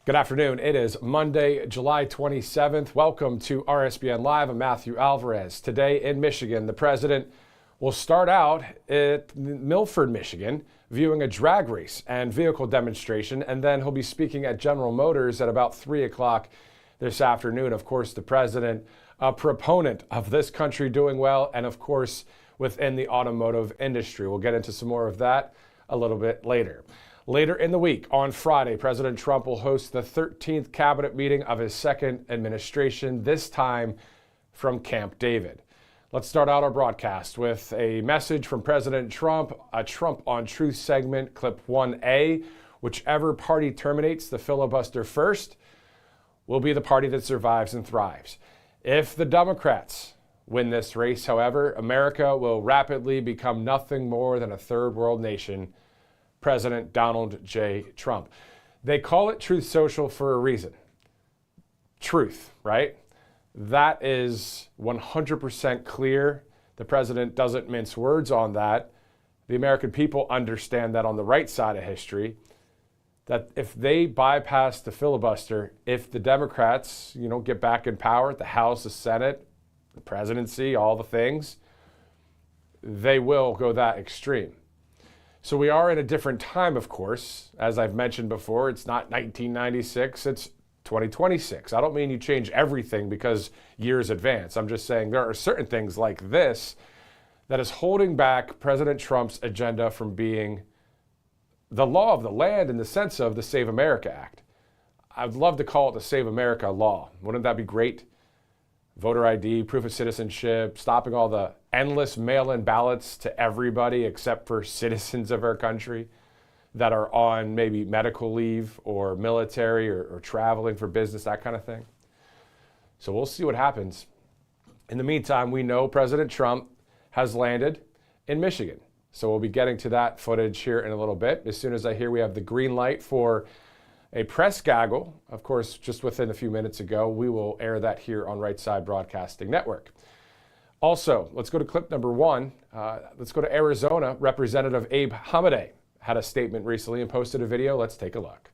Good afternoon. It is Monday, July 27th. Welcome to RSBN Live. I'm Matthew Alvarez. Today in Michigan, the president will start out at Milford, Michigan, viewing a drag race and vehicle demonstration, and then he'll be speaking at General Motors at about 3 o'clock this afternoon. Of course, the president, a proponent of this country doing well, and of course, within the automotive industry. We'll get into some more of that a little bit later. Later in the week, on Friday, President Trump will host the 13th cabinet meeting of his second administration, this time from Camp David. Let's start out our broadcast with a message from President Trump, a Trump on Truth segment, clip 1A. Whichever party terminates the filibuster first will be the party that survives and thrives. If the Democrats win this race, however, America will rapidly become nothing more than a third world nation. President Donald J. Trump. They call it Truth Social for a reason. Truth, right? That is 100% clear. The president doesn't mince words on that. The American people understand that on the right side of history, that if they bypass the filibuster, if the Democrats, get back in power, the House, the Senate, the presidency, all the things, they will go that extreme. So we are in a different time, of course. As I've mentioned before, it's not 1996, it's 2026. I don't mean you change everything because years advance. I'm just saying there are certain things like this that is holding back President Trump's agenda from being the law of the land in the sense of the Save America Act. I'd love to call it the Save America law. Wouldn't that be great? Voter ID, proof of citizenship, stopping all the endless mail-in ballots to everybody except for citizens of our country that are on maybe medical leave or military or traveling for business, that kind of thing. So we'll see what happens. In the meantime, we know President Trump has landed in Michigan. So we'll be getting to that footage here in a little bit. As soon as I hear we have the green light for a press gaggle, of course, just within a few minutes ago, we will air that here on Right Side Broadcasting Network. Also, let's go to clip number 1. Let's go to Arizona. Representative Abe Hamadeh had a statement recently and posted a video. Let's take a look.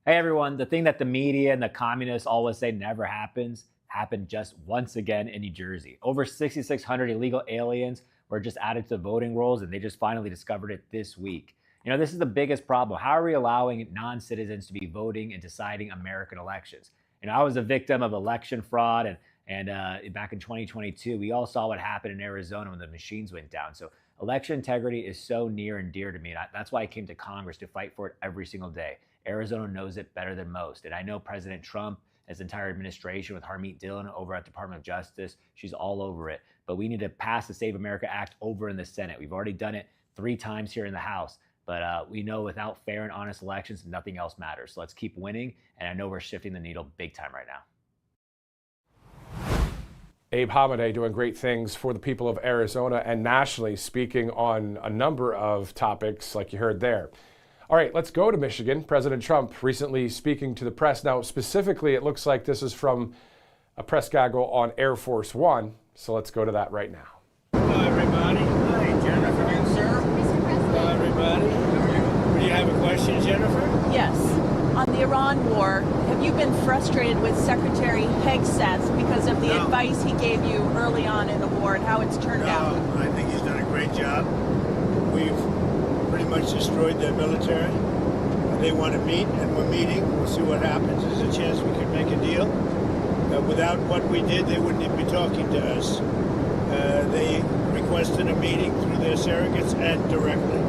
Hey, everyone. The thing that the media and the communists always say never happens, happened just once again in New Jersey. Over 6,600 illegal aliens were just added to the voting rolls, and they just finally discovered it this week. This is the biggest problem. How are we allowing non-citizens to be voting and deciding American elections? I was a victim of election fraud, and back in 2022, we all saw what happened in Arizona when the machines went down. So election integrity is so near and dear to me. And that's why I came to Congress, to fight for it every single day. Arizona knows it better than most. And I know President Trump, his entire administration with Harmeet Dillon over at the Department of Justice, she's all over it. But we need to pass the Save America Act over in the Senate. We've already done it 3 times here in the House. But we know without fair and honest elections, nothing else matters. So let's keep winning. And I know we're shifting the needle big time right now. Abe Hamadeh doing great things for the people of Arizona and nationally, speaking on a number of topics like you heard there. All right, let's go to Michigan. President Trump recently speaking to the press. Now, specifically, it looks like this is from a press gaggle on Air Force One. So let's go to that right now. Hello, everybody. Hi, Jennifer. Good, sir. Hello, everybody. Do you have a question, Jennifer? Yes. On the Iran war, have you been frustrated with Secretary Hegseth because of the advice he gave you early on in the war and how it's turned out? I think he's done a great job. We've pretty much destroyed their military. They want to meet, and we're meeting. We'll see what happens. There's a chance we could make a deal. Without what we did, they wouldn't even be talking to us. They requested a meeting through their surrogates and directly.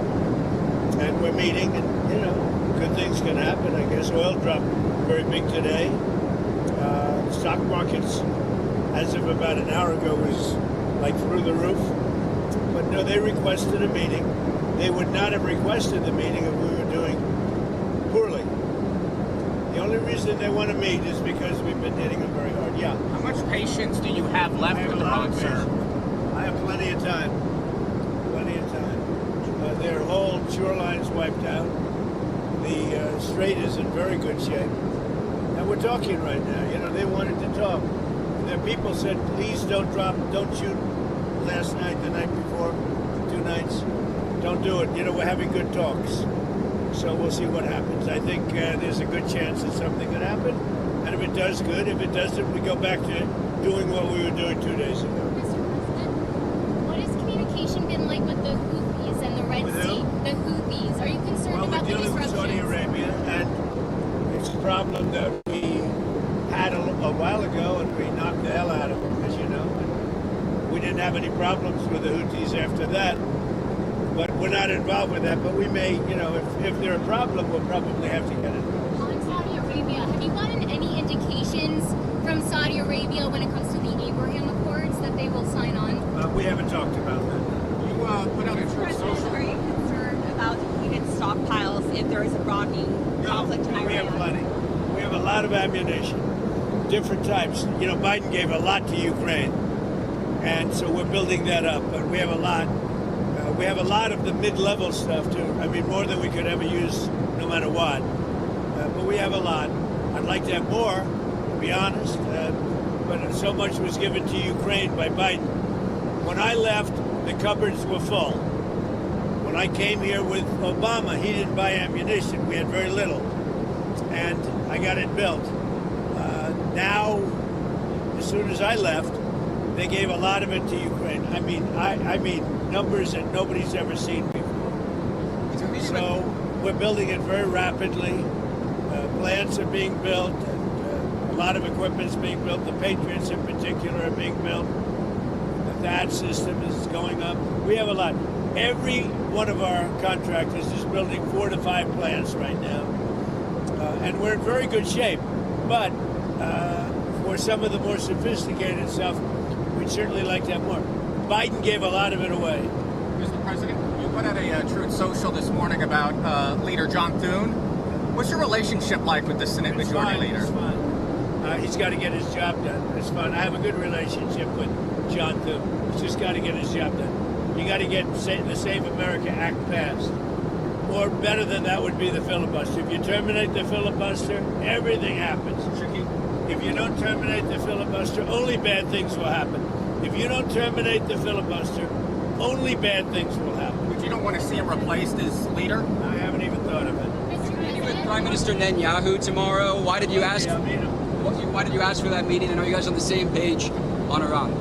And we're meeting, and, good things can happen. I guess oil dropped very big today. Stock markets, as of about an hour ago, was like through the roof. But no, they requested a meeting. They would not have requested the meeting if we were doing poorly. The only reason they want to meet is because we've been hitting them very hard. Yeah. How much patience do you have left with the road, sir? I have plenty of time. Plenty of time. Their whole shoreline's wiped out. The strait is in very good shape. And we're talking right now. They wanted to talk. Their people said, please don't shoot last night, the night before, 2 nights. Don't do it. We're having good talks. So we'll see what happens. I think there's a good chance that something could happen. And if it does, good. If it doesn't, we go back to doing what we were doing 2 days ago. Mr. President, what has communication been like with the Houthis and the Red With Sea? who? The Houthis. Are you concerned Well, about we're the dealing with disruptions? Saudi Arabia, and it's a problem that we had a while ago, and we knocked the hell out of them, as you know. We didn't have any problems with the Houthis after that, but we're not involved with that. But we may, if they're a problem, we'll probably have to get it. On Saudi Arabia, have you gotten any indications from Saudi Arabia when it comes to the Abraham Accords that they will sign on? We haven't talked about that. You put out a truth President, social. are you concerned about depleted stockpiles if there is a broadening conflict in We have Iran? plenty. We have a lot of ammunition, different types. Biden gave a lot to Ukraine, and so we're building that up. But we have a lot. We have a lot of the mid-level stuff too. I mean, more than we could ever use, no matter what. But we have a lot. I'd like to have more, to be honest. But so much was given to Ukraine by Biden. When I left, the cupboards were full. When I came here with Obama, he didn't buy ammunition. We had very little. And I got it built. Now, as soon as I left, they gave a lot of it to Ukraine. I mean numbers that nobody's ever seen before. So we're building it very rapidly. Plants are being built. And, a lot of equipment's being built. The Patriots in particular are being built. The THAAD system is going up. We have a lot. Every one of our contractors is building 4 to 5 plants right now. And we're in very good shape. But for some of the more sophisticated stuff, we'd certainly like to have more. Biden gave a lot of it away. Mr. President, you put out a Truth Social this morning about leader John Thune. What's your relationship like with the Senate It's Majority fine, Leader? It's fine. He's got to get his job done. It's fine. I have a good relationship with John Thune. He's just got to get his job done. You got to get the Save America Act passed. Or better than that would be the filibuster. If you terminate the filibuster, everything happens. If you don't terminate the filibuster, only bad things will happen. If you don't terminate the filibuster, only bad things will happen. But you don't want to see him replaced as leader? I haven't even thought of it. Mr. President, Prime Minister Netanyahu tomorrow. Why did you ask? Yeah, I mean, Why did you ask for that meeting? And are you guys on the same page on Iran?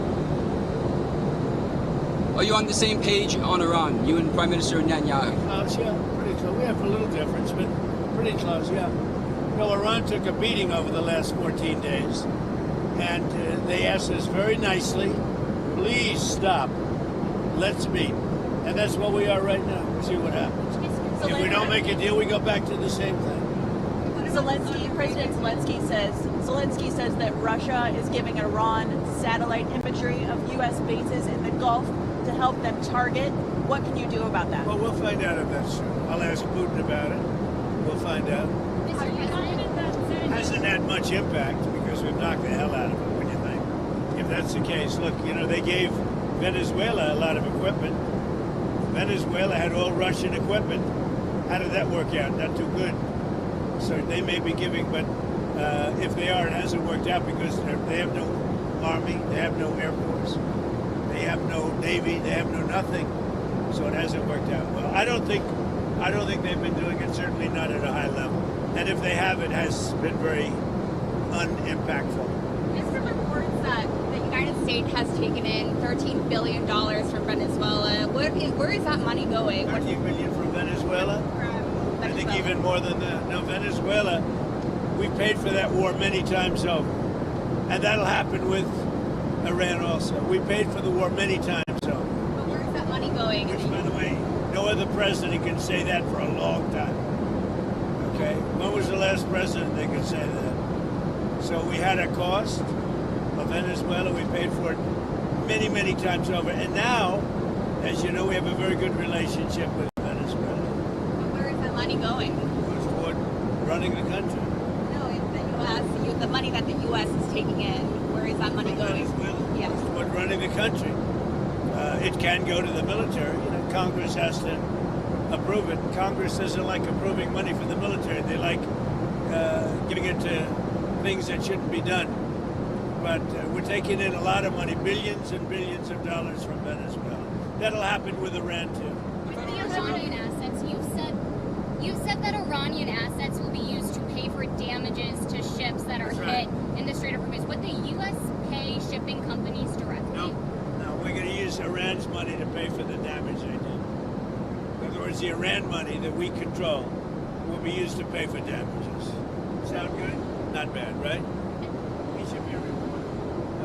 Are you on the same page on Iran? You and Prime Minister Netanyahu. close, yeah, pretty close. We have a little difference, but pretty close, yeah. No, Iran took a beating over the last 14 days, and they asked us very nicely, please stop. Let's meet. And that's what we are right now. We'll see what happens. If we don't make a deal, we go back to the same thing. President Zelensky says that Russia is giving Iran satellite imagery of U.S. bases in the Gulf to help them target. What can you do about that? Well, we'll find out if that's true. I'll ask Putin about it. We'll find out. Mr. President, Hasn't had much impact because we've knocked the hell out of it, what do you think? If that's the case, look, they gave Venezuela a lot of equipment. Venezuela had all Russian equipment. How did that work out? Not too good. So they may be giving, but if they are, it hasn't worked out because they have no army, they have no air force, they have no navy, they have no nothing. So it hasn't worked out well. I don't think they've been doing it. Certainly not at a high level. And if they have, it has been very unimpactful. There's some reports that the United States has taken in $13 billion from Venezuela. Where is that money going? 13 billion from Venezuela. I think even more than that. No, Venezuela, we paid for that war many times over. And that'll happen with Iran also. We paid for the war many times over. But where is that money going? Which, by the way, no other president can say that for a long time. Okay? When was the last president that could say that? So we had a cost of Venezuela. We paid for it many, many times over. And now, as you know, we have a very good relationship with Venezuela. But where is that money going? Who's toward running the country? No, it's the U.S. The money that the U.S. is taking in. Where is that money going? Venezuela? Yes. Who's toward running the country? It can go to the military. Congress has to approve it. Congress doesn't like approving money for the military. They like giving it to things that shouldn't be done. But we're taking in a lot of money, billions and billions of dollars from Venezuela. That'll happen with Iran too. with the Iranian assets, you've said You said that Iranian assets will be used to pay for damages to ships that are hit in the Strait of Hormuz. Would the U.S. pay shipping companies directly? No, we're going to use Iran's money to pay for the damage they did. In other words, the Iran money that we control will be used to pay for damages. Sound good? Not bad, right? He should be a report.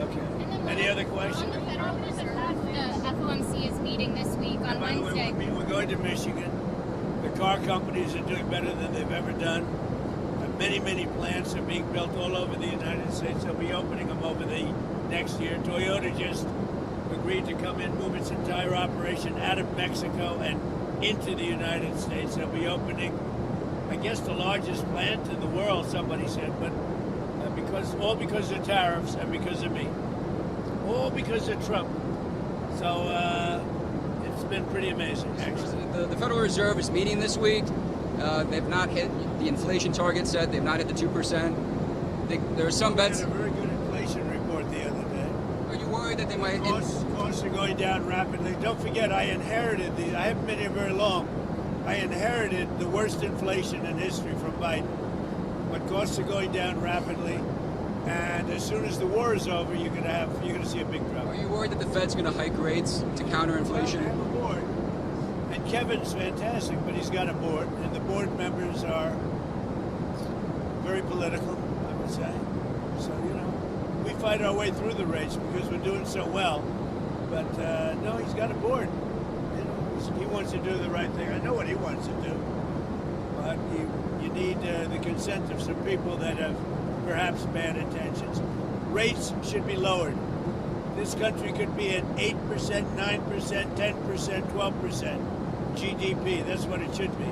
Okay. Any other questions? On the Federal Reserve, the FOMC is meeting this week on Wednesday. By the way, we're going to Michigan. The car companies are doing better than they've ever done. Many, many plants are being built all over the United States. They'll be opening them over the next year. Toyota just agreed to come in, move its entire operation out of Mexico and into the United States. They'll be opening, I guess, the largest plant in the world, somebody said, but all because of tariffs and because of me. All because of Trump. So it's been pretty amazing, actually. The Federal Reserve is meeting this week. They've not hit the inflation target set. They've not hit the 2%. There are some bets. We had a very good inflation report the other day. Are you worried that they might? Costs are going down rapidly. Don't forget, I inherited these. I haven't been here very long. I inherited the worst inflation in history from Biden. But costs are going down rapidly, and as soon as the war is over, you're going to see a big drop. Are you worried that the Fed's going to hike rates to counter inflation? Well, I have a board. And Kevin's fantastic, but he's got a board, and the board members are very political, I would say. So, we fight our way through the race because we're doing so well. But, no, he's got a board. He wants to do the right thing. I know what he wants to do. But you need the consent of some people that have perhaps bad intentions. Rates should be lowered. This country could be at 8%, 9%, 10%, 12%. GDP, that's what it should be.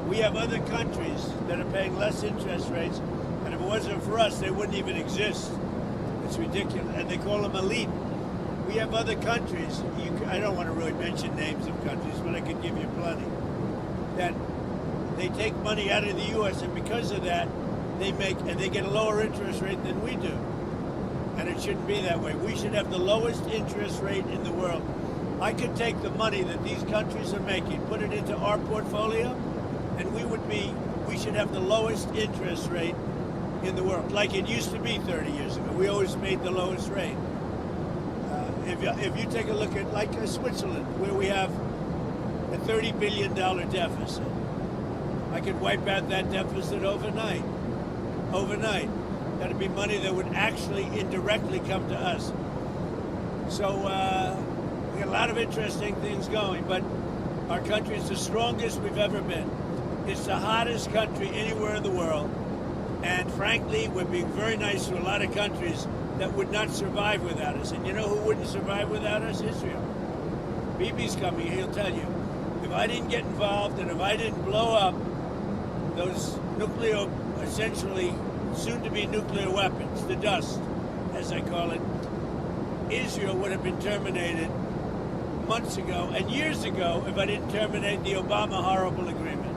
We have other countries that are paying less interest rates, and if it wasn't for us, they wouldn't even exist. It's ridiculous, and they call them elite. We have other countries, I don't want to really mention names of countries, but I could give you plenty, that they take money out of the U.S., and because of that, they get a lower interest rate than we do. And it shouldn't be that way. We should have the lowest interest rate in the world. I could take the money that these countries are making, put it into our portfolio, and we should have the lowest interest rate in the world, like it used to be 30 years ago. We always made the lowest rate. If you take a look at like Switzerland, where we have a $30 billion deficit, I could wipe out that deficit overnight. Overnight. That'd be money that would actually indirectly come to us. So we got a lot of interesting things going, but our country is the strongest we've ever been. It's the hottest country anywhere in the world. And frankly, we're being very nice to a lot of countries that would not survive without us. And you know who wouldn't survive without us? Israel. Bibi's coming, he'll tell you. If I didn't get involved and if I didn't blow up those essentially soon-to-be nuclear weapons, the dust, as I call it, Israel would have been terminated months ago and years ago if I didn't terminate the Obama horrible agreement.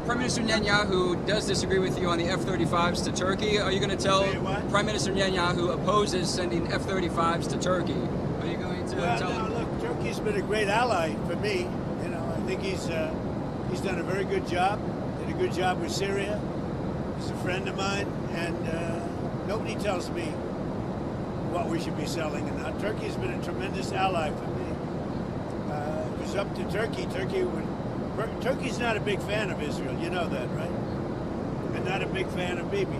Prime Minister Netanyahu does disagree with you on the F-35s to Turkey. Are you going to tell Prime Minister Netanyahu opposes sending F-35s to Turkey? Are you going to tell him? Look, Turkey's been a great ally for me. I think he's done a very good job. Did a good job with Syria. He's a friend of mine, and nobody tells me what we should be selling and not. Turkey's been a tremendous ally for me. It was up to Turkey. Turkey's not a big fan of Israel. You know that, right? And not a big fan of Bibi.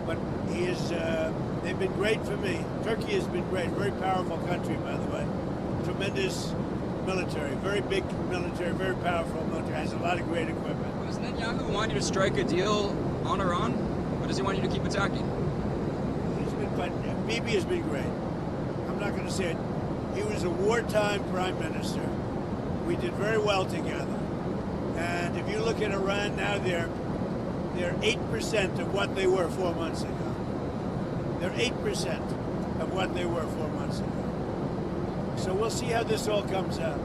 But they've been great for me. Turkey has been great. Very powerful country, by the way. Tremendous military. Very big military, very powerful military. Has a lot of great equipment. Does Netanyahu want you to strike a deal on Iran? Or does he want you to keep attacking? Bibi has been great. I'm not going to say it. He was a wartime prime minister. We did very well together. And if you look at Iran now, they're 8% of what they were 4 months ago. They're 8% of what they were 4 months ago. So we'll see how this all comes out.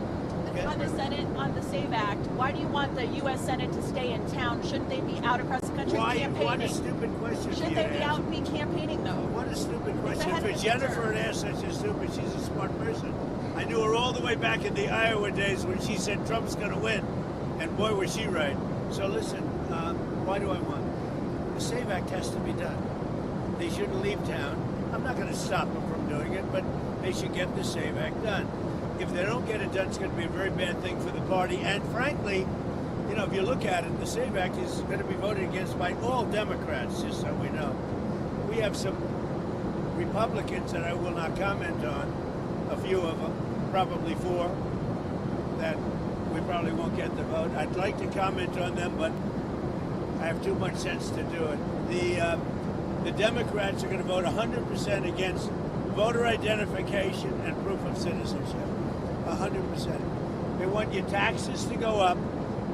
Okay? On the Senate, on the SAVE Act, why do you want the U.S. Senate to stay in town? Shouldn't they be out across the country campaigning? What a stupid question. Shouldn't they be out and be campaigning, though? What a stupid question. question. For Jennifer to ask such a stupid, she's a smart person. I knew her all the way back in the Iowa days when she said Trump's going to win. And boy, was she right. So listen, why do I want? The SAVE Act has to be done. They shouldn't leave town. I'm not going to stop them from doing it, but they should get the SAVE Act done. If they don't get it done, it's going to be a very bad thing for the party. And frankly, you know, if you look at it, the SAVE Act is going to be voted against by all Democrats, just so we know. We have some Republicans that I will not comment on, a few of them, probably 4, that we probably won't get the vote. I'd like to comment on them, but I have too much sense to do it. The Democrats are going to vote 100% against voter identification and proof of citizenship. 100%. They want your taxes to go up.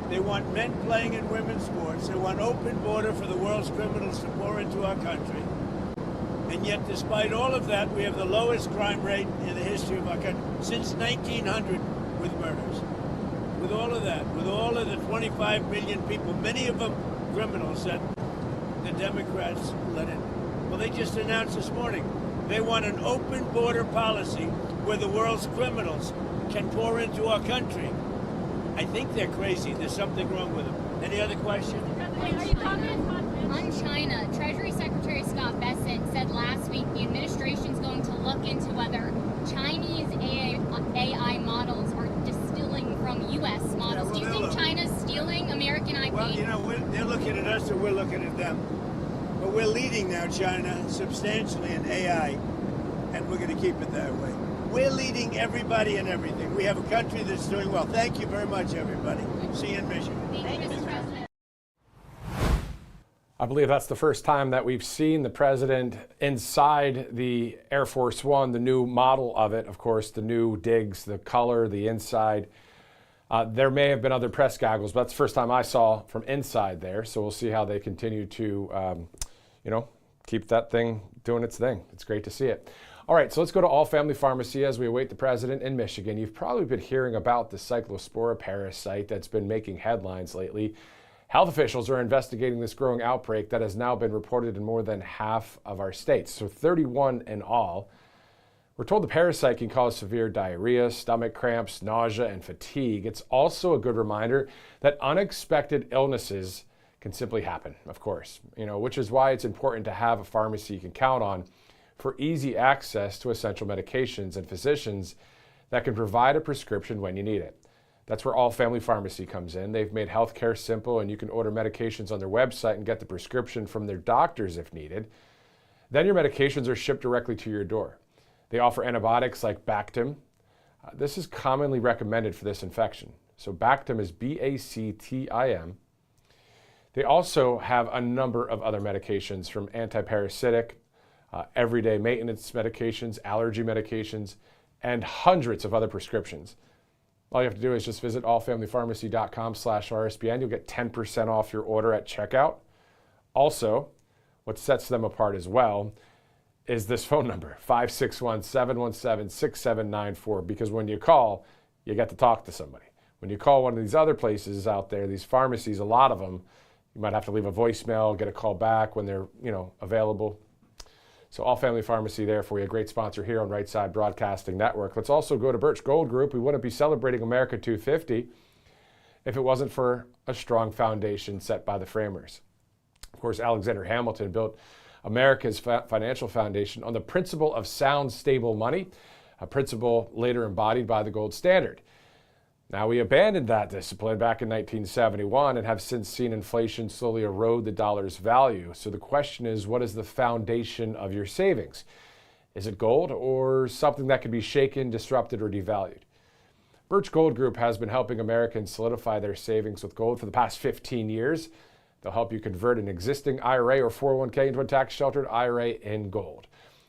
They want men playing in women's sports. They want open border for the world's criminals to pour into our country. And yet, despite all of that, we have the lowest crime rate in the history of our country since 1900 with murders. With all of that, with all of the 25 million people, many of them criminals that the Democrats let in. Well, they just announced this morning they want an open border policy where the world's criminals can pour into our country. I think they're crazy. There's something wrong with them. Any other questions? On China, Treasury Secretary Scott Bessent said last week the administration's going to look into whether Chinese AI models are distilling from U.S. models. Do you think China's stealing American IP? Well, you know, they're looking at us or we're looking at them. But we're leading now China substantially in AI, and we're going to keep it that way. We're leading everybody and everything. We have a country that's doing well. Thank you very much, everybody. See you in Michigan. Thank you, Mr. President. I believe that's the first time that we've seen the president inside the Air Force One, the new model of it, of course, the new digs, the color, the inside. There may have been other press goggles, but that's the first time I saw from inside there. So we'll see how they continue to, keep that thing doing its thing. It's great to see it. All right, so let's go to All Family Pharmacy as we await the president in Michigan. You've probably been hearing about the cyclospora parasite that's been making headlines lately. Health officials are investigating this growing outbreak that has now been reported in more than half of our states, so 31 in all. We're told the parasite can cause severe diarrhea, stomach cramps, nausea, and fatigue. It's also a good reminder that unexpected illnesses can simply happen, of course, which is why it's important to have a pharmacy you can count on for easy access to essential medications and physicians that can provide a prescription when you need it. That's where All Family Pharmacy comes in. They've made healthcare simple, and you can order medications on their website and get the prescription from their doctors if needed. Then your medications are shipped directly to your door. They offer antibiotics like Bactim. This is commonly recommended for this infection. So Bactim is Bactim. They also have a number of other medications, from antiparasitic, everyday maintenance medications, allergy medications, and hundreds of other prescriptions. All you have to do is just visit allfamilypharmacy.com/RSBN. You'll get 10% off your order at checkout. Also, what sets them apart as well is this phone number, 561-717-6794, because when you call, you get to talk to somebody. When you call one of these other places out there, these pharmacies, a lot of them, you might have to leave a voicemail, get a call back when they're, available. So All Family Pharmacy there for you, a great sponsor here on Right Side Broadcasting Network. Let's also go to Birch Gold Group. We wouldn't be celebrating America 250 if it wasn't for a strong foundation set by the framers. Of course, Alexander Hamilton built America's financial foundation on the principle of sound, stable money, a principle later embodied by the gold standard. Now, we abandoned that discipline back in 1971 and have since seen inflation slowly erode the dollar's value. So the question is, what is the foundation of your savings? Is it gold or something that can be shaken, disrupted, or devalued? Birch Gold Group has been helping Americans solidify their savings with gold for the past 15 years. They'll help you convert an existing IRA or 401k into a tax-sheltered IRA in gold.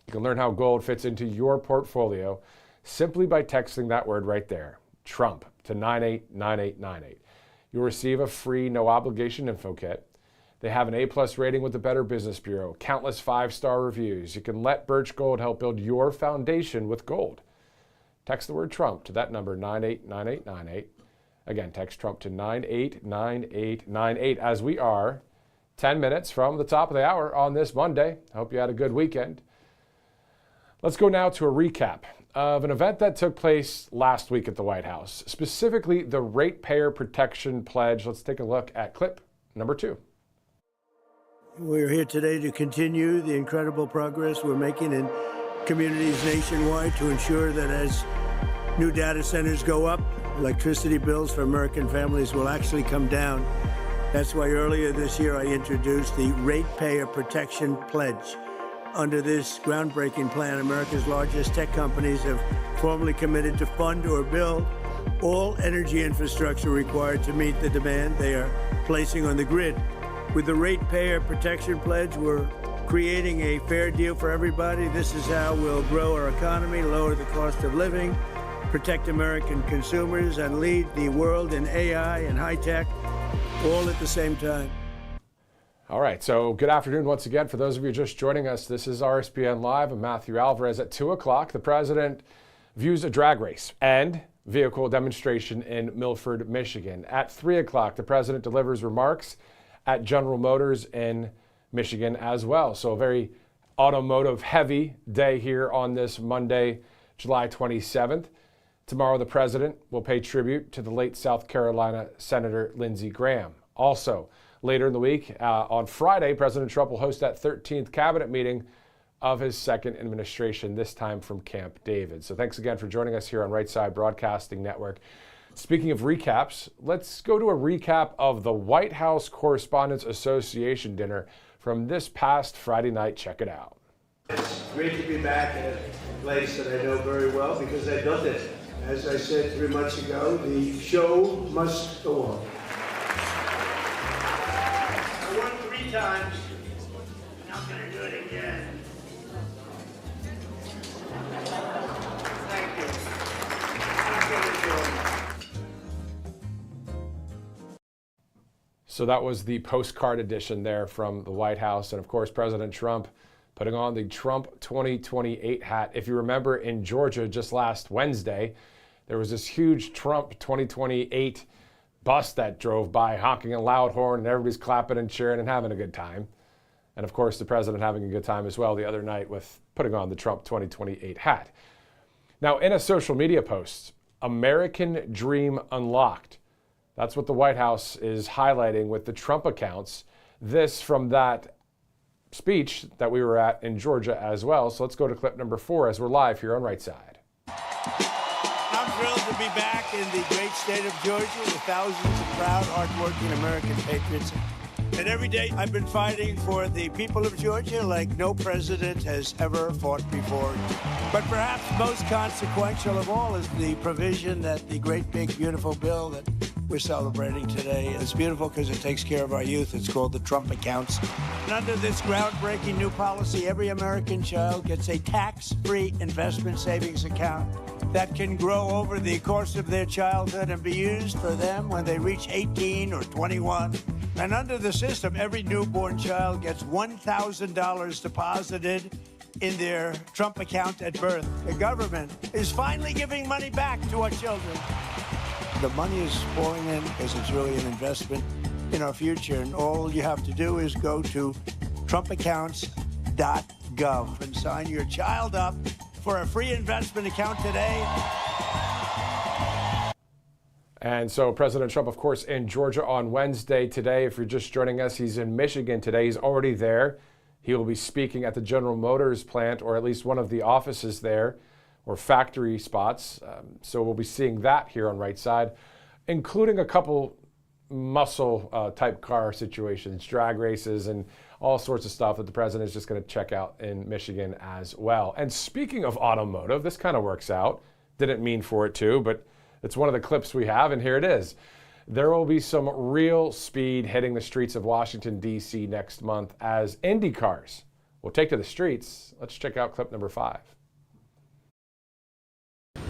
You can learn how gold fits into your portfolio simply by texting that word right there, Trump, to 989898. You'll receive a free, no-obligation info kit. They have an A+ rating with the Better Business Bureau, countless 5-star reviews. You can let Birch Gold help build your foundation with gold. Text the word Trump to that number, 989898. Again, text Trump to 989898 as we are 10 minutes from the top of the hour on this Monday. I hope you had a good weekend. Let's go now to a recap of an event that took place last week at the White House, specifically the Ratepayer Protection Pledge. Let's take a look at clip number 2. We're here today to continue the incredible progress we're making in communities nationwide to ensure that as new data centers go up, electricity bills for American families will actually come down. That's why earlier this year I introduced the Ratepayer Protection Pledge. Under this groundbreaking plan, America's largest tech companies have formally committed to fund or build all energy infrastructure required to meet the demand they are placing on the grid. With the Ratepayer Protection Pledge, we're creating a fair deal for everybody. This is how we'll grow our economy, lower the cost of living, protect American consumers, and lead the world in AI and high tech, all at the same time. All right, so good afternoon once again. For those of you just joining us, this is RSBN Live. I'm Matthew Alvarez. At 2 o'clock, the president views a drag race and vehicle demonstration in Milford, Michigan. At 3 o'clock, the president delivers remarks at General Motors in Michigan as well. So a very automotive heavy day here on this Monday, July 27th. Tomorrow, the president will pay tribute to the late South Carolina Senator Lindsey Graham. Also, later in the week, on Friday, President Trump will host that 13th cabinet meeting of his second administration, this time from Camp David. So thanks again for joining us here on Right Side Broadcasting Network. Speaking of recaps, let's go to a recap of the White House Correspondents Association dinner from this past Friday night. Check it out. It's great to be back at a place that I know very well because I built it. As I said 3 months ago, the show must go on. I won 3 times, and I'm going to do it again. Thank you. So that was the postcard edition there from the White House. And of course, President Trump putting on the Trump 2028 hat. If you remember in Georgia just last Wednesday, there was this huge Trump 2028 bus that drove by honking a loud horn and everybody's clapping and cheering and having a good time. And of course, the president having a good time as well the other night with putting on the Trump 2028 hat. Now, in a social media post, American Dream Unlocked. That's what the White House is highlighting with the Trump accounts. This from that speech that we were at in Georgia as well. So let's go to clip number 4 as we're live here on Right Side. I'm thrilled to be back in the great state of Georgia with thousands of proud, hardworking American patriots. And every day I've been fighting for the people of Georgia like no president has ever fought before. But perhaps most consequential of all is the provision that the great, big, beautiful bill that we're celebrating today. It's beautiful because it takes care of our youth. It's called the Trump accounts. And under this groundbreaking new policy, every American child gets a tax-free investment savings account that can grow over the course of their childhood and be used for them when they reach 18 or 21. And under the system, every newborn child gets $1,000 deposited in their Trump account at birth. The government is finally giving money back to our children. The money is pouring in because it's really an investment in our future. And all you have to do is go to trumpaccounts.gov and sign your child up for a free investment account today. And so President Trump, of course, in Georgia on Wednesday. Today, if you're just joining us, he's in Michigan today. He's already there. He will be speaking at the General Motors plant, or at least one of the offices there, or factory spots. So we'll be seeing that here on Right Side, including a couple muscle type car situations, drag races, and all sorts of stuff that the president is just going to check out in Michigan as well. And speaking of automotive, this kind of works out. Didn't mean for it to, but it's one of the clips we have, and here it is. There will be some real speed hitting the streets of Washington, D.C. next month as Indy cars will take to the streets. Let's check out clip number 5.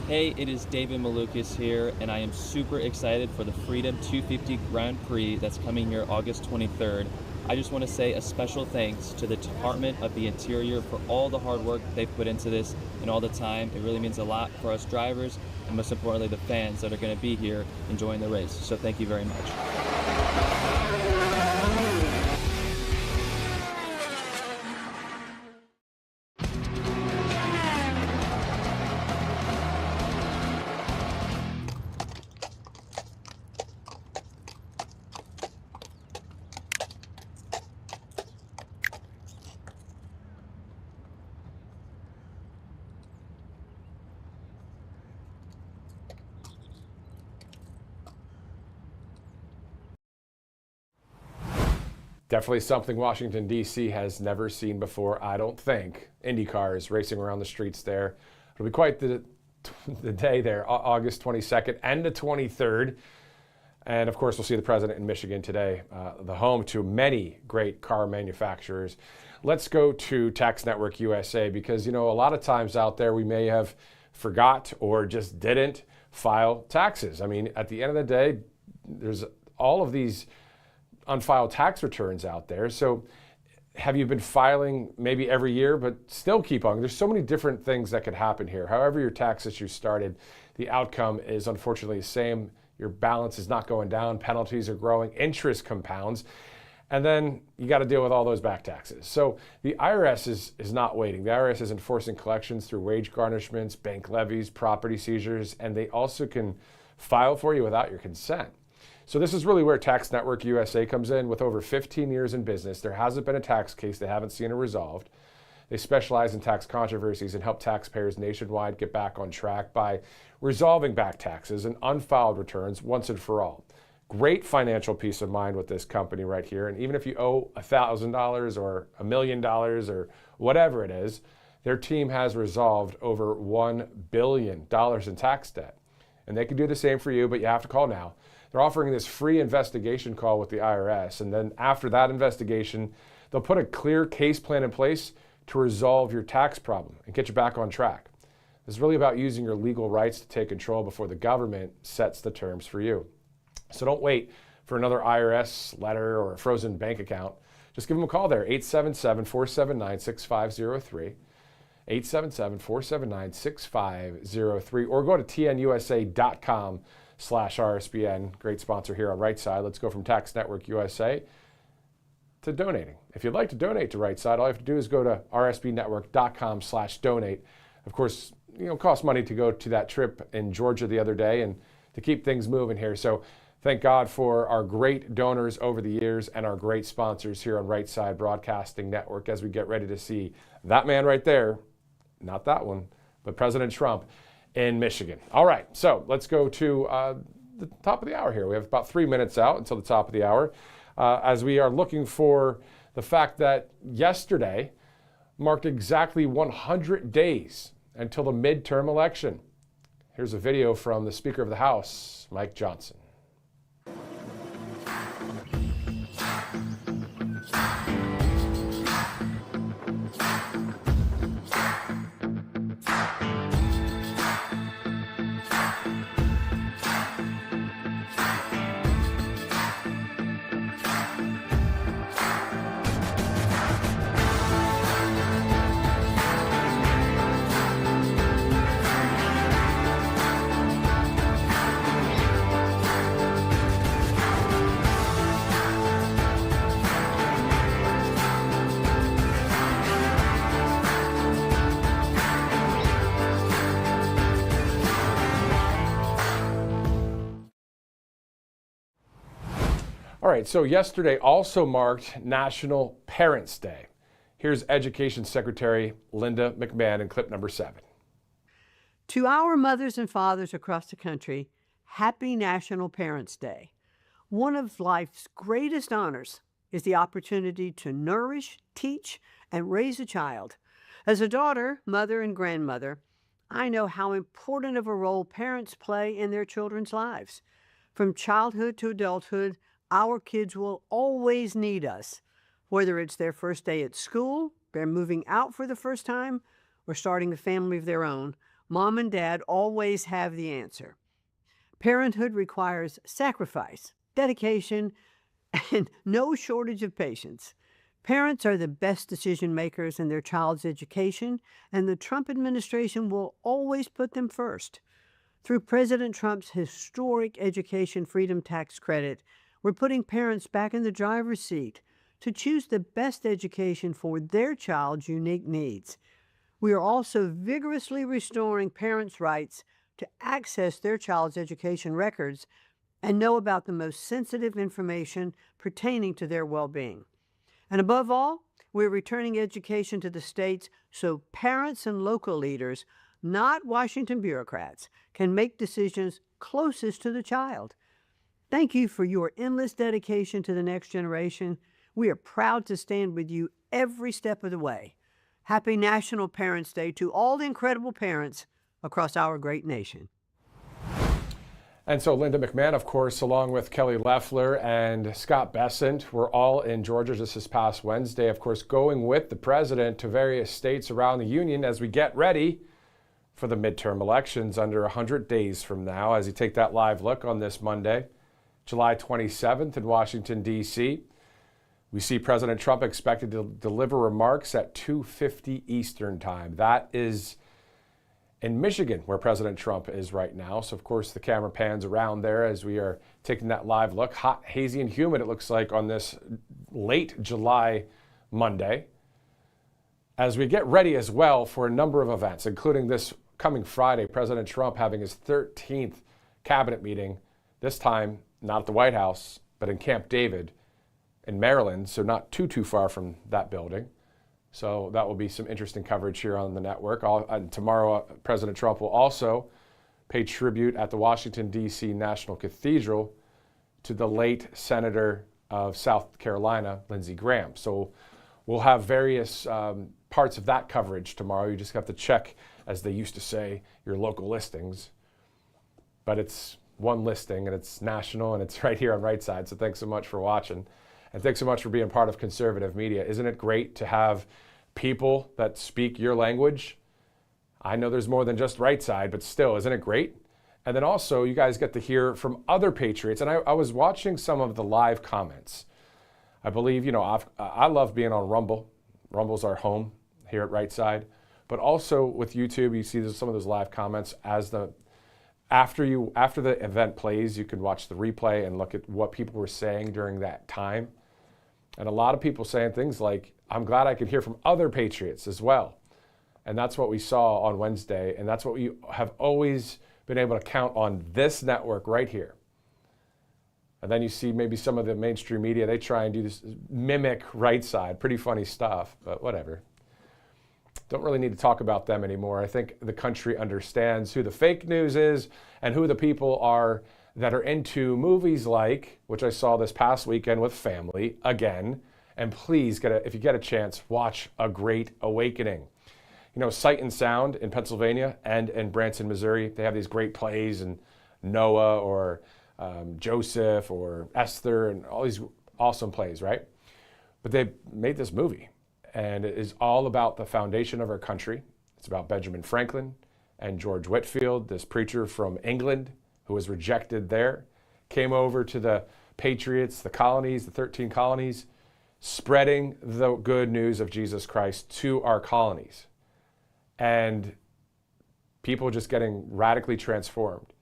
Hey, it is David Malukas here, and I am super excited for the Freedom 250 Grand Prix that's coming here August 23rd. I just want to say a special thanks to the Department of the Interior for all the hard work they've put into this and all the time. It really means a lot for us drivers and most importantly the fans that are going to be here enjoying the race. So thank you very much. Definitely something Washington, D.C. has never seen before, I don't think. Indy cars racing around the streets there. It'll be quite the day there, August 22nd and the 23rd. And of course, we'll see the president in Michigan today, the home to many great car manufacturers. Let's go to Tax Network USA because, you know, a lot of times out there we may have forgot or just didn't file taxes. I mean, at the end of the day, there's all of these unfiled tax returns out there. So have you been filing maybe every year, but still keep on? There's so many different things that could happen here. However your tax issue started, the outcome is unfortunately the same. Your balance is not going down, penalties are growing, interest compounds, and then you got to deal with all those back taxes. So the IRS is not waiting. The IRS is enforcing collections through wage garnishments, bank levies, property seizures, and they also can file for you without your consent. So this is really where Tax Network USA comes in. With over 15 years in business, there hasn't been a tax case they haven't seen it resolved. They specialize in tax controversies and help taxpayers nationwide get back on track by resolving back taxes and unfiled returns once and for all. Great financial peace of mind with this company right here. And even if you owe $1,000 or $1 million or whatever it is, their team has resolved over $1 billion in tax debt. And they can do the same for you, but you have to call now. They're offering this free investigation call with the IRS. And then after that investigation, they'll put a clear case plan in place to resolve your tax problem and get you back on track. It's really about using your legal rights to take control before the government sets the terms for you. So don't wait for another IRS letter or a frozen bank account. Just give them a call there, 877-479-6503, 877-479-6503, or go to tnusa.com/RSBN. Great sponsor here on Right Side. Let's go from Tax Network USA to donating. If you'd like to donate to Right Side, all you have to do is go to rsbnetwork.com/donate. Of course, you know, it costs money to go to that trip in Georgia the other day and to keep things moving here. So thank God for our great donors over the years and our great sponsors here on Right Side Broadcasting Network as we get ready to see that man right there, not that one, but President Trump in Michigan. All right, so let's go to the top of the hour here. We have about 3 minutes out until the top of the hour as we are looking for the fact that yesterday marked exactly 100 days until the midterm election. Here's a video from the Speaker of the House, Mike Johnson. All right, so yesterday also marked National Parents Day. Here's Education Secretary Linda McMahon in clip number 7. To our mothers and fathers across the country, happy National Parents Day. One of life's greatest honors is the opportunity to nourish, teach, and raise a child. As a daughter, mother, and grandmother, I know how important of a role parents play in their children's lives. From childhood to adulthood, our kids will always need us, whether it's their first day at school, they're moving out for the first time, or starting a family of their own. Mom and dad always have the answer. Parenthood requires sacrifice, dedication, and no shortage of patience. Parents are the best decision makers in their child's education, and the Trump administration will always put them first. Through President Trump's historic education freedom tax credit, we're putting parents back in the driver's seat to choose the best education for their child's unique needs. We are also vigorously restoring parents' rights to access their child's education records and know about the most sensitive information pertaining to their well-being. And above all, we're returning education to the states so parents and local leaders, not Washington bureaucrats, can make decisions closest to the child. Thank you for your endless dedication to the next generation. We are proud to stand with you every step of the way. Happy National Parents' Day to all the incredible parents across our great nation. And so Linda McMahon, of course, along with Kelly Loeffler and Scott Bessent, were all in Georgia just this past Wednesday, of course, going with the president to various states around the union as we get ready for the midterm elections under 100 days from now, as you take that live look on this Monday, July 27th in Washington, D.C. We see President Trump expected to deliver remarks at 2:50 Eastern Time. That is in Michigan, where President Trump is right now. So, of course, the camera pans around there as we are taking that live look. Hot, hazy, and humid, it looks like, on this late July Monday. As we get ready as well for a number of events, including this coming Friday, President Trump having his 13th cabinet meeting, this time not at the White House, but in Camp David in Maryland, so not too far from that building. So that will be some interesting coverage here on the network. And tomorrow, President Trump will also pay tribute at the Washington, D.C. National Cathedral to the late Senator of South Carolina, Lindsey Graham. So we'll have various parts of that coverage tomorrow. You just have to check, as they used to say, your local listings. But it's one listing, and it's national, and it's right here on Right Side. So thanks so much for watching. And thanks so much for being part of conservative media. Isn't it great to have people that speak your language? I know there's more than just Right Side, but still, isn't it great? And then also, you guys get to hear from other patriots. And I was watching some of the live comments. I believe, I love being on Rumble. Rumble's our home here at Right Side. But also with YouTube, you see some of those live comments after the event plays. You can watch the replay and look at what people were saying during that time. And a lot of people saying things like, I'm glad I could hear from other patriots as well. And that's what we saw on Wednesday. And that's what we have always been able to count on this network right here. And then you see maybe some of the mainstream media, they try and do this, mimic Right Side. Pretty funny stuff, but whatever. Don't really need to talk about them anymore. I think the country understands who the fake news is and who the people are that are into movies like, which I saw this past weekend with family again. And please, if you get a chance, watch A Great Awakening. Sight and Sound in Pennsylvania and in Branson, Missouri, they have these great plays, and Noah or Joseph or Esther and all these awesome plays, right? But they made this movie, and it is all about the foundation of our country. It's about Benjamin Franklin and George Whitefield, this preacher from England who was rejected there, came over to the Patriots, the colonies, the 13 colonies, spreading the good news of Jesus Christ to our colonies. And people just getting radically transformed.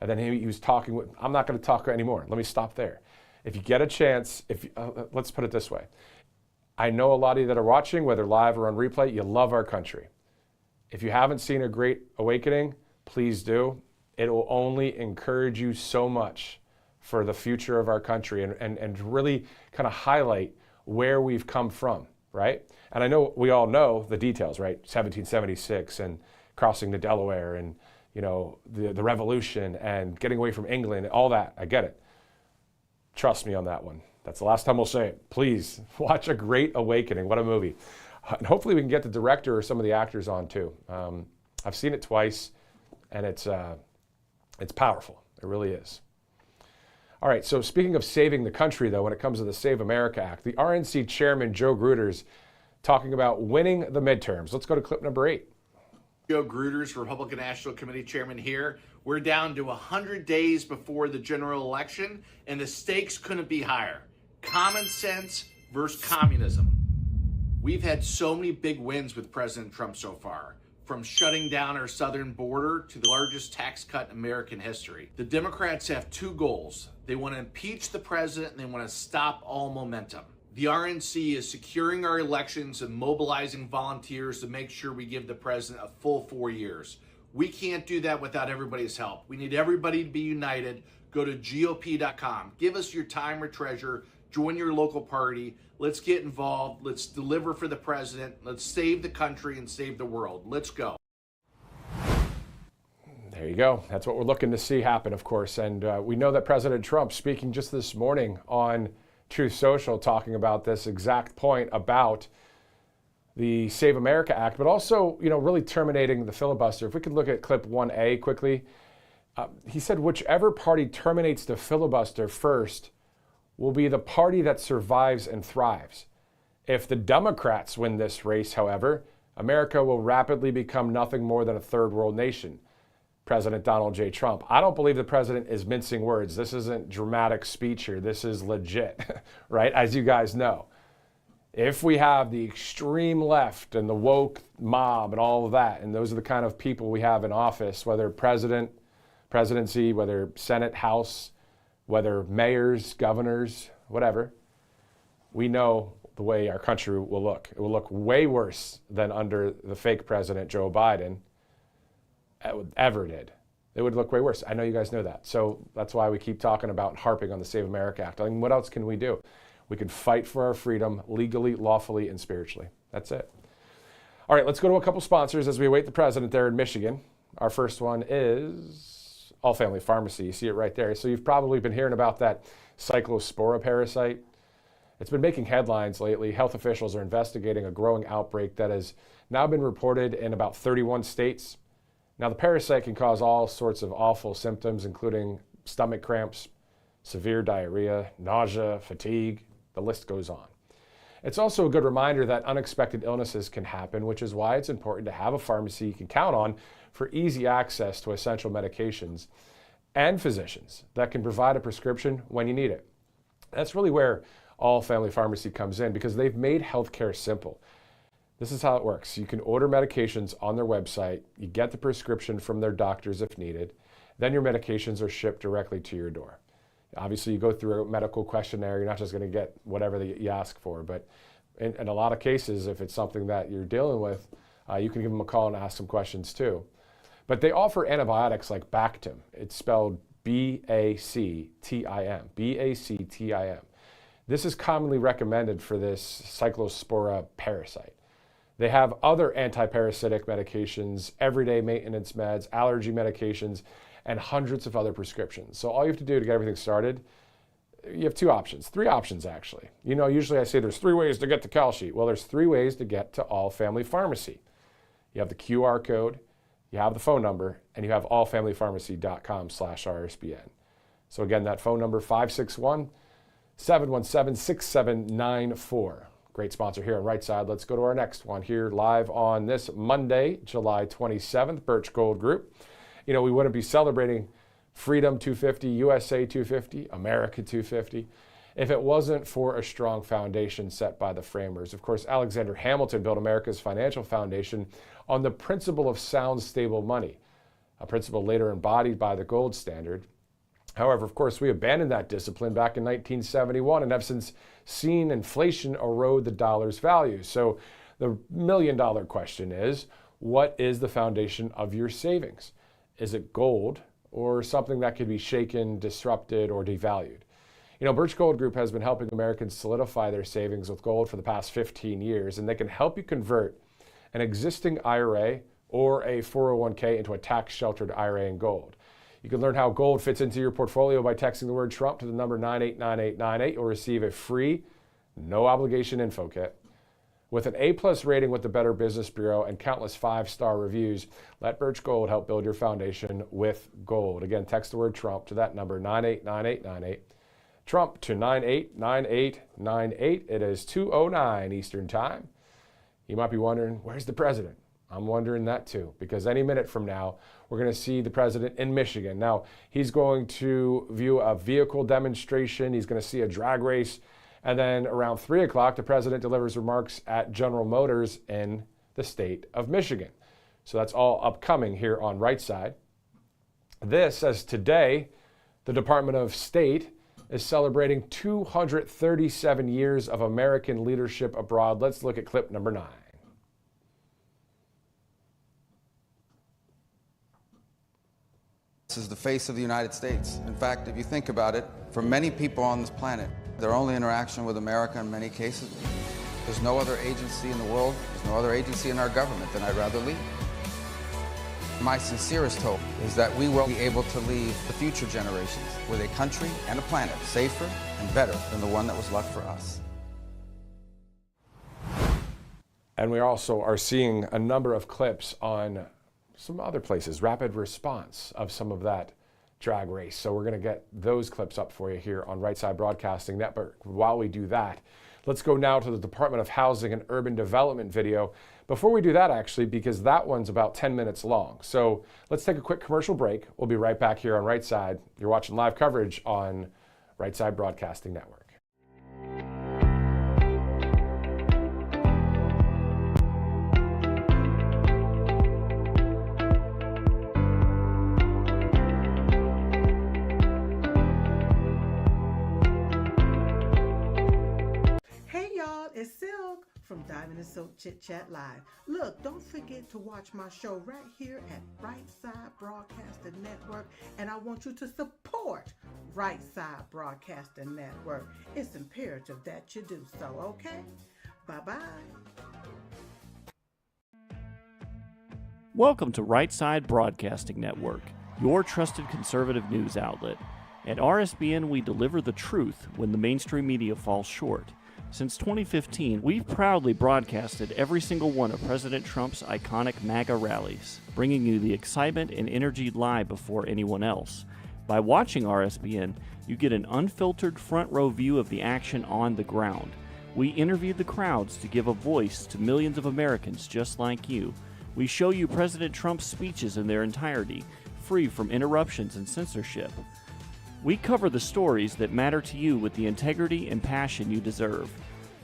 And then he was talking with, I'm not going to talk anymore. Let me stop there. If you get a chance, let's put it this way. I know a lot of you that are watching, whether live or on replay, you love our country. If you haven't seen A Great Awakening, please do. It will only encourage you so much for the future of our country and really kind of highlight where we've come from, right? And I know we all know the details, right? 1776 and crossing the Delaware and, the Revolution and getting away from England, all that. I get it. Trust me on that one. That's the last time we'll say it. Please watch A Great Awakening. What a movie. And hopefully we can get the director or some of the actors on too. I've seen it twice, and it's powerful. It really is. All right, so speaking of saving the country, though, when it comes to the Save America Act, the RNC chairman, Joe Gruters, talking about winning the midterms. Let's go to clip number 8. Joe Gruters, Republican National Committee Chairman here. We're down to 100 days before the general election, and the stakes couldn't be higher. Common sense versus communism. We've had so many big wins with President Trump so far, from shutting down our southern border to the largest tax cut in American history. The Democrats have two goals. They want to impeach the president, and they want to stop all momentum. The RNC is securing our elections and mobilizing volunteers to make sure we give the president a full 4 years. We can't do that without everybody's help. We need everybody to be united. Go to GOP.com. Give us your time or treasure. Join your local party. Let's get involved. Let's deliver for the president. Let's save the country and save the world. Let's go. There you go. That's what we're looking to see happen, of course. And we know that President Trump, speaking just this morning on Truth Social talking about this exact point about the Save America Act, but also, really terminating the filibuster. If we could look at clip 1A quickly. He said, whichever party terminates the filibuster first will be the party that survives and thrives. If the Democrats win this race, however, America will rapidly become nothing more than a third world nation. President Donald J. Trump. I don't believe the president is mincing words. This isn't dramatic speech here. This is legit, right? As you guys know. If we have the extreme left and the woke mob and all of that, and those are the kind of people we have in office, whether presidency, whether Senate, House, whether mayors, governors, whatever, we know the way our country will look. It will look way worse than under the fake president, Joe Biden, ever did. It would look way worse. I know you guys know that. So that's why we keep talking about and harping on the Save America Act. I mean, what else can we do? We can fight for our freedom legally, lawfully, and spiritually. That's it. All right, let's go to a couple sponsors as we await the president there in Michigan. Our first one is All Family Pharmacy. You see it right there. So you've probably been hearing about that cyclospora parasite. It's been making headlines lately. Health officials are investigating a growing outbreak that has now been reported in about 31 states. Now, the parasite can cause all sorts of awful symptoms, including stomach cramps, severe diarrhea, nausea, fatigue. The list goes on. It's also a good reminder that unexpected illnesses can happen, which is why it's important to have a pharmacy you can count on for easy access to essential medications and physicians that can provide a prescription when you need it. That's really where All Family Pharmacy comes in, because they've made healthcare simple. This is how it works. You can order medications on their website. You get the prescription from their doctors if needed. Then your medications are shipped directly to your door. Obviously, you go through a medical questionnaire. You're not just going to get whatever you ask for. But in a lot of cases, if it's something that you're dealing with, you can give them a call and ask some questions too. But they offer antibiotics like Bactim. It's spelled B-A-C-T-I-M. B-A-C-T-I-M. This is commonly recommended for this cyclospora parasite. They have other anti-parasitic medications, everyday maintenance meds, allergy medications, and hundreds of other prescriptions. So all you have to do to get everything started, you have three options actually. Usually I say there's 3 ways to get to CalSheet. Well, there's 3 ways to get to All Family Pharmacy. You have the QR code, you have the phone number, and you have allfamilypharmacy.com/RSBN. So again, that phone number, 561-717-6794. Great sponsor here on Right Side. Let's go to our next one here live on this Monday, July 27th, Birch Gold Group. We wouldn't be celebrating Freedom 250, USA 250, America 250 if it wasn't for a strong foundation set by the framers. Of course, Alexander Hamilton built America's financial foundation on the principle of sound, stable money, a principle later embodied by the gold standard. However, of course, we abandoned that discipline back in 1971 and have since seen inflation erode the dollar's value. So the million-dollar question is, what is the foundation of your savings? Is it gold or something that could be shaken, disrupted, or devalued? Birch Gold Group has been helping Americans solidify their savings with gold for the past 15 years, and they can help you convert an existing IRA or a 401k into a tax-sheltered IRA in gold. You can learn how gold fits into your portfolio by texting the word Trump to the number 989898 or receive a free, no-obligation info kit. With an A+ rating with the Better Business Bureau and countless 5-star reviews, let Birch Gold help build your foundation with gold. Again, text the word Trump to that number 989898. Trump to 989898. It is 2:09 Eastern Time. You might be wondering, where's the president? I'm wondering that too, because any minute from now, we're going to see the president in Michigan. Now, he's going to view a vehicle demonstration. He's going to see a drag race. And then around 3 o'clock, the president delivers remarks at General Motors in the state of Michigan. So that's all upcoming here on Right Side. This, as today, the Department of State is celebrating 237 years of American leadership abroad. Let's look at clip number 9. This is the face of the United States. In fact, if you think about it, for many people on this planet, their only interaction with America in many cases, there's no other agency in the world, there's no other agency in our government that I'd rather lead. My sincerest hope is that we will be able to leave the future generations with a country and a planet safer and better than the one that was left for us. And we also are seeing a number of clips on some other places, rapid response of some of that drag race. So we're going to get those clips up for you here on Right Side Broadcasting Network. While we do that, let's go now to the Department of Housing and Urban Development video. Before we do that, actually, because that one's about 10 minutes long. So let's take a quick commercial break. We'll be right back here on Right Side. You're watching live coverage on Right Side Broadcasting Network. It's Silk from Diamond and Silk Chit Chat Live. Look, don't forget to watch my show right here at Right Side Broadcasting Network, and I want you to support Right Side Broadcasting Network. It's imperative that you do so, okay? Bye-bye. Welcome to Right Side Broadcasting Network, your trusted conservative news outlet. At RSBN, we deliver the truth when the mainstream media falls short. Since 2015, we've proudly broadcasted every single one of President Trump's iconic MAGA rallies, bringing you the excitement and energy live before anyone else. By watching RSBN, you get an unfiltered front row view of the action on the ground. We interview the crowds to give a voice to millions of Americans just like you. We show you President Trump's speeches in their entirety, free from interruptions and censorship. We cover the stories that matter to you with the integrity and passion you deserve.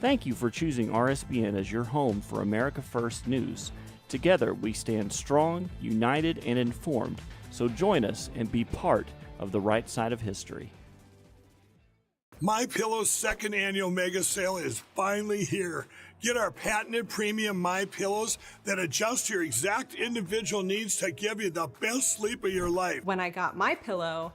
Thank you for choosing RSBN as your home for America First news. Together, we stand strong, united, and informed. So join us and be part of the right side of history. MyPillow's second annual mega sale is finally here. Get our patented premium MyPillows that adjust your exact individual needs to give you the best sleep of your life. When I got MyPillow,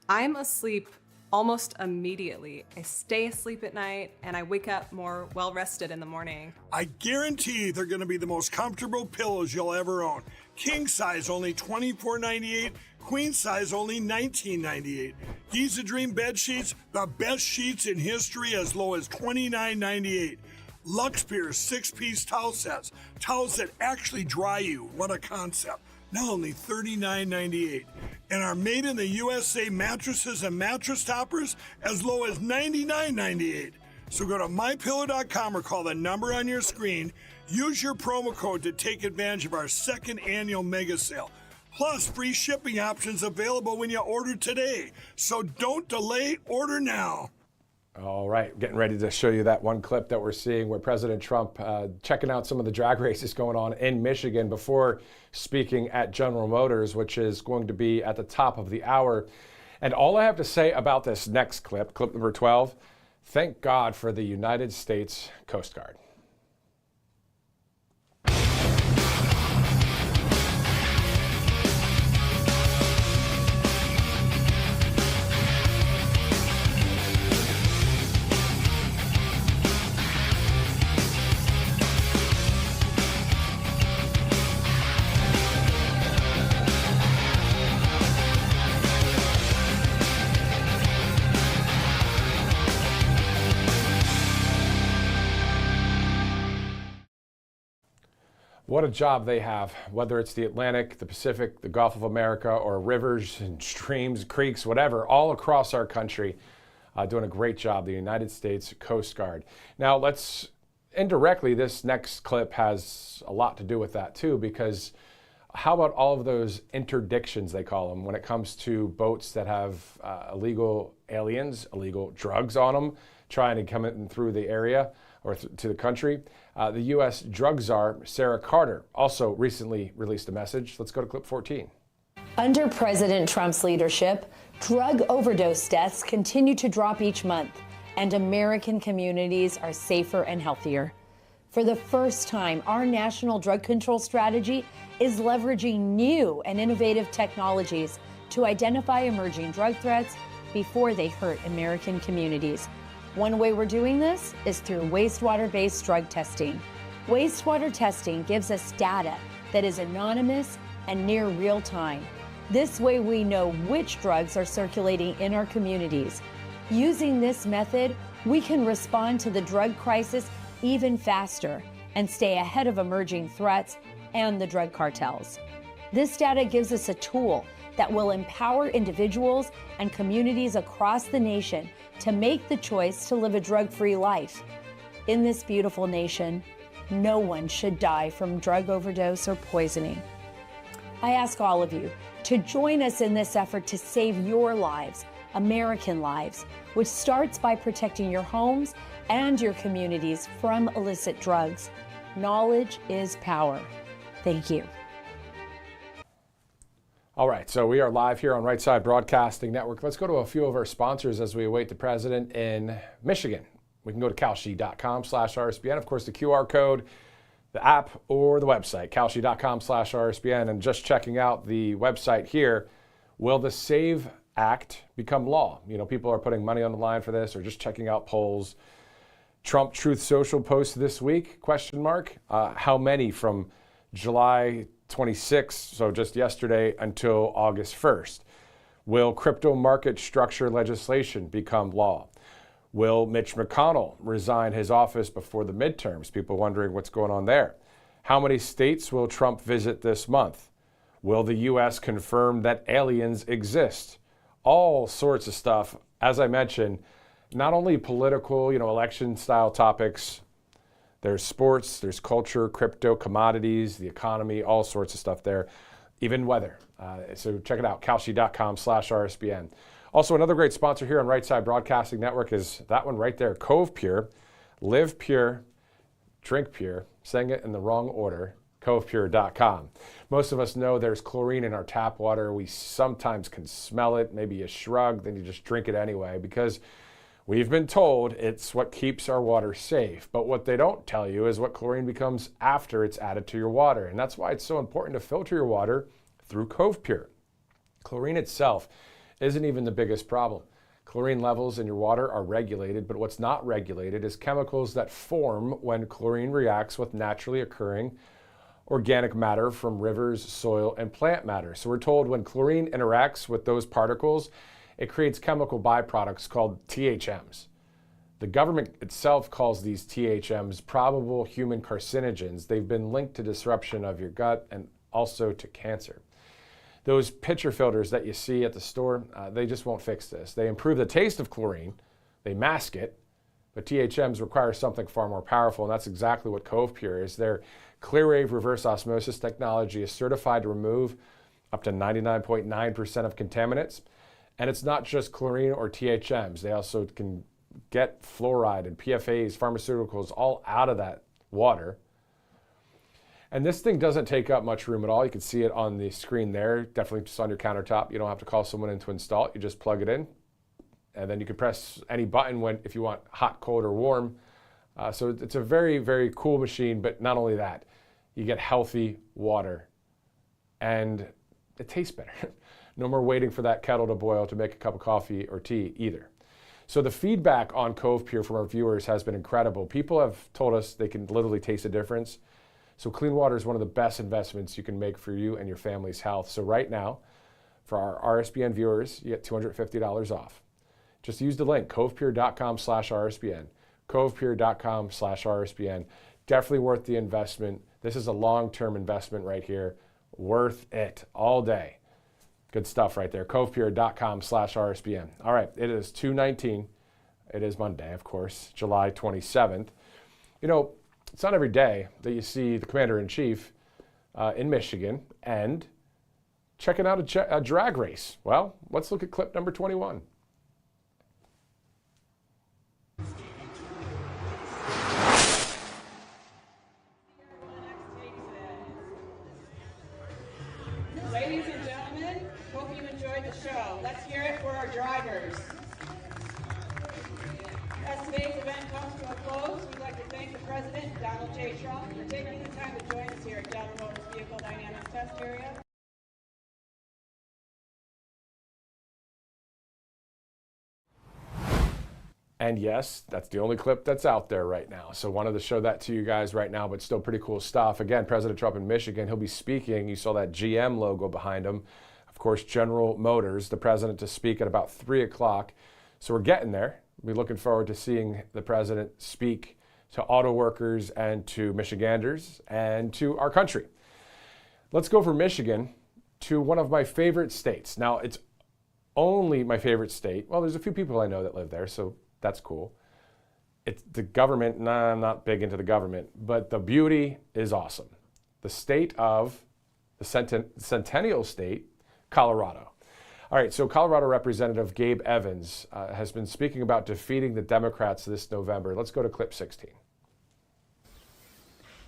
I'm asleep almost immediately. I stay asleep at night and I wake up more well-rested in the morning. I guarantee they're going to be the most comfortable pillows you'll ever own. King size only $24.98, queen size only $19.98. Giza Dream bed sheets, the best sheets in history, as low as $29.98. Lux Pierce 6-piece towel sets, towels that actually dry you. What a concept. Now only $39.98. And our made in the USA mattresses and mattress toppers as low as $99.98. So go to mypillow.com or call the number on your screen. Use your promo code to take advantage of our second annual mega sale. Plus free shipping options available when you order today. So don't delay, order now. All right, getting ready to show you that one clip that we're seeing where President Trump checking out some of the drag races going on in Michigan before speaking at General Motors, which is going to be at the top of the hour. And all I have to say about this next clip, clip number 12, thank God for the United States Coast Guard. What a job they have, whether it's the Atlantic, the Pacific, the Gulf of America, or rivers and streams, creeks, whatever, all across our country, doing a great job, the United States Coast Guard. Now, indirectly, this next clip has a lot to do with that too, because how about all of those interdictions, they call them, when it comes to boats that have illegal aliens, illegal drugs on them, trying to come in through the area or to the country. The U.S. drug czar, Sarah Carter, also recently released a message. Let's go to clip 14. Under President Trump's leadership, drug overdose deaths continue to drop each month, and American communities are safer and healthier. For the first time, our national drug control strategy is leveraging new and innovative technologies to identify emerging drug threats before they hurt American communities. One way we're doing this is through wastewater-based drug testing. Wastewater testing gives us data that is anonymous, and near real time. This way we know which drugs are circulating in our communities. Using this method, we can respond to the drug crisis even faster and stay ahead of emerging threats and the drug cartels. This data gives us a tool that will empower individuals and communities across the nation to make the choice to live a drug-free life. In this beautiful nation, no one should die from drug overdose or poisoning. I ask all of you to join us in this effort to save your lives, American lives, which starts by protecting your homes and your communities from illicit drugs. Knowledge is power. Thank you. All right, so we are live here on Right Side Broadcasting Network. Let's go to a few of our sponsors as we await the president in Michigan. We can go to calshi.com/RSBN. Of course, the QR code, the app, or the website, calshi.com/RSBN. And just checking out the website here, will the SAVE Act become law? You know, people are putting money on the line for this or just checking out polls. Trump Truth Social post this week, question mark. How many from July 26th, so just yesterday, until August 1st? Will crypto market structure legislation become law? Will Mitch McConnell resign his office before the midterms? People wondering what's going on there. How many states will Trump visit this month? Will the U.S. confirm that aliens exist? All sorts of stuff. As I mentioned, not only political, election style topics, there's sports, there's culture, crypto, commodities, the economy, all sorts of stuff there, even weather. So check it out, calshi.com/RSBN. Also, another great sponsor here on Right Side Broadcasting Network is that one right there, Cove Pure. Live pure, drink pure, saying it in the wrong order, covepure.com. Most of us know there's chlorine in our tap water. We sometimes can smell it, maybe you shrug, then you just drink it anyway because we've been told it's what keeps our water safe. But what they don't tell you is what chlorine becomes after it's added to your water. And that's why it's so important to filter your water through Cove Pure. Chlorine itself isn't even the biggest problem. Chlorine levels in your water are regulated, but what's not regulated is chemicals that form when chlorine reacts with naturally occurring organic matter from rivers, soil, and plant matter. So we're told when chlorine interacts with those particles, it creates chemical byproducts called THMs. The government itself calls these THMs probable human carcinogens. They've been linked to disruption of your gut and also to cancer. Those pitcher filters that you see at the store, they just won't fix this. They improve the taste of chlorine, they mask it, but THMs require something far more powerful, and that's exactly what Cove Pure is. Their ClearWave reverse osmosis technology is certified to remove up to 99.9% of contaminants. And it's not just chlorine or THMs. They also can get fluoride and PFAs, pharmaceuticals, all out of that water. And this thing doesn't take up much room at all. You can see it on the screen there, definitely just on your countertop. You don't have to call someone in to install it. You just plug it in, and then you can press any button if you want hot, cold, or warm. So it's a very, very cool machine, but not only that, you get healthy water, and it tastes better. No more waiting for that kettle to boil to make a cup of coffee or tea either. So the feedback on Cove Pure from our viewers has been incredible. People have told us they can literally taste a difference. So clean water is one of the best investments you can make for you and your family's health. So right now, for our RSBN viewers, you get $250 off. Just use the link, covepure.com/RSBN, covepure.com/RSBN. Definitely worth the investment. This is a long-term investment right here. Worth it all day. Good stuff right there, covepure.com/RSBN. All right, it is 2:19. It is Monday, of course, July 27th. It's not every day that you see the Commander-in-Chief in Michigan and checking out a drag race. Well, let's look at clip number 21. Ladies and gentlemen, hope you enjoyed the show. Let's hear it for our drivers. As today's event comes to a close, we'd like to thank the President, Donald J. Trump, for taking the time to join us here at Delta Motors Vehicle Dynamics Test Area. And yes, that's the only clip that's out there right now. So wanted to show that to you guys right now, but still pretty cool stuff. Again, President Trump in Michigan, he'll be speaking. You saw that GM logo behind him. Of course, General Motors, the president to speak at about 3 o'clock. So we're getting there. We're looking forward to seeing the president speak to auto workers and to Michiganders and to our country. Let's go from Michigan to one of my favorite states. Now, it's only my favorite state. Well, there's a few people I know that live there, so that's cool. It's the government. Nah, I'm not big into the government, but the beauty is awesome. The state of the Centennial State, Colorado. All right, so Colorado Representative Gabe Evans has been speaking about defeating the Democrats this November. Let's go to clip 16.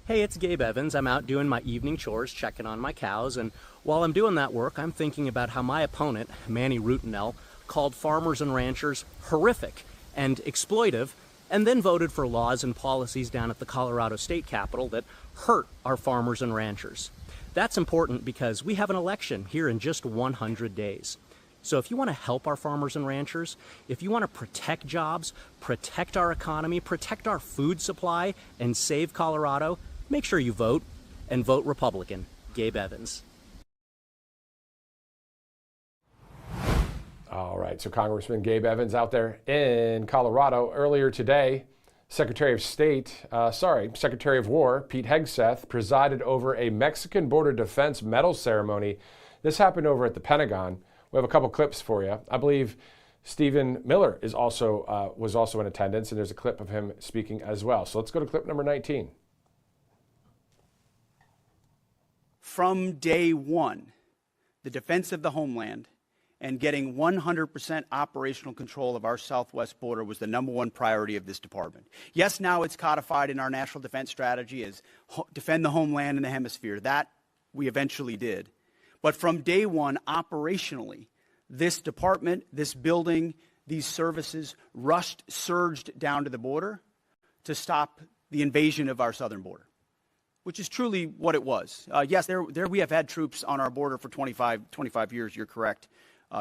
Hey, it's Gabe Evans. I'm out doing my evening chores, checking on my cows, and while I'm doing that work, I'm thinking about how my opponent, Manny Rutinel, called farmers and ranchers horrific and exploitive, and then voted for laws and policies down at the Colorado State Capitol that hurt our farmers and ranchers. That's important because we have an election here in just 100 days. So if you want to help our farmers and ranchers, if you want to protect jobs, protect our economy, protect our food supply, and save Colorado, make sure you vote, and vote Republican. Gabe Evans. All right, so Congressman Gabe Evans out there in Colorado. Earlier today, Secretary of War Pete Hegseth presided over a Mexican border defense medal ceremony. This happened over at the Pentagon. We have a couple clips for you. I believe Stephen Miller was also in attendance, and there's a clip of him speaking as well. So let's go to clip number 19. From day one, the defense of the homeland and getting 100% operational control of our southwest border was the #1 priority of this department. Yes, now it's codified in our national defense strategy as defend the homeland and the hemisphere. That we eventually did. But from day one, operationally, this department, this building, these services surged down to the border to stop the invasion of our southern border, which is truly what it was. Yes, there we have had troops on our border for 25 years, you're correct,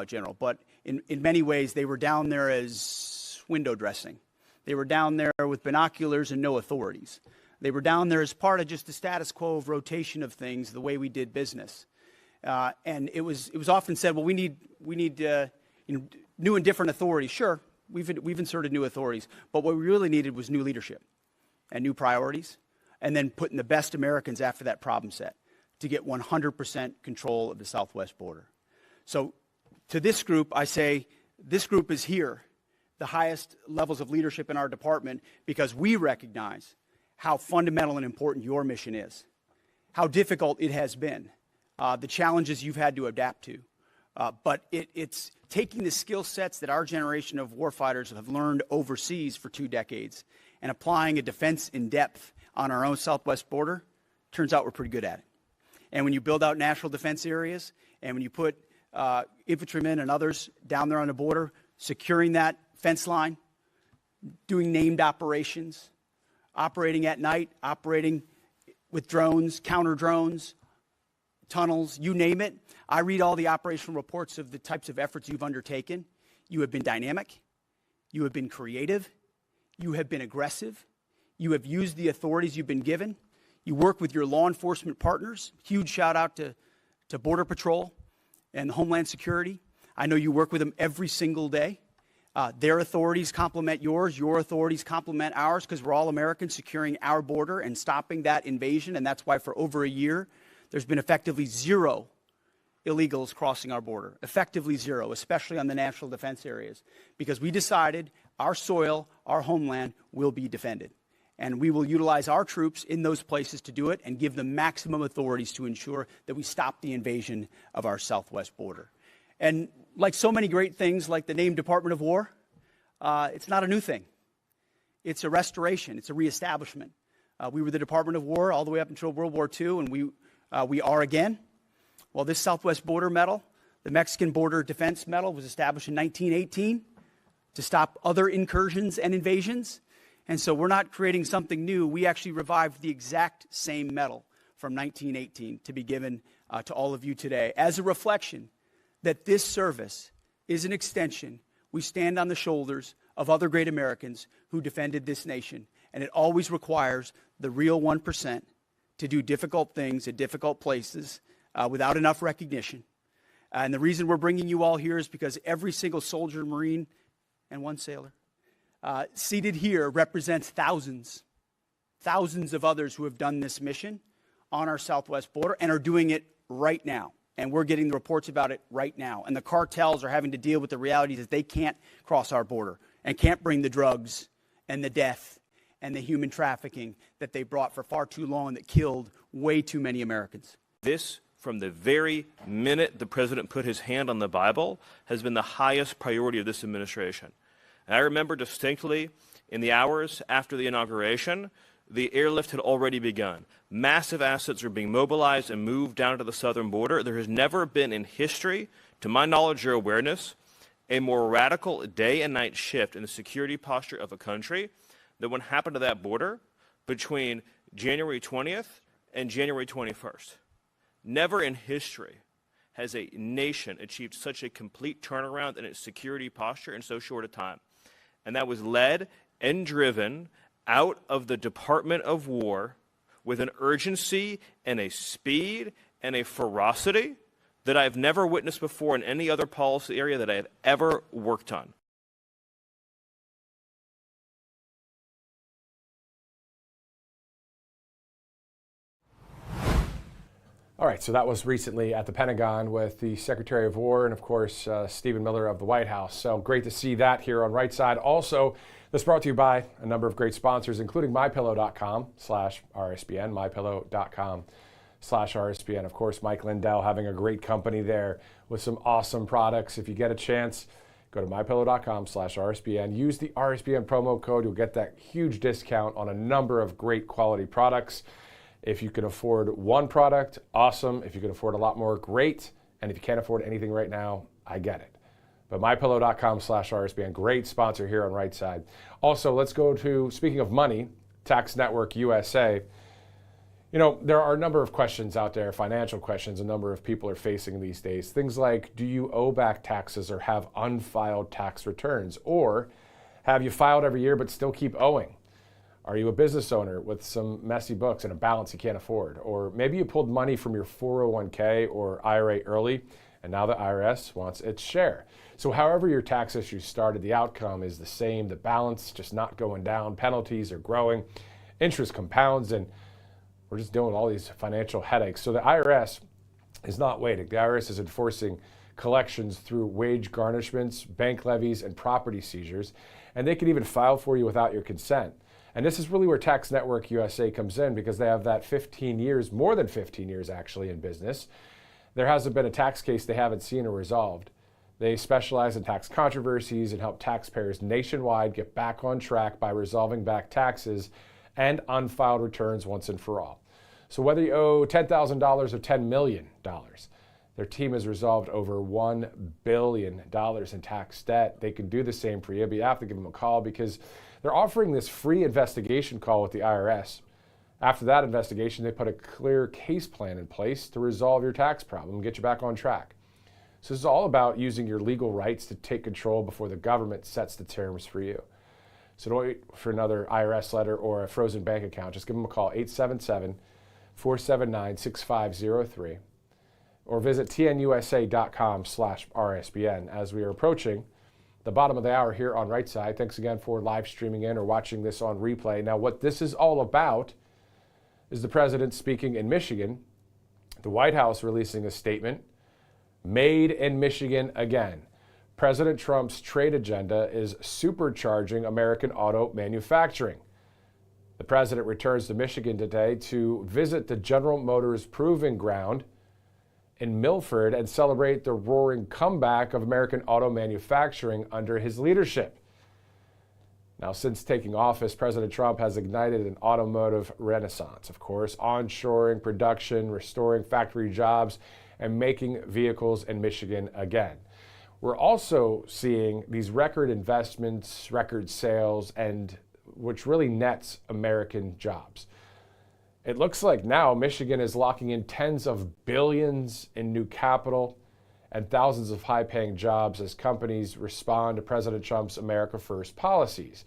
General. But in many ways, they were down there as window dressing. They were down there with binoculars and no authorities. They were down there as part of just the status quo of rotation of things, the way we did business. And it was often said, well, we need new and different authorities. Sure, we've inserted new authorities, but what we really needed was new leadership and new priorities, and then putting the best Americans after that problem set to get 100% control of the southwest border. So to this group, I say this group is here, the highest levels of leadership in our department, because we recognize how fundamental and important your mission is, how difficult it has been, the challenges you've had to adapt to. But it's taking the skill sets that our generation of warfighters have learned overseas for 2 decades and applying a defense in depth on our own southwest border. Turns out we're pretty good at it. And when you build out national defense areas, and when you put infantrymen and others down there on the border, securing that fence line, doing named operations, operating at night, operating with drones, counter drones, tunnels, you name it. I read all the operational reports of the types of efforts you've undertaken. You have been dynamic. You have been creative. You have been aggressive. You have used the authorities you've been given. You work with your law enforcement partners. Huge shout out to Border Patrol and Homeland Security. I know you work with them every single day. Their authorities complement yours. Your authorities complement ours, because we're all Americans securing our border and stopping that invasion. And that's why for over a year, there's been effectively 0 illegals crossing our border, effectively 0, especially on the national defense areas, because we decided our soil, our homeland will be defended. And we will utilize our troops in those places to do it and give them maximum authorities to ensure that we stop the invasion of our southwest border. And like so many great things, like the name Department of War, it's not a new thing. It's a restoration. It's a reestablishment. We were the Department of War all the way up until World War II, and we are again. Well, this Southwest Border Medal, the Mexican Border Defense Medal, was established in 1918 to stop other incursions and invasions. And so we're not creating something new. We actually revived the exact same medal from 1918 to be given to all of you today as a reflection that this service is an extension. We stand on the shoulders of other great Americans who defended this nation. And it always requires the real 1% to do difficult things in difficult places without enough recognition. And the reason we're bringing you all here is because every single soldier, Marine, and one sailor seated here represents thousands of others who have done this mission on our southwest border and are doing it right now. And we're getting the reports about it right now. And the cartels are having to deal with the realities that they can't cross our border and can't bring the drugs and the death and the human trafficking that they brought for far too long that killed way too many Americans. This, from the very minute the president put his hand on the Bible, has been the highest priority of this administration. And I remember distinctly in the hours after the inauguration, the airlift had already begun. Massive assets were being mobilized and moved down to the southern border. There has never been in history, to my knowledge or awareness, a more radical day and night shift in the security posture of a country than what happened to that border between January 20th and January 21st. Never in history has a nation achieved such a complete turnaround in its security posture in so short a time. And that was led and driven out of the Department of War with an urgency and a speed and a ferocity that I've never witnessed before in any other policy area that I have ever worked on. All right, so that was recently at the Pentagon with the Secretary of War and, of course, Stephen Miller of the White House. So great to see that here on Right Side. Also, this brought to you by a number of great sponsors, including MyPillow.com/RSBN, MyPillow.com/RSBN. Of course, Mike Lindell having a great company there with some awesome products. If you get a chance, go to MyPillow.com/RSBN. Use the RSBN promo code. You'll get that huge discount on a number of great quality products. If you can afford one product, awesome. If you can afford a lot more, great. And if you can't afford anything right now, I get it. But MyPillow.com/RSBN, great sponsor here on Right Side. Also, let's go to, speaking of money, Tax Network USA. You know, there are a number of questions out there, financial questions, a number of people are facing these days. Things like, do you owe back taxes or have unfiled tax returns? Or have you filed every year but still keep owing? Are you a business owner with some messy books and a balance you can't afford? Or maybe you pulled money from your 401k or IRA early, and now the IRS wants its share. So however your tax issue started, the outcome is the same. The balance just not going down. Penalties are growing. Interest compounds, and we're just dealing with all these financial headaches. So the IRS is not waiting. The IRS is enforcing collections through wage garnishments, bank levies, and property seizures. And they can even file for you without your consent. And this is really where Tax Network USA comes in, because they have that 15 years, more than 15 years actually, in business. There hasn't been a tax case they haven't seen or resolved. They specialize in tax controversies and help taxpayers nationwide get back on track by resolving back taxes and unfiled returns once and for all. So whether you owe $10,000 or $10 million, their team has resolved over $1 billion in tax debt. They can do the same for you, but you have to give them a call because they're offering this free investigation call with the IRS. After that investigation, they put a clear case plan in place to resolve your tax problem and get you back on track. So this is all about using your legal rights to take control before the government sets the terms for you. So don't wait for another IRS letter or a frozen bank account. Just give them a call, 877-479-6503, or visit tnusa.com/RSBN. As we are approaching the bottom of the hour here on Right Side. Thanks again for live streaming in or watching this on replay. Now, what this is all about is the president speaking in Michigan, the White House releasing a statement, made in Michigan again. President Trump's trade agenda is supercharging American auto manufacturing. The president returns to Michigan today to visit the General Motors Proving Ground in Milford and celebrate the roaring comeback of American auto manufacturing under his leadership. Now, since taking office, President Trump has ignited an automotive renaissance, of course, onshoring production, restoring factory jobs, and making vehicles in Michigan again. We're also seeing these record investments, record sales, and which really nets American jobs. It looks like now Michigan is locking in tens of billions in new capital and thousands of high-paying jobs as companies respond to President Trump's America First policies.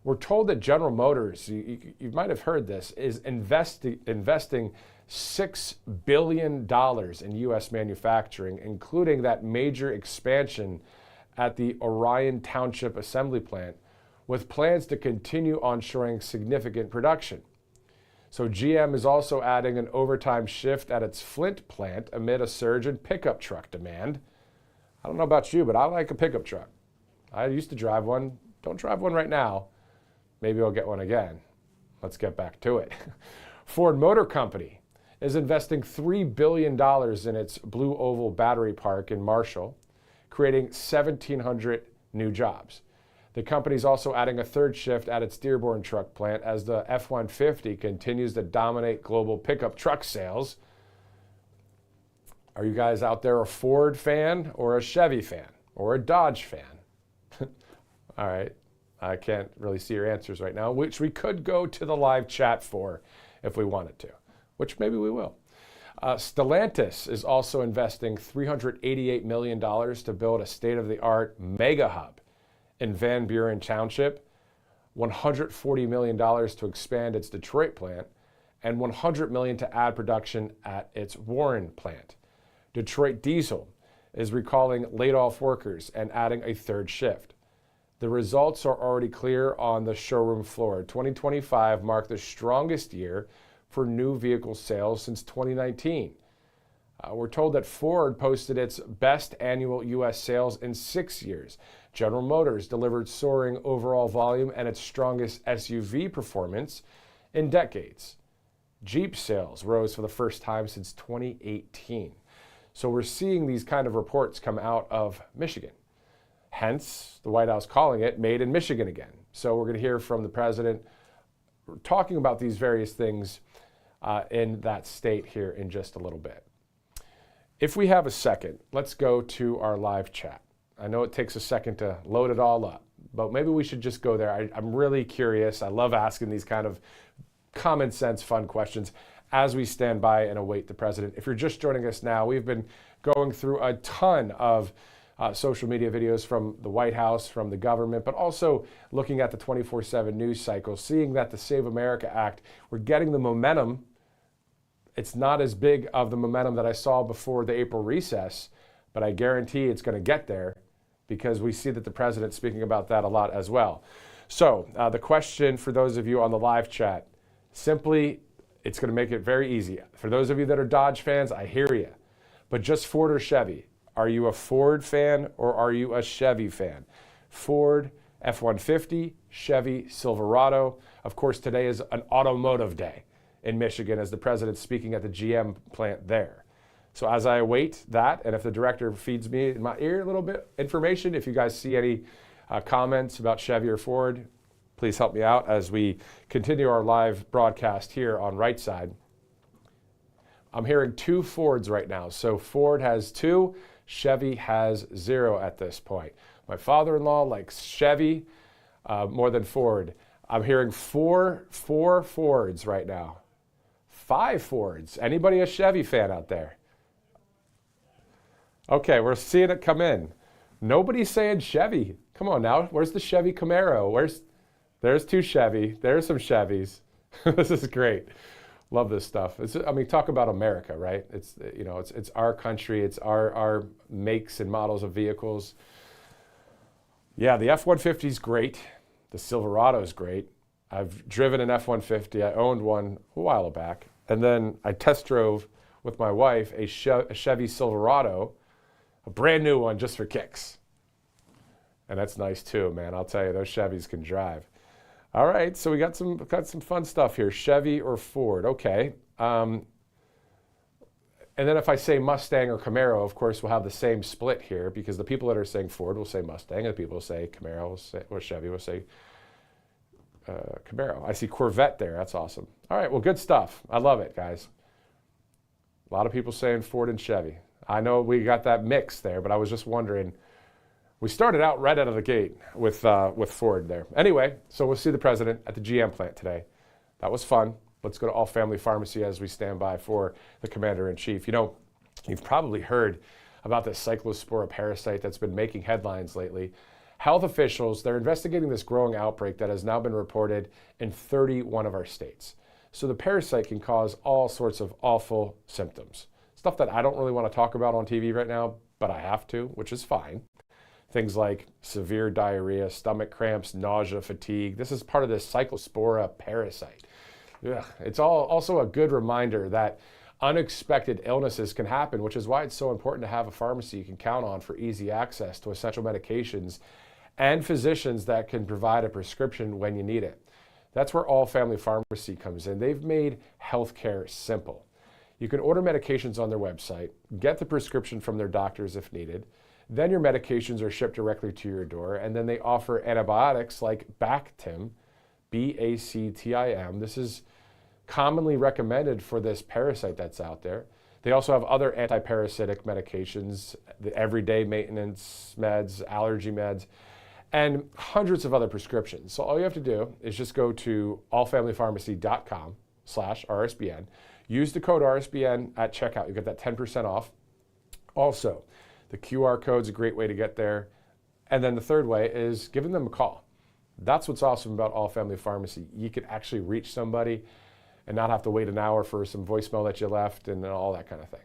We're told that General Motors, you might have heard this, is investing $6 billion in U.S. manufacturing, including that major expansion at the Orion Township Assembly Plant, with plans to continue onshoring significant production. So GM is also adding an overtime shift at its Flint plant amid a surge in pickup truck demand. I don't know about you, but I like a pickup truck. I used to drive one. Don't drive one right now. Maybe I'll get one again. Let's get back to it. Ford Motor Company is investing $3 billion in its Blue Oval Battery Park in Marshall, creating 1,700 new jobs. The company is also adding a third shift at its Dearborn truck plant as the F-150 continues to dominate global pickup truck sales. Are you guys out there a Ford fan or a Chevy fan or a Dodge fan? All right. I can't really see your answers right now, which we could go to the live chat for if we wanted to, which maybe we will. Stellantis is also investing $388 million to build a state-of-the-art mega hub in Van Buren Township, $140 million to expand its Detroit plant, and $100 million to add production at its Warren plant. Detroit Diesel is recalling laid-off workers and adding a third shift. The results are already clear on the showroom floor. 2025 marked the strongest year for new vehicle sales since 2019. We're told that Ford posted its best annual U.S. sales in 6 years. General Motors delivered soaring overall volume and its strongest SUV performance in decades. Jeep sales rose for the first time since 2018. So we're seeing these kind of reports come out of Michigan. Hence, the White House calling it Made in Michigan again. So we're going to hear from the president talking about these various things in that state here in just a little bit. If we have a second, let's go to our live chat. I know it takes a second to load it all up, but maybe we should just go there. I'm really curious. I love asking these kind of common sense, fun questions as we stand by and await the president. If you're just joining us now, we've been going through a ton of social media videos from the White House, from the government, but also looking at the 24/7 news cycle, seeing that the Save America Act, we're getting the momentum. It's not as big of the momentum that I saw before the April recess, but I guarantee it's going to get there because we see that the president's speaking about that a lot as well. So the question for those of you on the live chat, simply, it's going to make it very easy. For those of you that are Dodge fans, I hear you, but just Ford or Chevy. Are you a Ford fan or are you a Chevy fan? Ford, F-150, Chevy, Silverado. Of course, today is an automotive day in Michigan as the president's speaking at the GM plant there. So as I await that, and if the director feeds me in my ear a little bit information, if you guys see any comments about Chevy or Ford, please help me out as we continue our live broadcast here on Right Side. I'm hearing 2 Fords right now. So Ford has 2, Chevy has 0 at this point. My father-in-law likes Chevy more than Ford. I'm hearing 4 Fords right now. 5 Fords. Anybody a Chevy fan out there? Okay, we're seeing it come in. Nobody's saying Chevy. Come on now. Where's the Chevy Camaro? There's 2 Chevy. There's some Chevys. This is great. Love this stuff. Talk about America, right? It's our country. It's our makes and models of vehicles. Yeah, the F-150 is great. The Silverado is great. I've driven an F-150. I owned one a while back. And then I test drove with my wife a Chevy Silverado, a brand new one just for kicks. And that's nice too, man. I'll tell you, those Chevys can drive. All right, so we got some fun stuff here. Chevy or Ford, okay. And then if I say Mustang or Camaro, of course, we'll have the same split here because the people that are saying Ford will say Mustang, and the people will say Camaro or Chevy will say Camaro. I see Corvette there. That's awesome. All right, well, good stuff. I love it, guys. A lot of people saying Ford and Chevy. I know we got that mix there, but I was just wondering. We started out right out of the gate with Ford there. Anyway, so we'll see the president at the GM plant today. That was fun. Let's go to All Family Pharmacy as we stand by for the Commander-in-Chief. You know, you've probably heard about this cyclospora parasite that's been making headlines lately. Health officials, they're investigating this growing outbreak that has now been reported in 31 of our states. So the parasite can cause all sorts of awful symptoms. Stuff that I don't really want to talk about on TV right now, but I have to, which is fine. Things like severe diarrhea, stomach cramps, nausea, fatigue. This is part of this cyclospora parasite. Ugh. It's also a good reminder that unexpected illnesses can happen, which is why it's so important to have a pharmacy you can count on for easy access to essential medications and physicians that can provide a prescription when you need it. That's where All Family Pharmacy comes in. They've made healthcare simple. You can order medications on their website, get the prescription from their doctors if needed, then your medications are shipped directly to your door, and then they offer antibiotics like Bactim, B-A-C-T-I-M. This is commonly recommended for this parasite that's out there. They also have other antiparasitic medications, the everyday maintenance meds, allergy meds, and hundreds of other prescriptions. So all you have to do is just go to allfamilypharmacy.com/RSBN. Use the code RSBN at checkout. You get that 10% off. Also, the QR code's a great way to get there. And then the third way is giving them a call. That's what's awesome about All Family Pharmacy. You can actually reach somebody and not have to wait an hour for some voicemail that you left and all that kind of thing.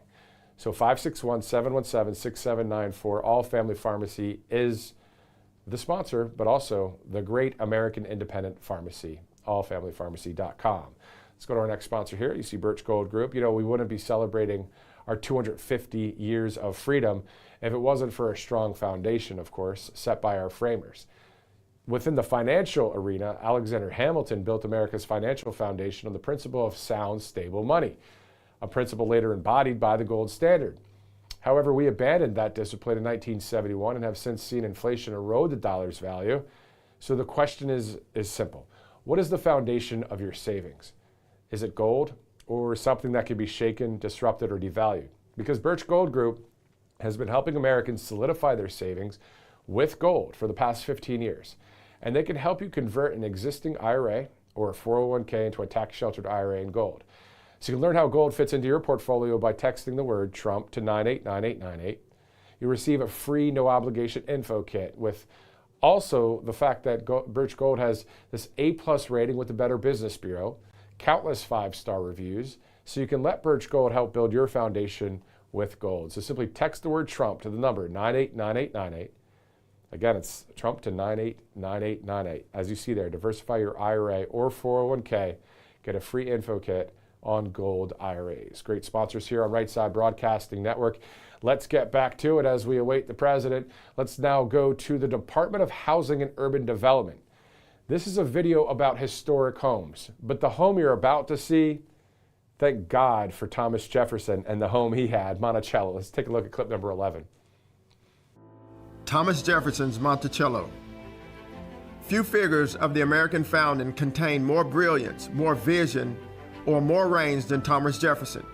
So 561-717-6794. All Family Pharmacy is the sponsor, but also the great American independent pharmacy, allfamilypharmacy.com. Let's go to our next sponsor here. You see Birch Gold Group. You know, we wouldn't be celebrating our 250 years of freedom if it wasn't for a strong foundation, of course, set by our framers. Within the financial arena, Alexander Hamilton built America's financial foundation on the principle of sound, stable money, a principle later embodied by the gold standard. However, we abandoned that discipline in 1971 and have since seen inflation erode the dollar's value. So the question is simple. What is the foundation of your savings? Is it gold or something that can be shaken, disrupted, or devalued? Because Birch Gold Group has been helping Americans solidify their savings with gold for the past 15 years. And they can help you convert an existing IRA or a 401k into a tax-sheltered IRA in gold. So you can learn how gold fits into your portfolio by texting the word Trump to 989898. You'll receive a free, no-obligation info kit with also the fact that Birch Gold has this A+ rating with the Better Business Bureau, countless 5-star reviews, so you can let Birch Gold help build your foundation with gold. So simply text the word Trump to the number 989898. Again, it's Trump to 989898. As you see there, diversify your IRA or 401k. Get a free info kit on gold IRAs. Great sponsors here on Right Side Broadcasting Network. Let's get back to it as we await the president. Let's now go to the Department of Housing and Urban Development. This is a video about historic homes, but the home you're about to see, thank God for Thomas Jefferson and the home he had, Monticello. Let's take a look at clip number 11. Thomas Jefferson's Monticello. Few figures of the American founding contain more brilliance, more vision, or more range than Thomas Jefferson.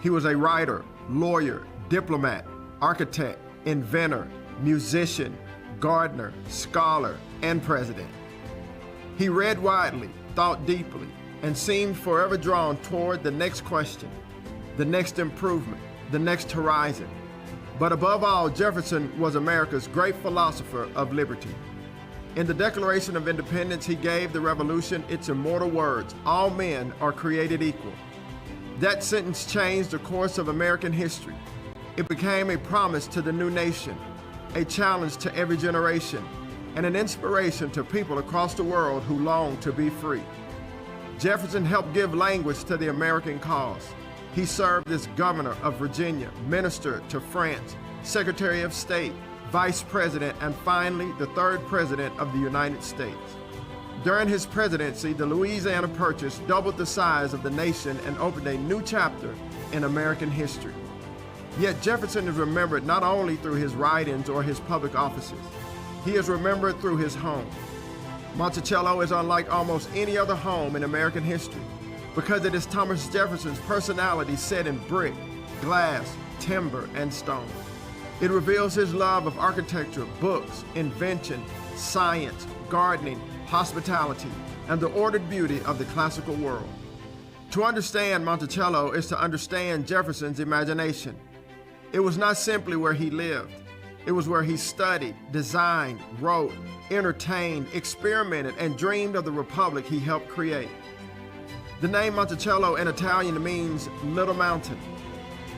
He was a writer, lawyer, diplomat, architect, inventor, musician, gardener, scholar, and president. He read widely, thought deeply, and seemed forever drawn toward the next question, the next improvement, the next horizon. But above all, Jefferson was America's great philosopher of liberty. In the Declaration of Independence, he gave the revolution its immortal words, "All men are created equal." That sentence changed the course of American history. It became a promise to the new nation, a challenge to every generation, and an inspiration to people across the world who long to be free. Jefferson helped give language to the American cause. He served as governor of Virginia, minister to France, Secretary of State, Vice President, and finally, the third President of the United States. During his presidency, the Louisiana Purchase doubled the size of the nation and opened a new chapter in American history. Yet Jefferson is remembered not only through his writings or his public offices. He is remembered through his home. Monticello is unlike almost any other home in American history because it is Thomas Jefferson's personality set in brick, glass, timber, and stone. It reveals his love of architecture, books, invention, science, gardening, hospitality, and the ordered beauty of the classical world. To understand Monticello is to understand Jefferson's imagination. It was not simply where he lived. It was where he studied, designed, wrote, entertained, experimented, and dreamed of the republic he helped create. The name Monticello in Italian means little mountain.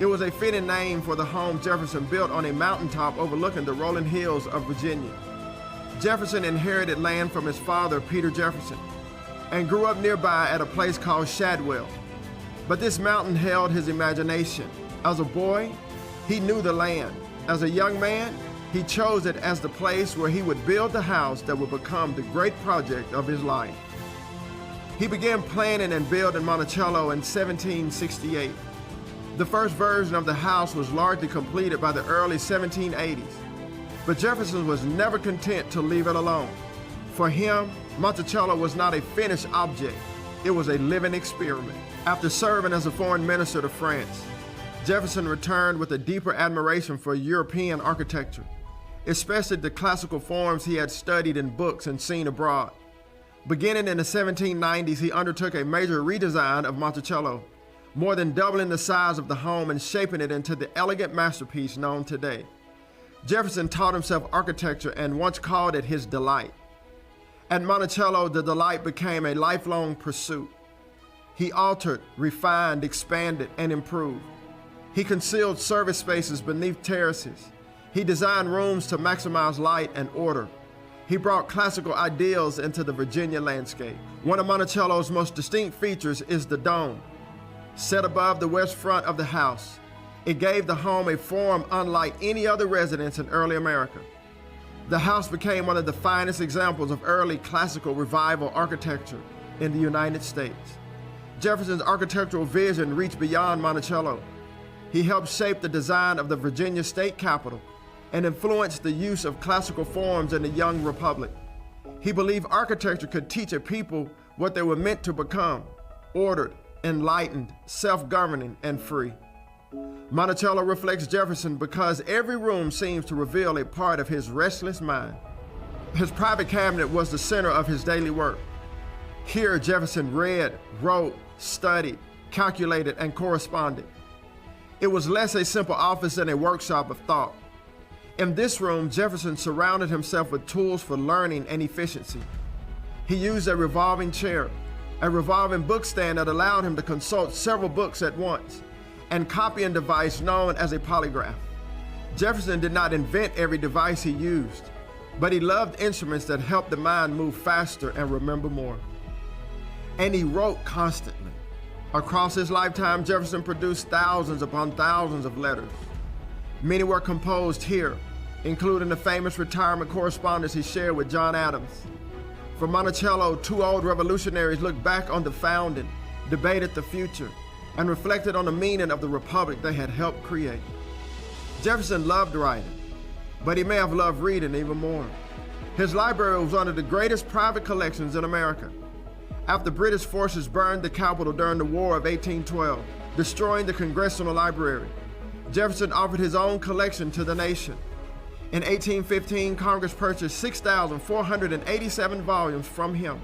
It was a fitting name for the home Jefferson built on a mountaintop overlooking the rolling hills of Virginia. Jefferson inherited land from his father, Peter Jefferson, and grew up nearby at a place called Shadwell. But this mountain held his imagination. As a boy, he knew the land. As a young man, he chose it as the place where he would build the house that would become the great project of his life. He began planning and building Monticello in 1768. The first version of the house was largely completed by the early 1780s. But Jefferson was never content to leave it alone. For him, Monticello was not a finished object, it was a living experiment. After serving as a foreign minister to France, Jefferson returned with a deeper admiration for European architecture, especially the classical forms he had studied in books and seen abroad. Beginning in the 1790s, he undertook a major redesign of Monticello, more than doubling the size of the home and shaping it into the elegant masterpiece known today. Jefferson taught himself architecture and once called it his delight. At Monticello, the delight became a lifelong pursuit. He altered, refined, expanded, and improved. He concealed service spaces beneath terraces. He designed rooms to maximize light and order. He brought classical ideals into the Virginia landscape. One of Monticello's most distinct features is the dome. Set above the west front of the house, it gave the home a form unlike any other residence in early America. The house became one of the finest examples of early classical revival architecture in the United States. Jefferson's architectural vision reached beyond Monticello. He helped shape the design of the Virginia state capitol and influenced the use of classical forms in the young republic. He believed architecture could teach a people what they were meant to become: ordered, enlightened, self-governing, and free. Monticello reflects Jefferson because every room seems to reveal a part of his restless mind. His private cabinet was the center of his daily work. Here, Jefferson read, wrote, studied, calculated, and corresponded. It was less a simple office than a workshop of thought. In this room, Jefferson surrounded himself with tools for learning and efficiency. He used a revolving chair, a revolving book stand that allowed him to consult several books at once, and copying device known as a polygraph. Jefferson did not invent every device he used, but he loved instruments that helped the mind move faster and remember more. And he wrote constantly. Across his lifetime, Jefferson produced thousands upon thousands of letters. Many were composed here, including the famous retirement correspondence he shared with John Adams. From Monticello, two old revolutionaries looked back on the founding, debated the future, and reflected on the meaning of the republic they had helped create. Jefferson loved writing, but he may have loved reading even more. His library was one of the greatest private collections in America. After British forces burned the Capitol during the War of 1812, destroying the Congressional Library, Jefferson offered his own collection to the nation. In 1815, Congress purchased 6,487 volumes from him,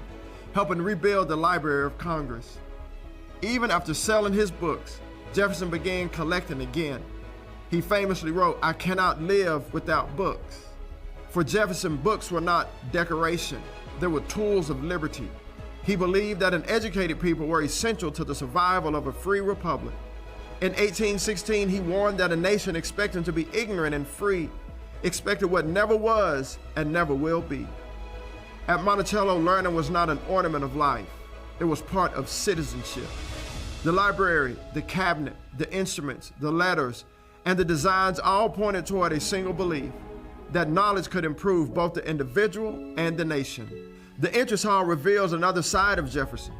helping rebuild the Library of Congress. Even after selling his books, Jefferson began collecting again. He famously wrote, "I cannot live without books." For Jefferson, books were not decoration, they were tools of liberty. He believed that an educated people were essential to the survival of a free republic. In 1816, he warned that a nation expecting to be ignorant and free expected what never was and never will be. At Monticello, learning was not an ornament of life. It was part of citizenship. The library, the cabinet, the instruments, the letters, and the designs all pointed toward a single belief: that knowledge could improve both the individual and the nation. The entrance hall reveals another side of Jefferson: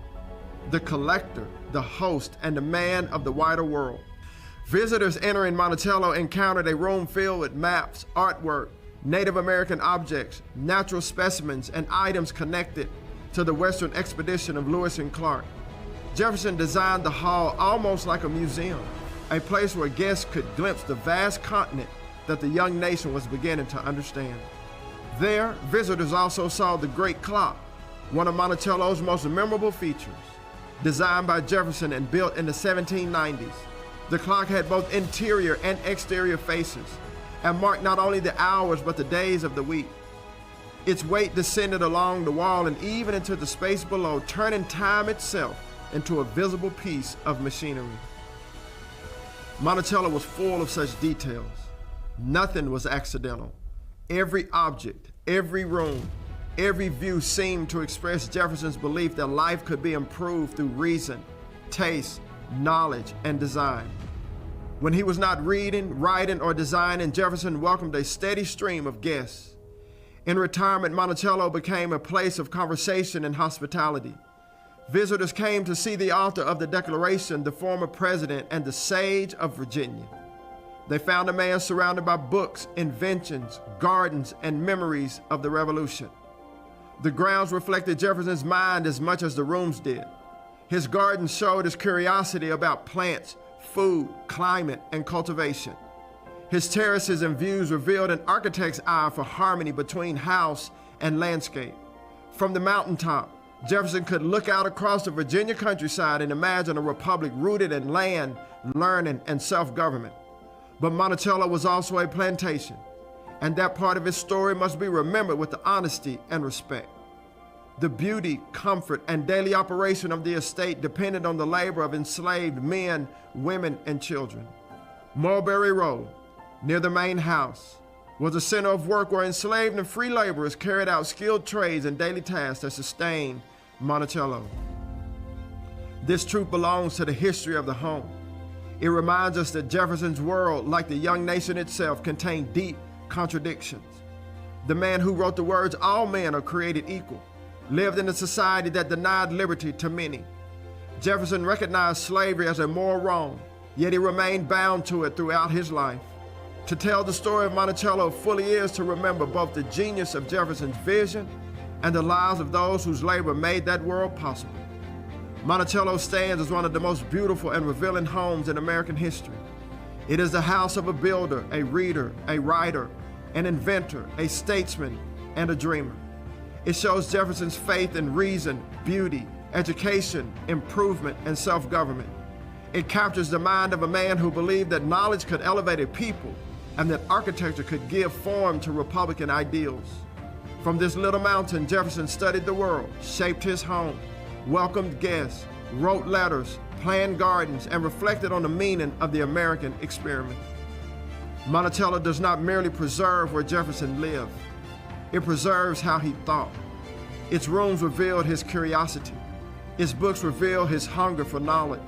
the collector, the host, and the man of the wider world. Visitors entering Monticello encountered a room filled with maps, artwork, Native American objects, natural specimens, and items connected to the Western expedition of Lewis and Clark. Jefferson designed the hall almost like a museum, a place where guests could glimpse the vast continent that the young nation was beginning to understand. There, visitors also saw the Great Clock, one of Monticello's most memorable features. Designed by Jefferson and built in the 1790s, The clock had both interior and exterior faces and marked not only the hours but the days of the week. Its weight descended along the wall and even into the space below, turning time itself into a visible piece of machinery. Monticello was full of such details. Nothing was accidental. Every object, every room, every view seemed to express Jefferson's belief that life could be improved through reason, taste, knowledge, and design. When he was not reading, writing, or designing, Jefferson welcomed a steady stream of guests. In retirement, Monticello became a place of conversation and hospitality. Visitors came to see the author of the Declaration, the former president, and the sage of Virginia. They found a man surrounded by books, inventions, gardens, and memories of the Revolution. The grounds reflected Jefferson's mind as much as the rooms did. His gardens showed his curiosity about plants, food, climate, and cultivation. His terraces and views revealed an architect's eye for harmony between house and landscape. From the mountaintop, Jefferson could look out across the Virginia countryside and imagine a republic rooted in land, learning, and self-government. But Monticello was also a plantation, and that part of his story must be remembered with honesty and respect. The beauty, comfort, and daily operation of the estate depended on the labor of enslaved men, women, and children. Mulberry Road, near the main house, was a center of work where enslaved and free laborers carried out skilled trades and daily tasks that sustained Monticello. This truth belongs to the history of the home. It reminds us that Jefferson's world, like the young nation itself, contained deep contradictions. The man who wrote the words, "All men are created equal," lived in a society that denied liberty to many. Jefferson recognized slavery as a moral wrong, yet he remained bound to it throughout his life. To tell the story of Monticello fully is to remember both the genius of Jefferson's vision and the lives of those whose labor made that world possible. Monticello stands as one of the most beautiful and revealing homes in American history. It is the house of a builder, a reader, a writer, an inventor, a statesman, and a dreamer. It shows Jefferson's faith in reason, beauty, education, improvement, and self-government. It captures the mind of a man who believed that knowledge could elevate a people and that architecture could give form to Republican ideals. From this little mountain, Jefferson studied the world, shaped his home, welcomed guests, wrote letters, planned gardens, and reflected on the meaning of the American experiment. Monticello does not merely preserve where Jefferson lived. It preserves how he thought. Its rooms revealed his curiosity. Its books reveal his hunger for knowledge.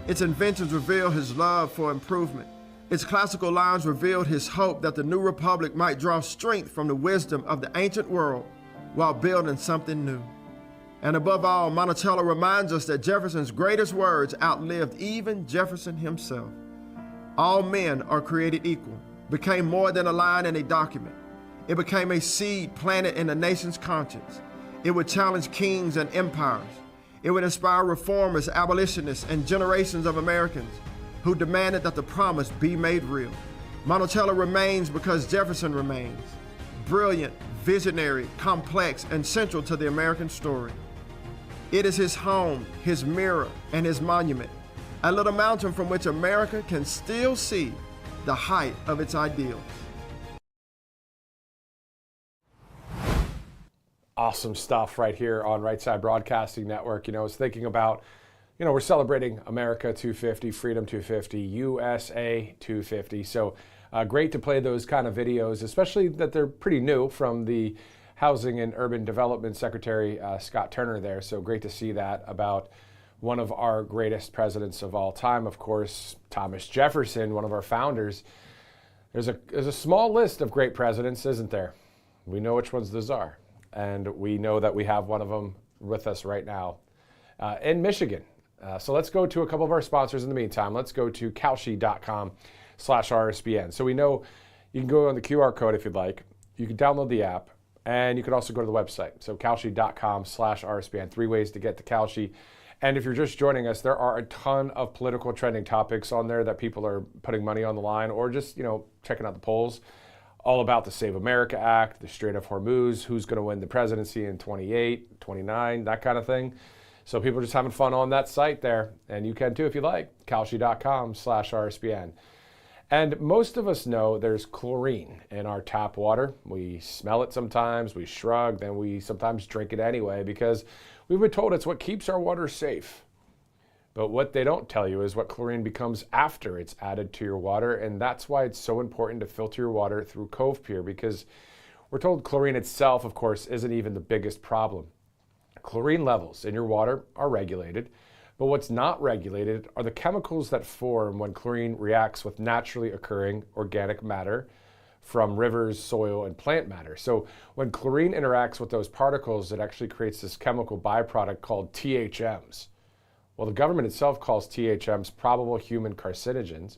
Its inventions reveal his love for improvement. Its classical lines revealed his hope that the new republic might draw strength from the wisdom of the ancient world while building something new. And above all, Monticello reminds us that Jefferson's greatest words outlived even Jefferson himself. All men are created equal became more than a line in a document. It became a seed planted in the nation's conscience. It would challenge kings and empires. It would inspire reformers, abolitionists, and generations of Americans who demanded that the promise be made real. Monticello remains because Jefferson remains. Brilliant, visionary, complex, and central to the American story. It is his home, his mirror, and his monument, a little mountain from which America can still see the height of its ideals. Awesome stuff right here on Right Side Broadcasting Network. I was thinking about, we're celebrating America 250, Freedom 250, USA 250. So great to play those kind of videos, especially that they're pretty new from the Housing and Urban Development Secretary, Scott Turner there. So great to see that about one of our greatest presidents of all time, of course, Thomas Jefferson, one of our founders. There's a small list of great presidents, isn't there? We know which ones those are. And we know that we have one of them with us right now in Michigan. So let's go to a couple of our sponsors in the meantime. Let's go to Kalshi.com/RSBN. So we know you can go on the QR code if you'd like. You can download the app, and you can also go to the website. So Kalshi.com/RSBN. 3 ways to get to Kalshi. And if you're just joining us, there are a ton of political trending topics on there that people are putting money on the line or just, checking out the polls. All about the Save America Act, the Strait of Hormuz, who's going to win the presidency in 28, 29, that kind of thing. So people are just having fun on that site there, and you can too if you like, calci.com/RSBN. And most of us know there's chlorine in our tap water. We smell it sometimes, we shrug, then we sometimes drink it anyway because we've been told it's what keeps our water safe. But what they don't tell you is what chlorine becomes after it's added to your water, and that's why it's so important to filter your water through Cove Pure, because we're told chlorine itself, of course, isn't even the biggest problem. Chlorine levels in your water are regulated, but what's not regulated are the chemicals that form when chlorine reacts with naturally occurring organic matter from rivers, soil, and plant matter. So when chlorine interacts with those particles, it actually creates this chemical byproduct called THMs. Well, the government itself calls THMs probable human carcinogens.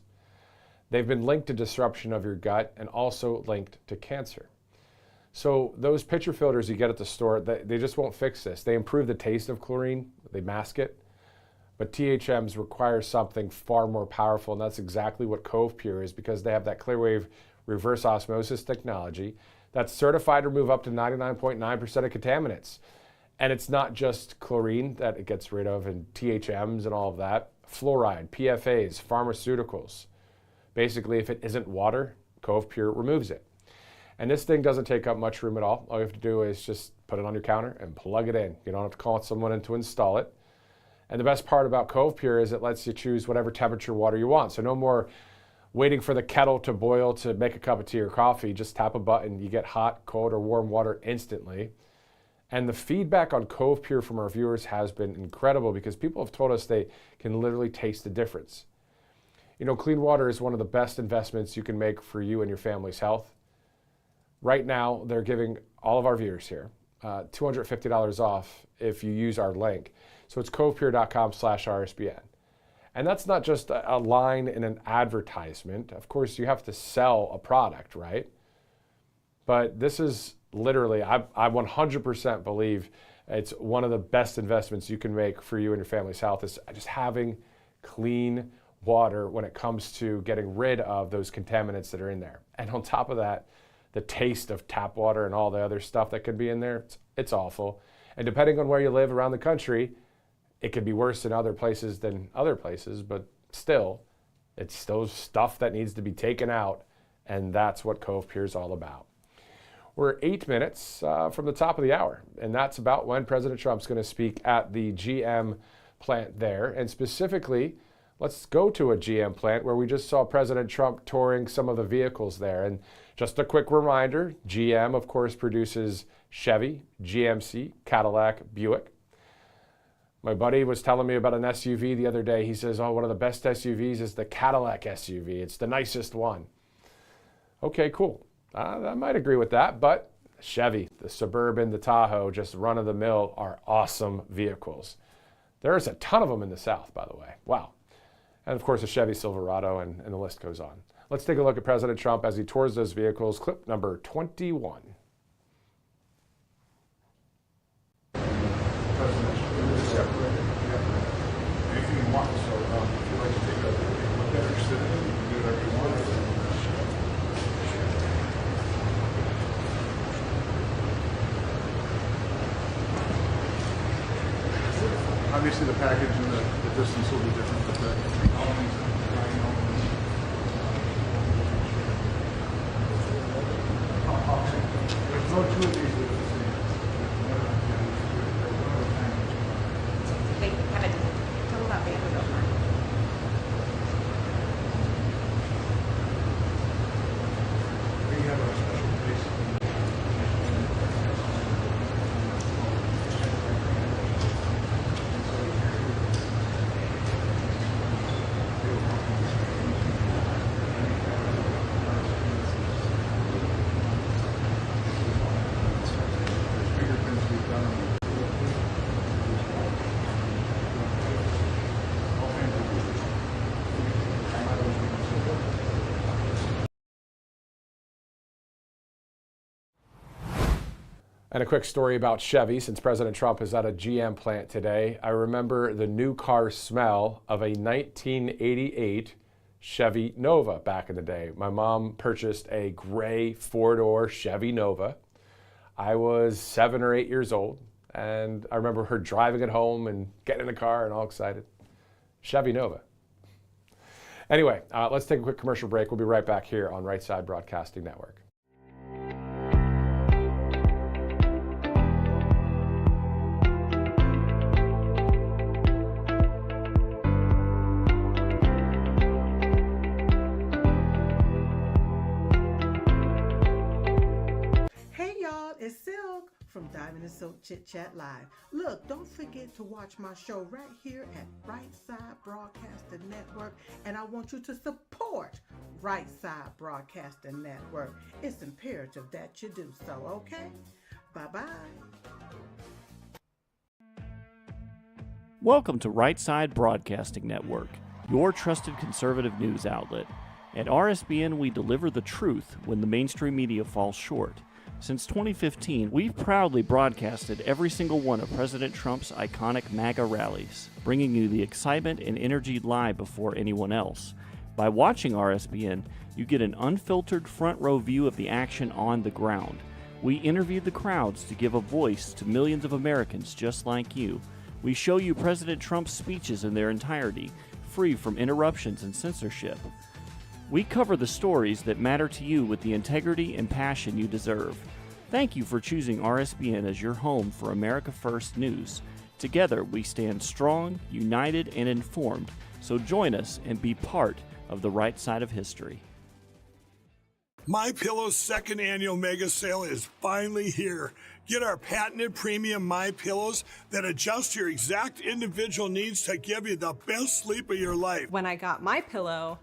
They've been linked to disruption of your gut and also linked to cancer. So those pitcher filters you get at the store, they just won't fix this. They improve the taste of chlorine, they mask it, but THMs require something far more powerful, and that's exactly what Cove Pure is, because they have that Clearwave reverse osmosis technology that's certified to remove up to 99.9% of contaminants. And it's not just chlorine that it gets rid of and THMs and all of that. Fluoride, PFAs, pharmaceuticals. Basically, if it isn't water, Cove Pure removes it. And this thing doesn't take up much room at all. All you have to do is just put it on your counter and plug it in. You don't have to call someone in to install it. And the best part about Cove Pure is it lets you choose whatever temperature water you want. So no more waiting for the kettle to boil to make a cup of tea or coffee. Just tap a button, you get hot, cold, or warm water instantly. And the feedback on Cove Pure from our viewers has been incredible because people have told us they can literally taste the difference. You know, clean water is one of the best investments you can make for you and your family's health. Right now, they're giving all of our viewers here $250 off if you use our link. So it's covepure.com/RSBN. And that's not just a line in an advertisement. Of course, you have to sell a product, right? But this is literally, I 100% believe it's one of the best investments you can make for you and your family's health is just having clean water when it comes to getting rid of those contaminants that are in there. And on top of that, the taste of tap water and all the other stuff that could be in there, it's awful. And depending on where you live around the country, it could be worse in other places than other places, but still, it's still stuff that needs to be taken out, and that's what Cove Pure is all about. We're 8 minutes from the top of the hour, and that's about when President Trump's going to speak at the GM plant there. And specifically, let's go to a GM plant where we just saw President Trump touring some of the vehicles there. And just a quick reminder, GM, of course, produces Chevy, GMC, Cadillac, Buick. My buddy was telling me about an SUV the other day. He says, oh, one of the best SUVs is the Cadillac SUV. It's the nicest one. Okay, cool. I might agree with that, but Chevy, the Suburban, the Tahoe, just run-of-the-mill are awesome vehicles. There's a ton of them in the South, by the way. Wow. And of course, a Chevy Silverado, and the list goes on. Let's take a look at President Trump as he tours those vehicles. Clip number 21. Obviously, the package and the distance will be different, but the elements there's no two of these that are the same. They have a total about Vanderbilt. We have a special place. And a quick story about Chevy, since President Trump is at a GM plant today. I remember the new car smell of a 1988 Chevy Nova back in the day. My mom purchased a gray four-door Chevy Nova. I was 7 or 8 years old, And I remember her driving it home and getting in the car and all excited. Chevy Nova. Anyway, let's take a quick commercial break. We'll be right back here on Right Side Broadcasting Network. Hey y'all, it's Silk from Diamond and Silk Chit Chat Live. Look, don't forget to watch my show right here at Right Side Broadcasting Network, and I want you to support Right Side Broadcasting Network. It's imperative that you do so, okay? Bye-bye. Welcome to Right Side Broadcasting Network, your trusted conservative news outlet. At RSBN, we deliver the truth when the mainstream media falls short. Since 2015, we've proudly broadcasted every single one of President Trump's iconic MAGA rallies, bringing you the excitement and energy live before anyone else. By watching RSBN, you get an unfiltered front row view of the action on the ground. We interview the crowds to give a voice to millions of Americans just like you. We show you President Trump's speeches in their entirety, free from interruptions and censorship. We cover the stories that matter to you with the integrity and passion you deserve. Thank you for choosing RSBN as your home for America First news. Together, we stand strong, united, and informed. So join us and be part of the right side of history. MyPillow's second annual mega sale is finally here. Get our patented premium MyPillows that adjust your exact individual needs to give you the best sleep of your life. When I got my pillow,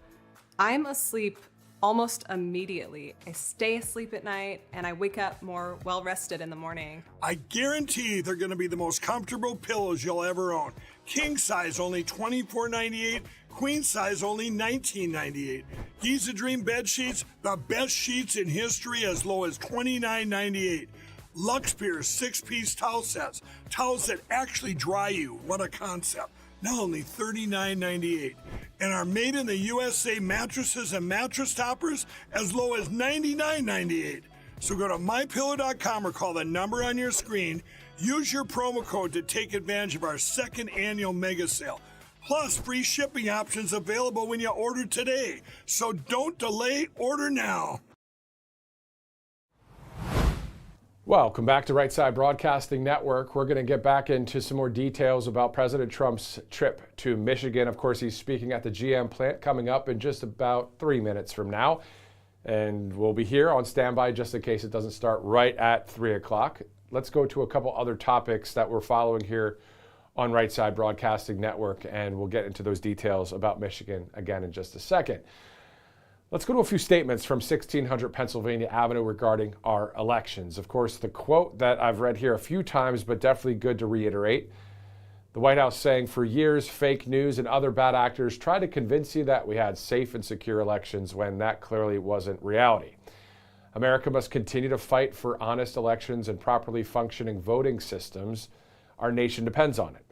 I'm asleep almost immediately. I stay asleep at night and I wake up more well-rested in the morning. I guarantee they're going to be the most comfortable pillows you'll ever own. King size only $24.98, queen size only $19.98. Giza Dream bed sheets, the best sheets in history, as low as $29.98. Lux Pierce 6-piece towel sets, towels that actually dry you. What a concept. Now only $39.98. And our made in the USA mattresses and mattress toppers as low as $99.98. So go to mypillow.com or call the number on your screen. Use your promo code to take advantage of our second annual mega sale. Plus free shipping options available when you order today. So don't delay, order now. Welcome back to Right Side Broadcasting Network. We're going to get back into some more details about President Trump's trip to Michigan. Of course, he's speaking at the GM plant coming up in just about 3 minutes from now. And we'll be here on standby just in case it doesn't start right at 3 o'clock. Let's go to a couple other topics that we're following here on Right Side Broadcasting Network, and we'll get into those details about Michigan again in just a second. Let's go to a few statements from 1600 Pennsylvania Avenue regarding our elections. Of course, the quote that I've read here a few times, but definitely good to reiterate. The White House saying, for years, fake news and other bad actors tried to convince you that we had safe and secure elections when that clearly wasn't reality. America must continue to fight for honest elections and properly functioning voting systems. Our nation depends on it.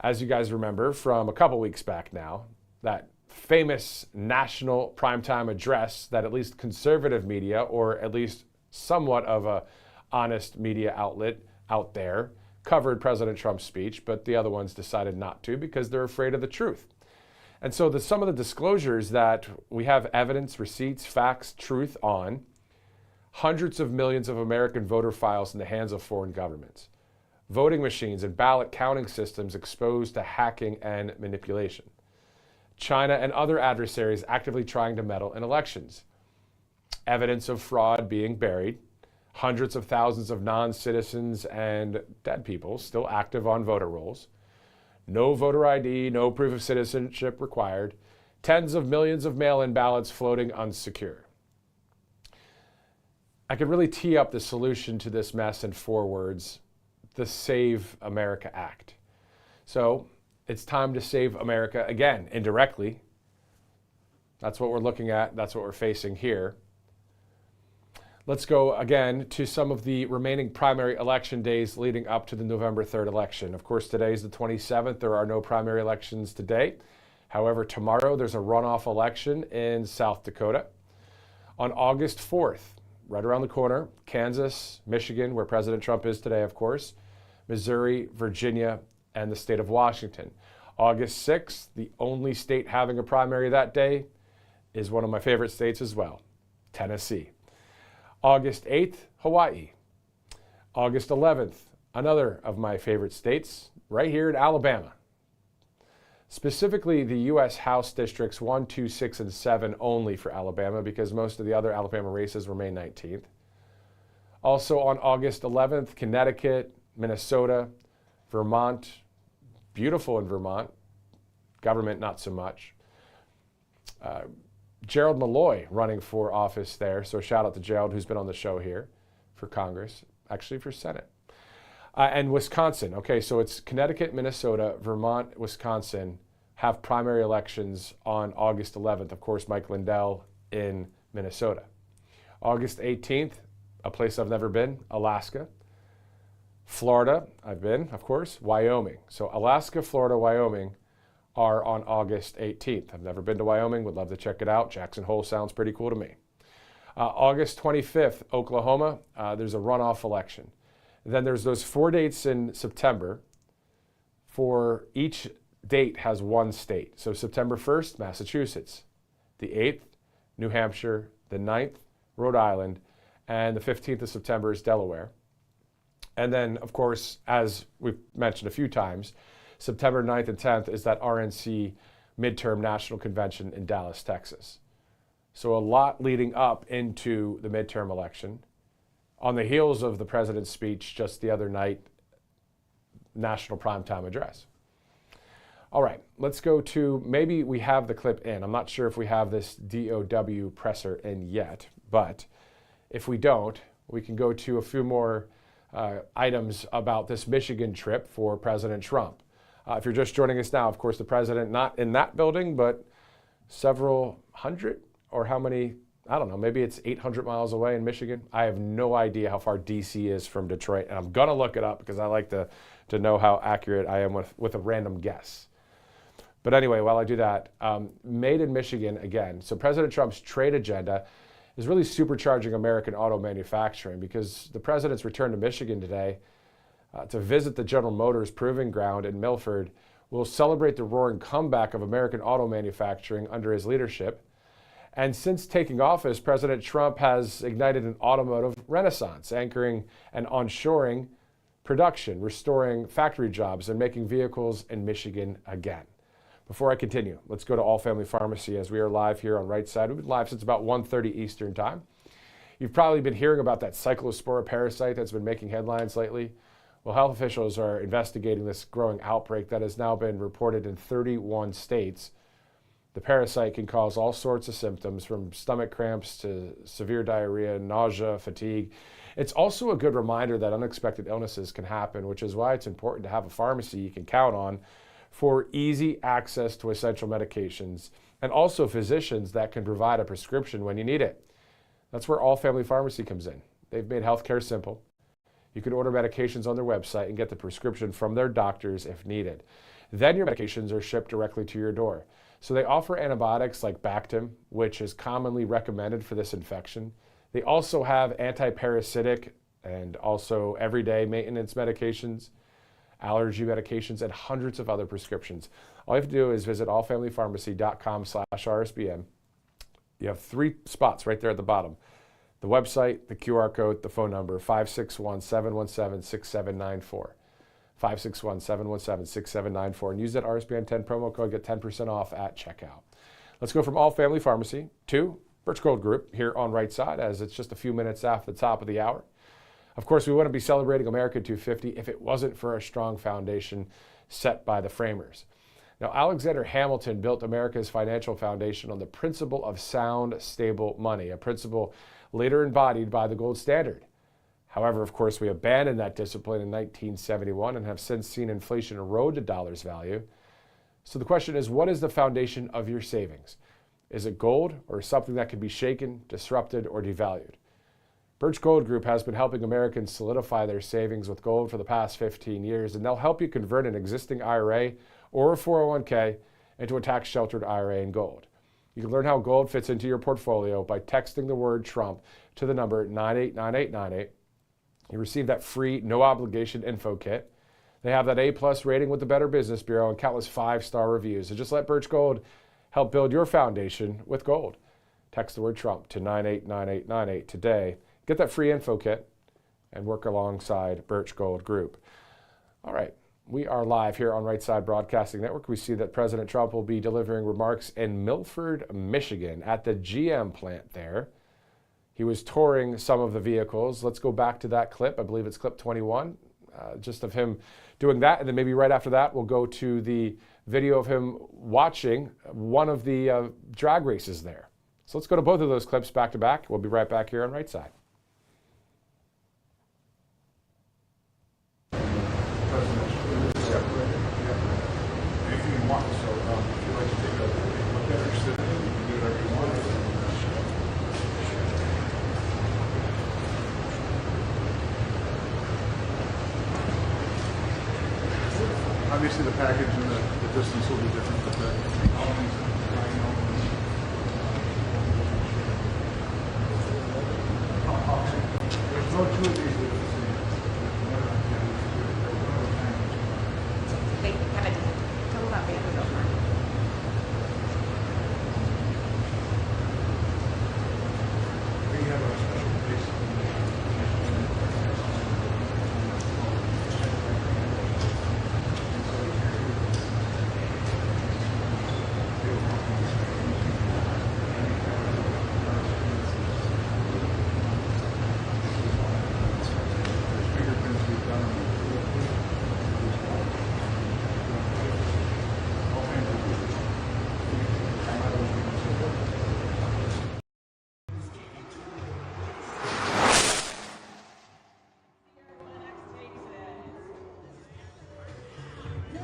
As you guys remember from a couple weeks back now, that famous national primetime address that at least conservative media, or at least somewhat of a honest media outlet out there, covered President Trump's speech, but the other ones decided not to because they're afraid of the truth. And so some of the disclosures that we have evidence, receipts, facts, truth on, hundreds of millions of American voter files in the hands of foreign governments, voting machines and ballot counting systems exposed to hacking and manipulation, China and other adversaries actively trying to meddle in elections, evidence of fraud being buried, hundreds of thousands of non-citizens and dead people still active on voter rolls, no voter ID, no proof of citizenship required, tens of millions of mail-in ballots floating unsecure. I could really tee up the solution to this mess in 4 words: the Save America Act. So it's time to save America again, indirectly. That's what we're looking at. That's what we're facing here. Let's go again to some of the remaining primary election days leading up to the November 3rd election. Of course, today is the 27th. There are no primary elections today. However, tomorrow there's a runoff election in South Dakota. On August 4th, right around the corner, Kansas, Michigan, where President Trump is today, of course, Missouri, Virginia, and the state of Washington. August 6th, the only state having a primary that day, is one of my favorite states as well, Tennessee. August 8th, Hawaii. August 11th, another of my favorite states, right here in Alabama. Specifically, the U.S. House Districts 1, 2, 6, and 7 only for Alabama, because most of the other Alabama races were May 19th. Also on August 11th, Connecticut, Minnesota, Vermont, beautiful in Vermont, government not so much. Gerald Malloy running for office there, so shout out to Gerald, who's been on the show here for Congress, actually for Senate. And Wisconsin. Okay, so it's Connecticut, Minnesota, Vermont, Wisconsin have primary elections on August 11th. Of course, Mike Lindell in Minnesota. August 18th, a place I've never been, Alaska. Florida, I've been, of course. Wyoming. So Alaska, Florida, Wyoming are on August 18th. I've never been to Wyoming, would love to check it out. Jackson Hole sounds pretty cool to me. August 25th, Oklahoma, there's a runoff election. Then there's those 4 dates in September. For each date has one state. So September 1st, Massachusetts. The 8th, New Hampshire. The 9th, Rhode Island. And the 15th of September is Delaware. And then, of course, as we've mentioned a few times, September 9th and 10th is that RNC midterm national convention in Dallas, Texas. So a lot leading up into the midterm election. On the heels of the president's speech just the other night, national primetime address. All right, let's go to, maybe we have the clip in. I'm not sure if we have this DOW presser in yet, but if we don't, we can go to a few more items about this Michigan trip for President Trump. If you're just joining us now, of course, the president not in that building, but several hundred, or how many, I don't know, maybe it's 800 miles away in Michigan. I have no idea how far DC is from Detroit, and I'm going to look it up because I like to know how accurate I am with a random guess. But anyway, while I do that, made in Michigan again. So President Trump's trade agenda is really supercharging American auto manufacturing, because the president's return to Michigan today to visit the General Motors Proving Ground in Milford will celebrate the roaring comeback of American auto manufacturing under his leadership. And since taking office, President Trump has ignited an automotive renaissance, anchoring and onshoring production, restoring factory jobs, and making vehicles in Michigan again. Before I continue, let's go to All Family Pharmacy, as we are live here on Right Side. We've been live since about 1:30 Eastern Time. You've probably been hearing about that cyclospora parasite that's been making headlines lately. Well, health officials are investigating this growing outbreak that has now been reported in 31 states. The parasite can cause all sorts of symptoms, from stomach cramps to severe diarrhea, nausea, fatigue. It's also a good reminder that unexpected illnesses can happen, which is why it's important to have a pharmacy you can count on for easy access to essential medications, and also physicians that can provide a prescription when you need it. That's where All Family Pharmacy comes in. They've made healthcare simple. You can order medications on their website and get the prescription from their doctors if needed. Then your medications are shipped directly to your door. So they offer antibiotics like Bactrim, which is commonly recommended for this infection. They also have antiparasitic and also everyday maintenance medications, allergy medications, and hundreds of other prescriptions. All you have to do is visit allfamilypharmacy.com/RSBN. You have 3 spots right there at the bottom. The website, the QR code, the phone number, 561-717-6794. 561-717-6794. And use that RSBN 10 promo code, get 10% off at checkout. Let's go from All Family Pharmacy to Birch Gold Group here on Right Side, as it's just a few minutes after the top of the hour. Of course, we wouldn't be celebrating America 250 if it wasn't for a strong foundation set by the framers. Now, Alexander Hamilton built America's financial foundation on the principle of sound, stable money, a principle later embodied by the gold standard. However, of course, we abandoned that discipline in 1971 and have since seen inflation erode the dollar's value. So the question is, what is the foundation of your savings? Is it gold, or something that can be shaken, disrupted, or devalued? Birch Gold Group has been helping Americans solidify their savings with gold for the past 15 years, and they'll help you convert an existing IRA or a 401k into a tax-sheltered IRA in gold. You can learn how gold fits into your portfolio by texting the word Trump to the number 989898. You receive that free, no-obligation info kit. They have that A+ rating with the Better Business Bureau and countless 5-star reviews. So just let Birch Gold help build your foundation with gold. Text the word Trump to 989898 today. Get that free info kit and work alongside Birch Gold Group. All right, we are live here on Right Side Broadcasting Network. We see that President Trump will be delivering remarks in Milford, Michigan at the GM plant there. He was touring some of the vehicles. Let's go back to that clip. I believe it's clip 21, just of him doing that. And then maybe right after that, we'll go to the video of him watching one of the drag races there. So let's go to both of those clips back to back. We'll be right back here on Right Side. Obviously, the package and the distance will be different, but the elements there's no two of these that are the same. They have a total about Vanderbilt. We have a special place.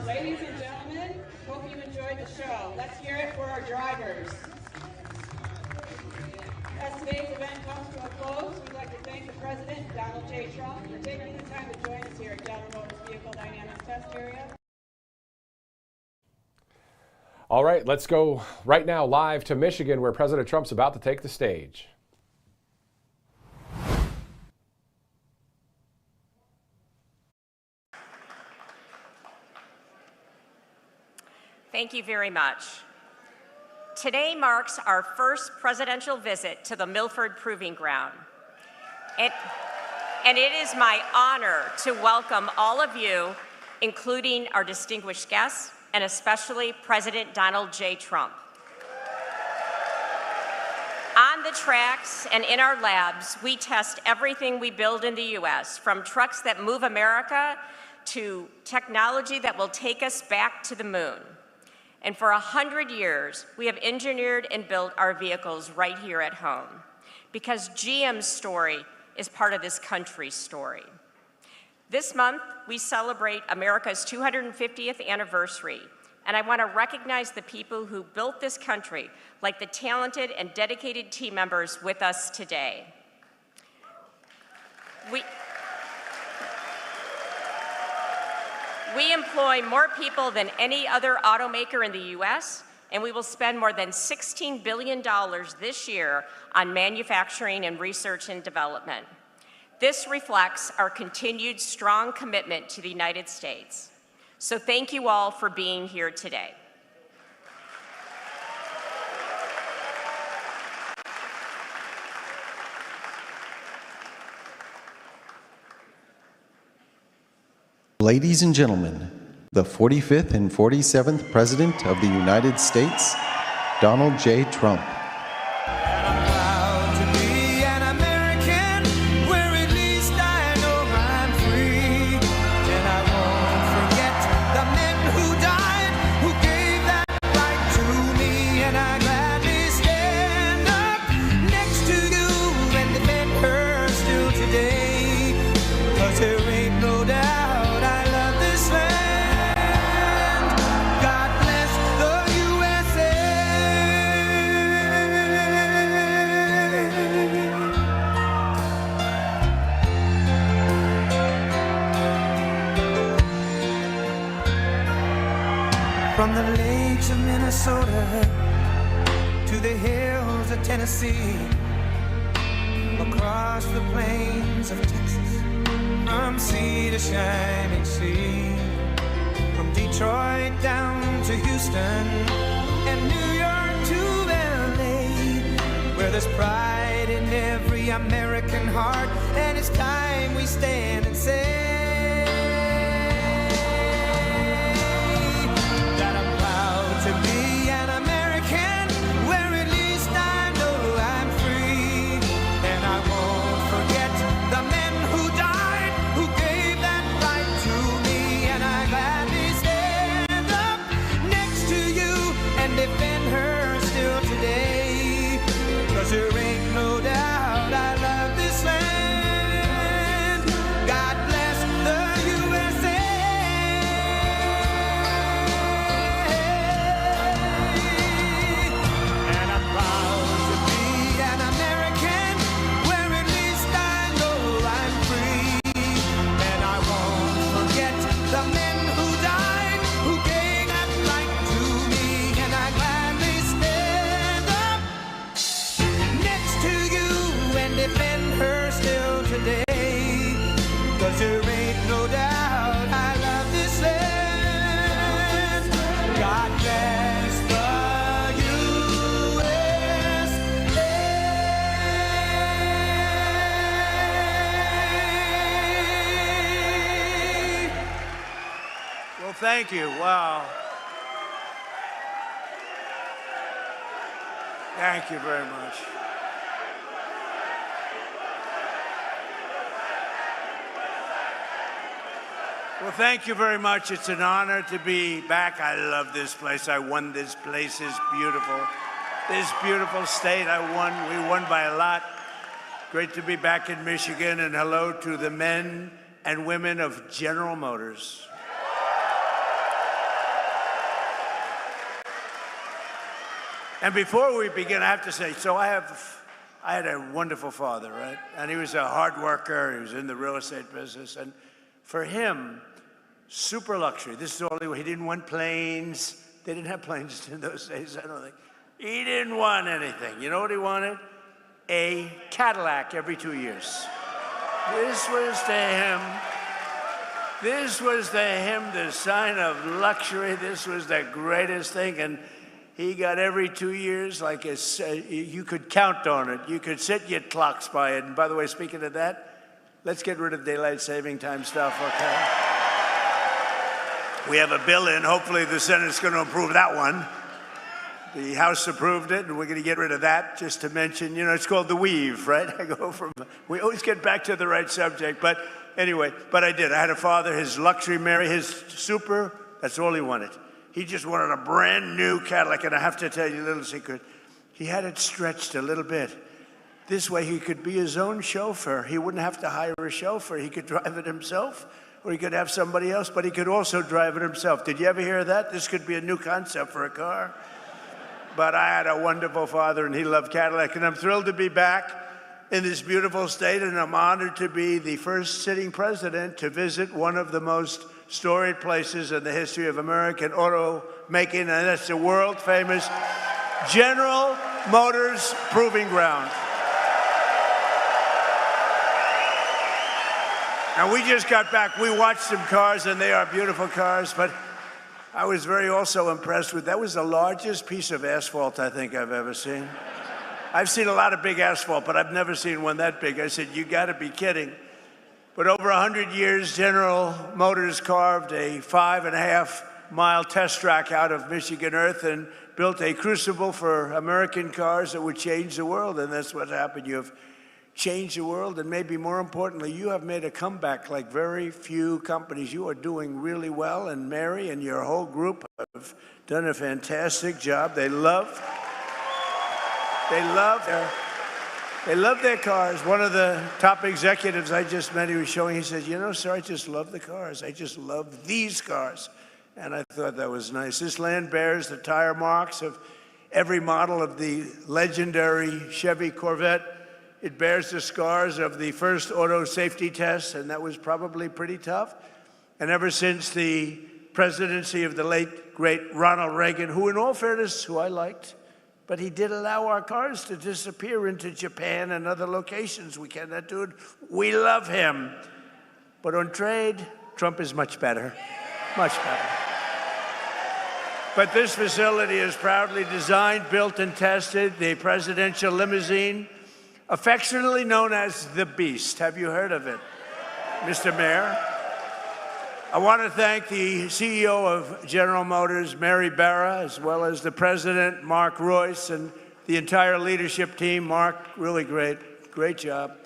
Ladies and gentlemen, hope you enjoyed the show. Let's hear it for our drivers. As today's event comes to a close, we'd like to thank the President, Donald J. Trump, for taking the time to join us here at General Motors Vehicle Dynamics Test Area. All right, let's go right now live to Michigan, where President Trump's about to take the stage. Thank you very much. Today marks our first presidential visit to the Milford Proving Ground. And it is my honor to welcome all of you, including our distinguished guests, and especially President Donald J. Trump. On the tracks and in our labs, we test everything we build in the U.S., from trucks that move America to technology that will take us back to the moon. And for 100 years, we have engineered and built our vehicles right here at home, because GM's story is part of this country's story. This month, we celebrate America's 250th anniversary, and I want to recognize the people who built this country, like the talented and dedicated team members with us today. We employ more people than any other automaker in the U.S., and we will spend more than $16 billion this year on manufacturing and research and development. This reflects our continued strong commitment to the United States. So thank you all for being here today. Ladies and gentlemen, the 45th and 47th President of the United States, Donald J. Trump. From the lakes of Minnesota to the hills of Tennessee, across the plains of Texas, from sea to shining sea. Detroit down to Houston, and New York to LA, where there's pride in every American heart, and it's time we stand and say that I'm proud to be an American, where at least I know I'm free, and I won't forget the men who died, who gave that right to me, and I gladly stand up next to you and defend her still today, 'cause there ain't no doubt I love this land. God bless the USA. And I'm proud to be an American, where at least I know I'm free, and I won't forget the men who died, who gave that right to me, and I gladly stand up next to you and defend her still today, 'cause there ain't no doubt I love this land. God bless the USA. Well, thank you. Wow. Thank you very much. Well, thank you very much. It's an honor to be back. I love this place. I won. This place is beautiful. This beautiful state, we won by a lot. Great to be back in Michigan, and hello to the men and women of General Motors. And before we begin, I have to say, so I had a wonderful father, right? And he was a hard worker. He was in the real estate business. And for him, super luxury. This is all he didn't want planes. They didn't have planes in those days, I don't think. He didn't want anything. You know what he wanted? A Cadillac every 2 years. This was to him the sign of luxury. This was the greatest thing. And he got every 2 years, like you could count on it. You could set your clocks by it. And by the way, speaking of that, let's get rid of daylight saving time stuff, okay? We have a bill in. Hopefully the Senate's going to approve that one. The House approved it, and we're going to get rid of that, just to mention, it's called the weave, right? We always get back to the right subject. But anyway, I did. I had a father, his luxury Mary, his super, that's all he wanted. He just wanted a brand new Cadillac, and I have to tell you a little secret. He had it stretched a little bit. This way he could be his own chauffeur. He wouldn't have to hire a chauffeur. He could drive it himself, or he could have somebody else, but he could also drive it himself. Did you ever hear that? This could be a new concept for a car. But I had a wonderful father, and he loved Cadillac, and I'm thrilled to be back in this beautiful state, and I'm honored to be the first sitting president to visit one of the most storied places in the history of American automaking, and that's the world-famous General Motors Proving Ground. Now, we just got back. We watched some cars, and they are beautiful cars, but I was also impressed with, that was the largest piece of asphalt I think I've ever seen. I've seen a lot of big asphalt, but I've never seen one that big. I said, you got to be kidding. But over 100 years, General Motors carved a 5.5-mile test track out of Michigan earth and built a crucible for American cars that would change the world, and that's what happened. You have changed the world, and maybe more importantly, you have made a comeback like very few companies. You are doing really well, and Mary and your whole group have done a fantastic job. They love their cars. One of the top executives I just met, he was showing, he said, sir, I just love the cars. I just love these cars. And I thought that was nice. This land bears the tire marks of every model of the legendary Chevy Corvette. It bears the scars of the first auto safety test, and that was probably pretty tough. And ever since the presidency of the late, great Ronald Reagan, who in all fairness, who I liked, but he did allow our cars to disappear into Japan and other locations. We cannot do it. We love him. But on trade, Trump is much better. Much better. But this facility is proudly designed, built, and tested the presidential limousine, affectionately known as the Beast. Have you heard of it, Mr. Mayor? I want to thank the CEO of General Motors, Mary Barra, as well as the president, Mark Royce, and the entire leadership team. Mark, really great job.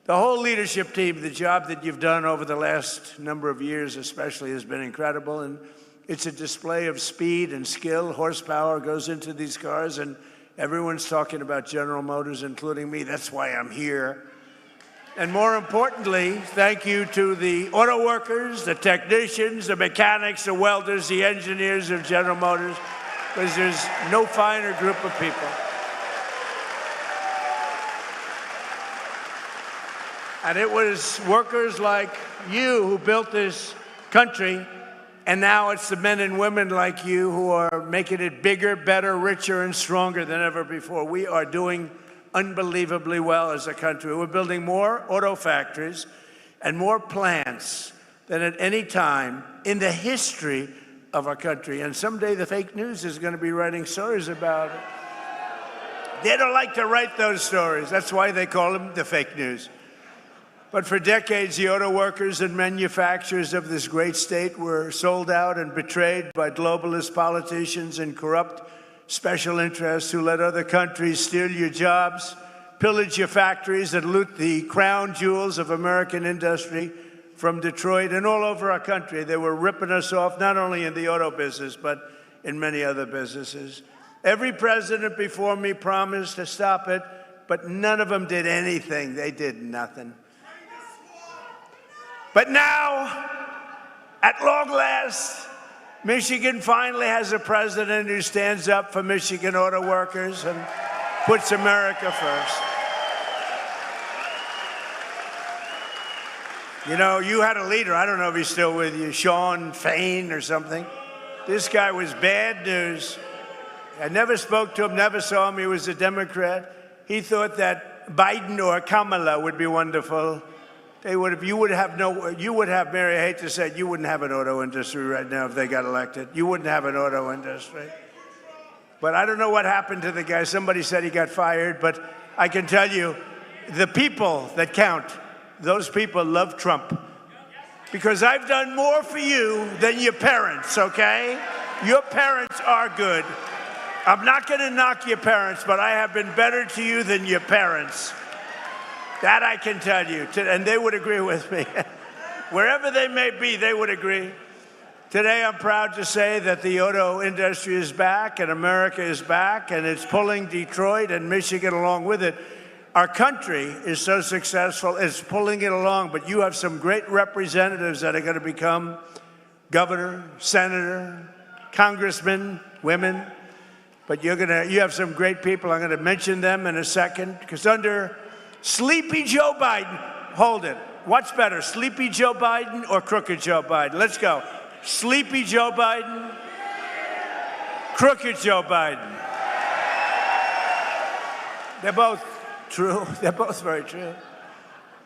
The whole leadership team, the job that you've done over the last number of years especially has been incredible, and it's a display of speed and skill. Horsepower goes into these cars, and everyone's talking about General Motors, including me. That's why I'm here. And more importantly, thank you to the auto workers, the technicians, the mechanics, the welders, the engineers of General Motors, because there's no finer group of people. And it was workers like you who built this country, and now it's the men and women like you who are making it bigger, better, richer, and stronger than ever before. We are doing unbelievably well as a country. We're building more auto factories and more plants than at any time in the history of our country. And someday the fake news is going to be writing stories about it. They don't like to write those stories. That's why they call them the fake news. But for decades, the auto workers and manufacturers of this great state were sold out and betrayed by globalist politicians and corrupt special interests who let other countries steal your jobs, pillage your factories, and loot the crown jewels of American industry from Detroit and all over our country. They were ripping us off, not only in the auto business, but in many other businesses. Every president before me promised to stop it, but none of them did anything. They did nothing. But now, at long last, Michigan finally has a president who stands up for Michigan auto workers and puts America first. You know, you had a leader, I don't know if he's still with you, Sean Fain or something. This guy was bad news. I never spoke to him, never saw him. He was a Democrat. He thought that Biden or Kamala would be wonderful. You would have, Mary, I hate to say it, you wouldn't have an auto industry right now if they got elected. You wouldn't have an auto industry. But I don't know what happened to the guy. Somebody said he got fired, but I can tell you, the people that count, those people love Trump. Because I've done more for you than your parents, okay? Your parents are good. I'm not going to knock your parents, but I have been better to you than your parents. That I can tell you, and they would agree with me. Wherever they may be, they would agree. Today, I'm proud to say that the auto industry is back, and America is back, and it's pulling Detroit and Michigan along with it. Our country is so successful, it's pulling it along, but you have some great representatives that are going to become governor, senator, congressman, women. But you have some great people. I'm going to mention them in a second, because under Sleepy Joe Biden, hold it. What's better, Sleepy Joe Biden or Crooked Joe Biden? Let's go. Sleepy Joe Biden, Crooked Joe Biden. They're both true. They're both very true.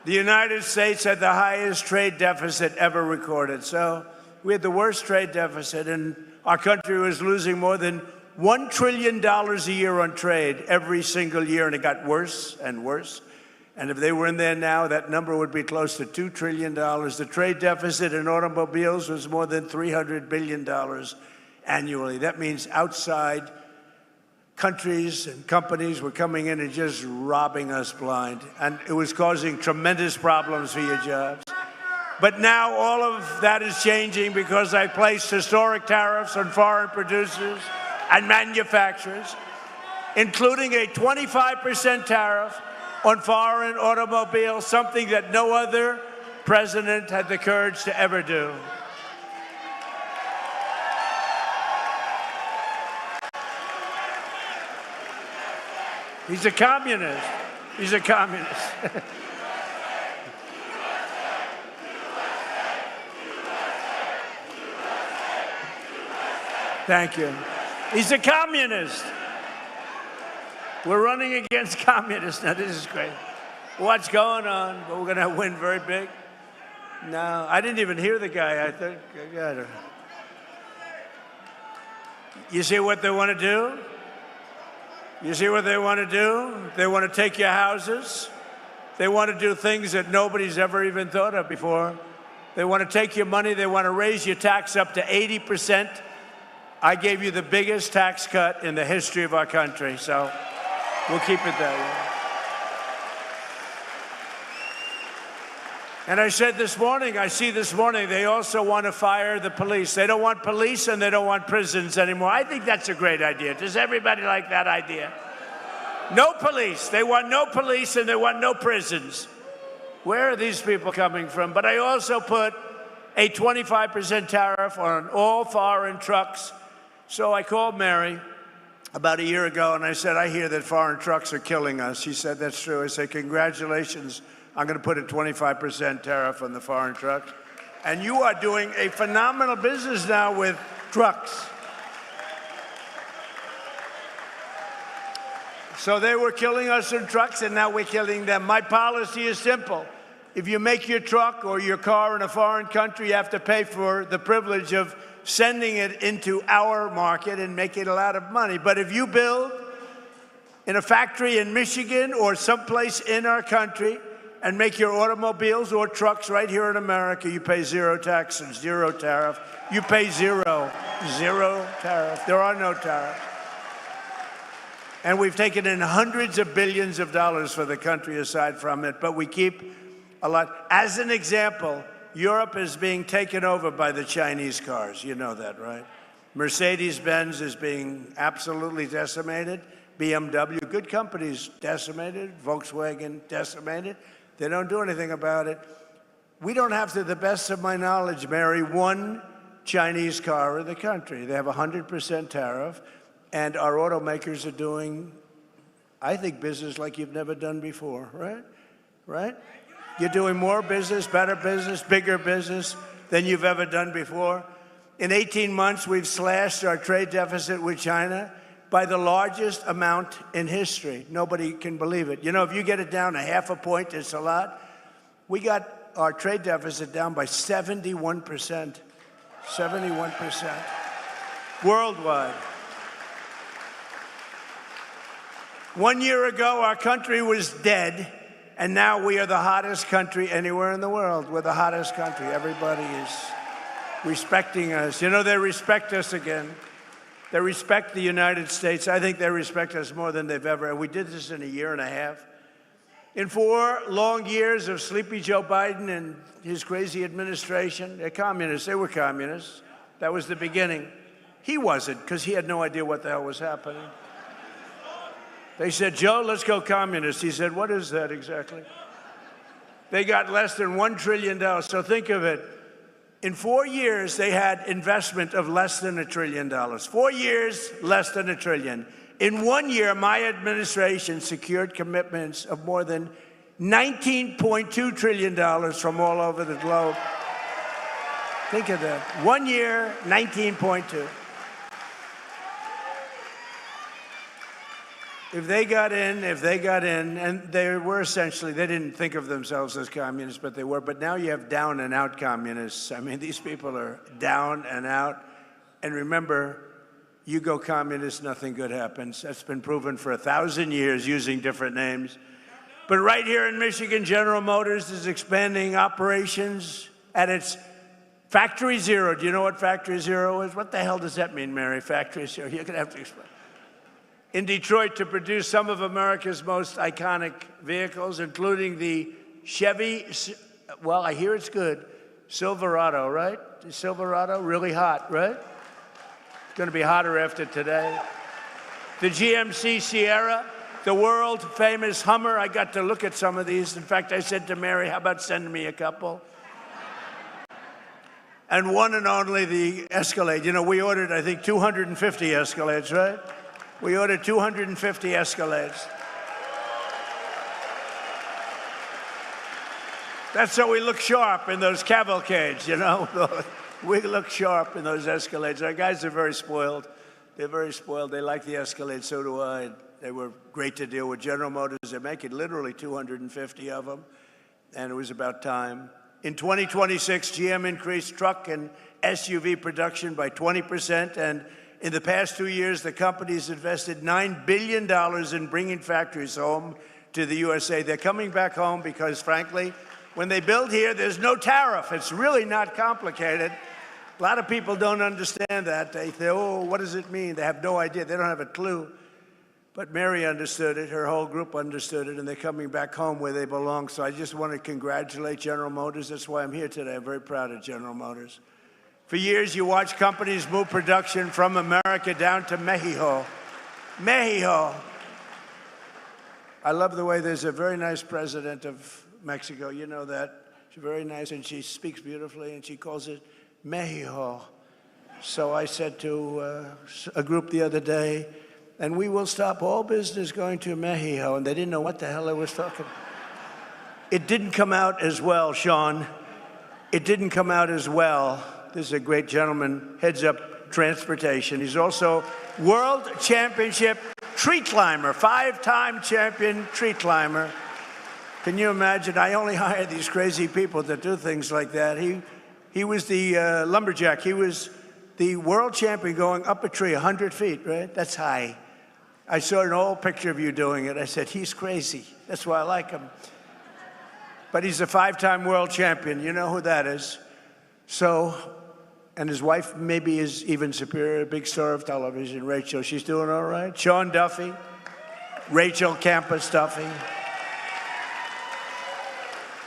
The United States had the highest trade deficit ever recorded. So we had the worst trade deficit, and our country was losing more than $1 trillion a year on trade every single year, and it got worse and worse. And if they were in there now, that number would be close to $2 trillion. The trade deficit in automobiles was more than $300 billion annually. That means outside countries and companies were coming in and just robbing us blind. And it was causing tremendous problems for your jobs. But now all of that is changing because I placed historic tariffs on foreign producers and manufacturers, including a 25% tariff on foreign automobiles, something that no other president had the courage to ever do. He's a communist. He's a communist. Thank you. He's a communist. We're running against communists. Now, this is great. What's going on? But we're going to win very big. No, I didn't even hear the guy, I think. You see what they want to do? You see what they want to do? They want to take your houses. They want to do things that nobody's ever even thought of before. They want to take your money. They want to raise your tax up to 80%. I gave you the biggest tax cut in the history of our country, so we'll keep it that way. And I said this morning, they also want to fire the police. They don't want police and they don't want prisons anymore. I think that's a great idea. Does everybody like that idea? No police. They want no police and they want no prisons. Where are these people coming from? But I also put a 25% tariff on all foreign trucks. So I called Mary about a year ago and I said, I hear that foreign trucks are killing us. She said, that's true. I said, congratulations. I'm going to put a 25% tariff on the foreign trucks. And you are doing a phenomenal business now with trucks. So they were killing us in trucks, and now we're killing them. My policy is simple. If you make your truck or your car in a foreign country, you have to pay for the privilege of sending it into our market and making a lot of money. But if you build in a factory in Michigan or someplace in our country and make your automobiles or trucks right here in America, you pay zero tax and zero tariff. You pay zero tariff. There are no tariffs. And we've taken in hundreds of billions of dollars for the country aside from it, but we keep a lot. As an example, Europe is being taken over by the Chinese cars. You know that, right? Mercedes-Benz is being absolutely decimated. BMW, good companies, decimated. Volkswagen, decimated. They don't do anything about it. We don't have, to the best of my knowledge, Mary, one Chinese car in the country. They have a 100% tariff, and our automakers are doing, I think, business like you've never done before, right? Right? You're doing more business, better business, bigger business than you've ever done before. In 18 months, we've slashed our trade deficit with China by the largest amount in history. Nobody can believe it. You know, if you get it down a half a point, it's a lot. We got our trade deficit down by 71%. 71% worldwide. 1 year ago, our country was dead, and now we are the hottest country anywhere in the world. We're the hottest country. Everybody is respecting us. You know, they respect us again. They respect the United States. I think they respect us more than they've ever. And we did this in a year and a half. In 4 long years of sleepy Joe Biden and his crazy administration, they're communists. They were communists. That was the beginning. He wasn't, because he had no idea what the hell was happening. They said, Joe, let's go communist. He said, what is that exactly? They got less than $1 trillion. So think of it. In 4 years, they had investment of less than $1 trillion. 4 years, less than $1 trillion. In 1 year, my administration secured commitments of more than $19.2 trillion from all over the globe. Think of that. 1 year, 19.2. If they got in, and they were essentially, they didn't think of themselves as communists, but they were. But now you have down and out communists. I mean, these people are down and out. And remember, you go communist, nothing good happens. That's been proven for 1,000 years using different names. But right here in Michigan, General Motors is expanding operations at its Factory Zero. Do you know what Factory Zero is? What the hell does that mean, Mary? Factory Zero. You're going to have to explain. In Detroit to produce some of America's most iconic vehicles, including the Chevy, well, I hear it's good, Silverado, right? The Silverado, really hot, right? It's going to be hotter after today. The GMC Sierra, the world-famous Hummer. I got to look at some of these. In fact, I said to Mary, how about sending me a couple? And one and only the Escalade. You know, we ordered, I think, 250 Escalades, right? We ordered 250 Escalades. That's so we look sharp in those cavalcades, you know? We look sharp in those Escalades. Our guys are very spoiled. They're very spoiled. They like the Escalade, so do I. They were great to deal with. General Motors, they're making literally 250 of them, and it was about time. In 2026, GM increased truck and SUV production by 20%, and In the past 2 years, the company's invested $9 billion in bringing factories home to the USA. They're coming back home because, frankly, when they build here, there's no tariff. It's really not complicated. A lot of people don't understand that. They say, oh, what does it mean? They have no idea. They don't have a clue. But Mary understood it. Her whole group understood it, and they're coming back home where they belong. So I just want to congratulate General Motors. That's why I'm here today. I'm very proud of General Motors. For years, you watch companies move production from America down to Mexico. Mexico. I love the way there's a very nice president of Mexico. You know that. She's very nice, and she speaks beautifully, and she calls it Mexico. So I said to a group the other day, and we will stop all business going to Mexico, and they didn't know what the hell I was talking about. It didn't come out as well, Sean. It didn't come out as well. This is a great gentleman, heads up transportation. He's also world championship tree climber, 5-time champion tree climber. Can you imagine? I only hire these crazy people that do things like that. He was the lumberjack. He was the world champion going up a tree 100 feet, right? That's high. I saw an old picture of you doing it. I said, he's crazy. That's why I like him. But he's a 5-time world champion. You know who that is. So, and his wife maybe is even superior, a big star of television, Rachel. She's doing all right. Sean Duffy, Rachel Campus Duffy.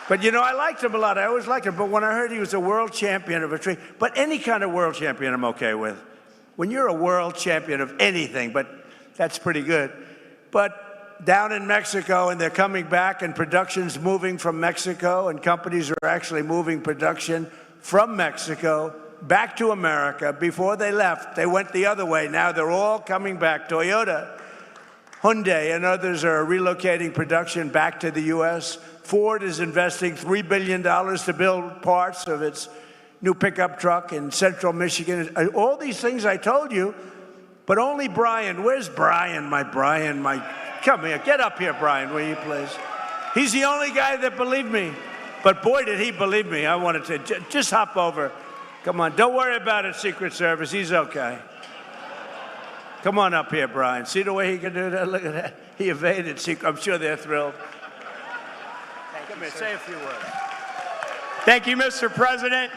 But, you know, I liked him a lot. I always liked him. But when I heard he was a world champion of a tree, but any kind of world champion I'm okay with. When you're a world champion of anything, but that's pretty good. But down in Mexico, and they're coming back, and production's moving from Mexico, and companies are actually moving production from Mexico back to America. Before they left, they went the other way. Now they're all coming back. Toyota, Hyundai, and others are relocating production back to the U.S. Ford is investing $3 billion to build parts of its new pickup truck in central Michigan. All these things I told you, but only Brian. Where's Brian? Come here. Get up here, Brian, will you please? He's the only guy that believed me. But boy, did he believe me. I wanted to just hop over. Come on. Don't worry about it, Secret Service. He's okay. Come on up here, Brian. See the way he can do that? Look at that. He evaded Secret. I'm sure they're thrilled. Come here, say a few words. Thank you, Mr. President.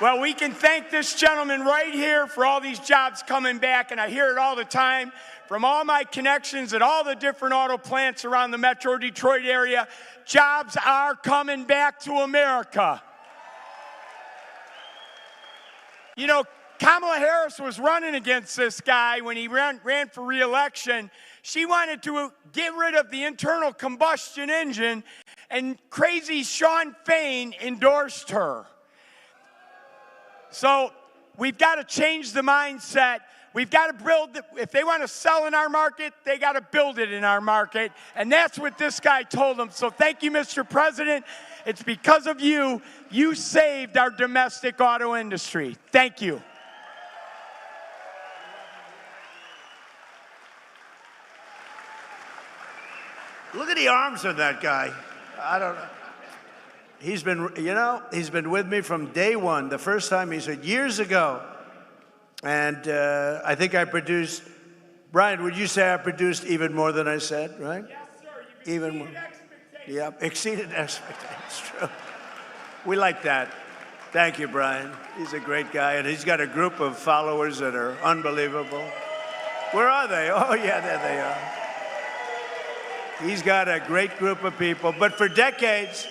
Well, we can thank this gentleman right here for all these jobs coming back, and I hear it all the time from all my connections at all the different auto plants around the Metro Detroit area. Jobs are coming back to America. You know, Kamala Harris was running against this guy when he ran for re-election. She wanted to get rid of the internal combustion engine, and crazy Sean Fain endorsed her. So we've got to change the mindset. We've got to build, if they want to sell in our market, they got to build it in our market. And that's what this guy told them. So thank you, Mr. President. It's because of you. You saved our domestic auto industry. Thank you. Look at the arms of that guy. I don't know. He's been with me from day one. The first time he said, years ago. And I think I produced, Brian, would you say I produced even more than I said, right? Yes, sir. Even more. Yeah, exceeded expectations. It's true. We like that. Thank you, Brian. He's a great guy, and he's got a group of followers that are unbelievable. Where are they? Oh, yeah, there they are. He's got a great group of people. But for decades,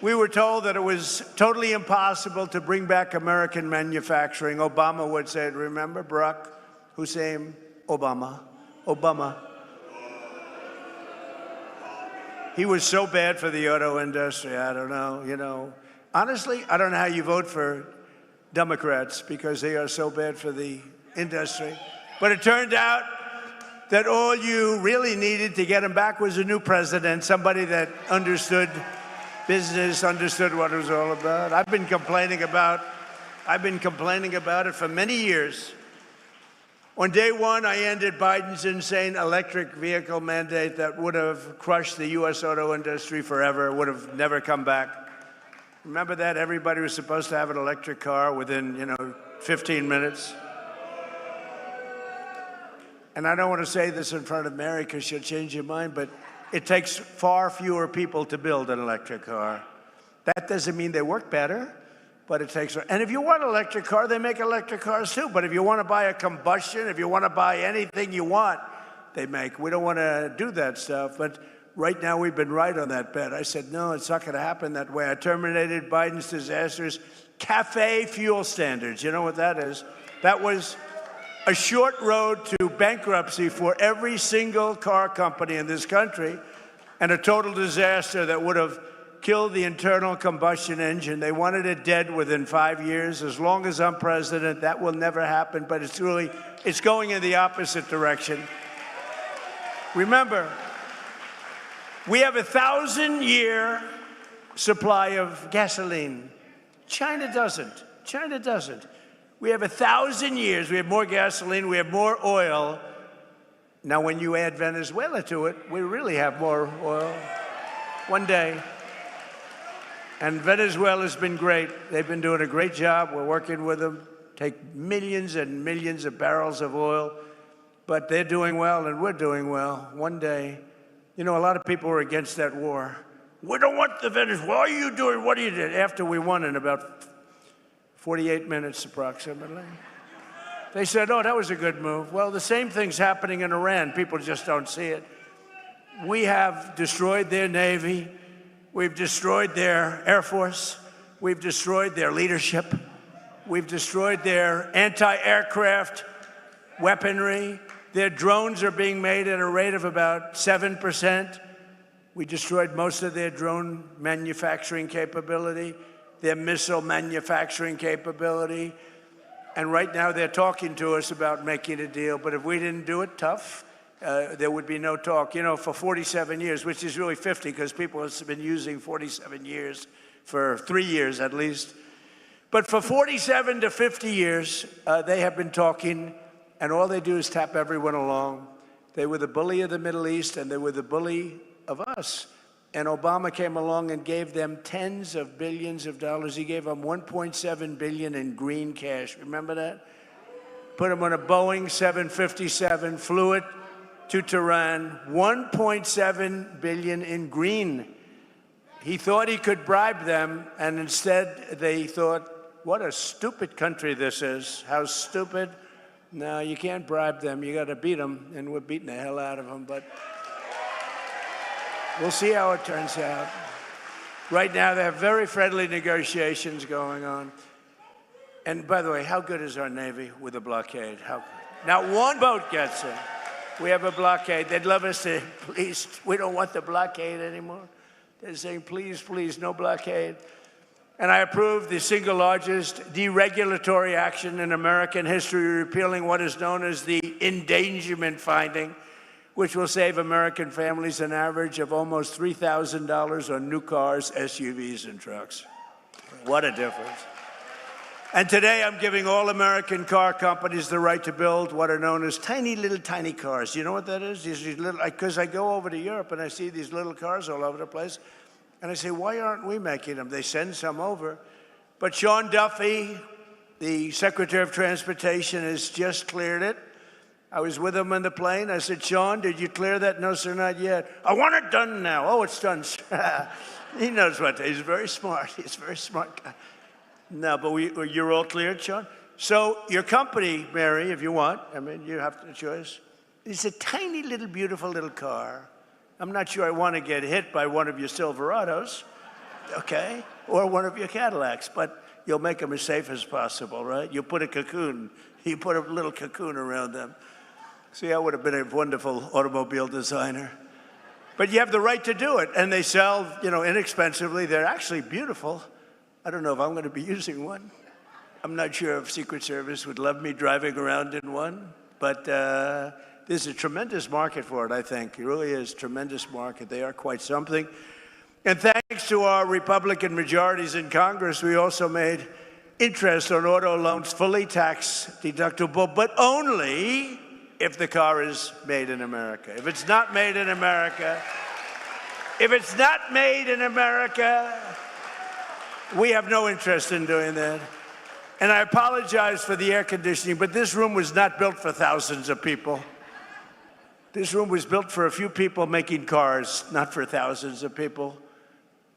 we were told that it was totally impossible to bring back American manufacturing. Obama would say it. Remember Barack Hussein Obama? He was so bad for the auto industry. I don't know, Honestly, I don't know how you vote for Democrats because they are so bad for the industry. But it turned out that all you really needed to get him back was a new president, somebody that understood business, understood what it was all about. I've been complaining about it for many years. On day one, I ended Biden's insane electric vehicle mandate that would have crushed the U.S. auto industry forever, would have never come back. Remember that? Everybody was supposed to have an electric car within, 15 minutes. and I don't want to say this in front of Mary because she'll change your mind, but it takes far fewer people to build an electric car. That doesn't mean they work better, but it takes, and if you want an electric car, they make electric cars too. But if you want to buy a combustion, if you want to buy anything you want, they make. We don't want to do that stuff, but right now we've been right on that bet. I said, no, it's not going to happen that way. I terminated Biden's disastrous cafe fuel standards. You know what that is? That was a short road to bankruptcy for every single car company in this country and a total disaster that would have killed the internal combustion engine. They wanted it dead within 5 years. As long as I'm president, that will never happen, but it's going in the opposite direction. Remember, we have a 1,000-year supply of gasoline. China doesn't. China doesn't. We have 1,000 years. We have more gasoline. We have more oil. Now, when you add Venezuela to it, we really have more oil. One day. And Venezuela's been great. They've been doing a great job. We're working with them. Take millions and millions of barrels of oil. But they're doing well, and we're doing well. One day. You know, a lot of people were against that war. We don't want the Venezuela. What are you doing? What are you doing? After we won in about 48 minutes approximately. They said, oh, that was a good move. Well, the same thing's happening in Iran. People just don't see it. We have destroyed their Navy. We've destroyed their Air Force. We've destroyed their leadership. We've destroyed their anti-aircraft weaponry. Their drones are being made at a rate of about 7%. We destroyed most of their drone manufacturing capability, their missile manufacturing capability. And right now they're talking to us about making a deal. But if we didn't do it tough, there would be no talk. You know, for 47 years, which is really 50 because people have been using 47 years for 3 years at least. But for 47 to 50 years, they have been talking, and all they do is tap everyone along. They were the bully of the Middle East, and they were the bully of us. And Obama came along and gave them tens of billions of dollars. He gave them $1.7 billion in green cash. Remember that? Put them on a Boeing 757, flew it to Tehran, $1.7 billion in green. He thought he could bribe them, and instead they thought, what a stupid country this is. How stupid. No, you can't bribe them. You got to beat them, and we're beating the hell out of them. But we'll see how it turns out. Right now, they have very friendly negotiations going on. And by the way, how good is our Navy with a blockade? How good? Not one boat gets in. We have a blockade. They'd love us to, please, we don't want the blockade anymore. They're saying, please, please, no blockade. And I approved the single largest deregulatory action in American history, repealing what is known as the endangerment finding, which will save American families an average of almost $3,000 on new cars, SUVs, and trucks. What a difference. And today I'm giving all American car companies the right to build what are known as tiny cars. You know what that is? These little, because I go over to Europe and I see these little cars all over the place. And I say, why aren't we making them? They send some over. But Sean Duffy, the Secretary of Transportation, has just cleared it. I was with him on the plane. I said, Sean, did you clear that? No, sir, not yet. I want it done now. Oh, it's done. He knows what. He's very smart. He's a very smart guy. No, but you're all cleared, Sean? So your company, Mary, if you want, I mean, you have the choice. It's a tiny little, beautiful little car. I'm not sure I want to get hit by one of your Silverados, okay, or one of your Cadillacs, but you'll make them as safe as possible, right? You put a little cocoon around them. See, I would have been a wonderful automobile designer. But you have the right to do it, and they sell, inexpensively. They're actually beautiful. I don't know if I'm going to be using one. I'm not sure if Secret Service would love me driving around in one, but there's a tremendous market for it, I think. It really is a tremendous market. They are quite something. And thanks to our Republican majorities in Congress, we also made interest on auto loans fully tax deductible, but only if the car is made in America. If it's not made in America, we have no interest in doing that. And I apologize for the air conditioning, but this room was not built for thousands of people. This room was built for a few people making cars, not for thousands of people.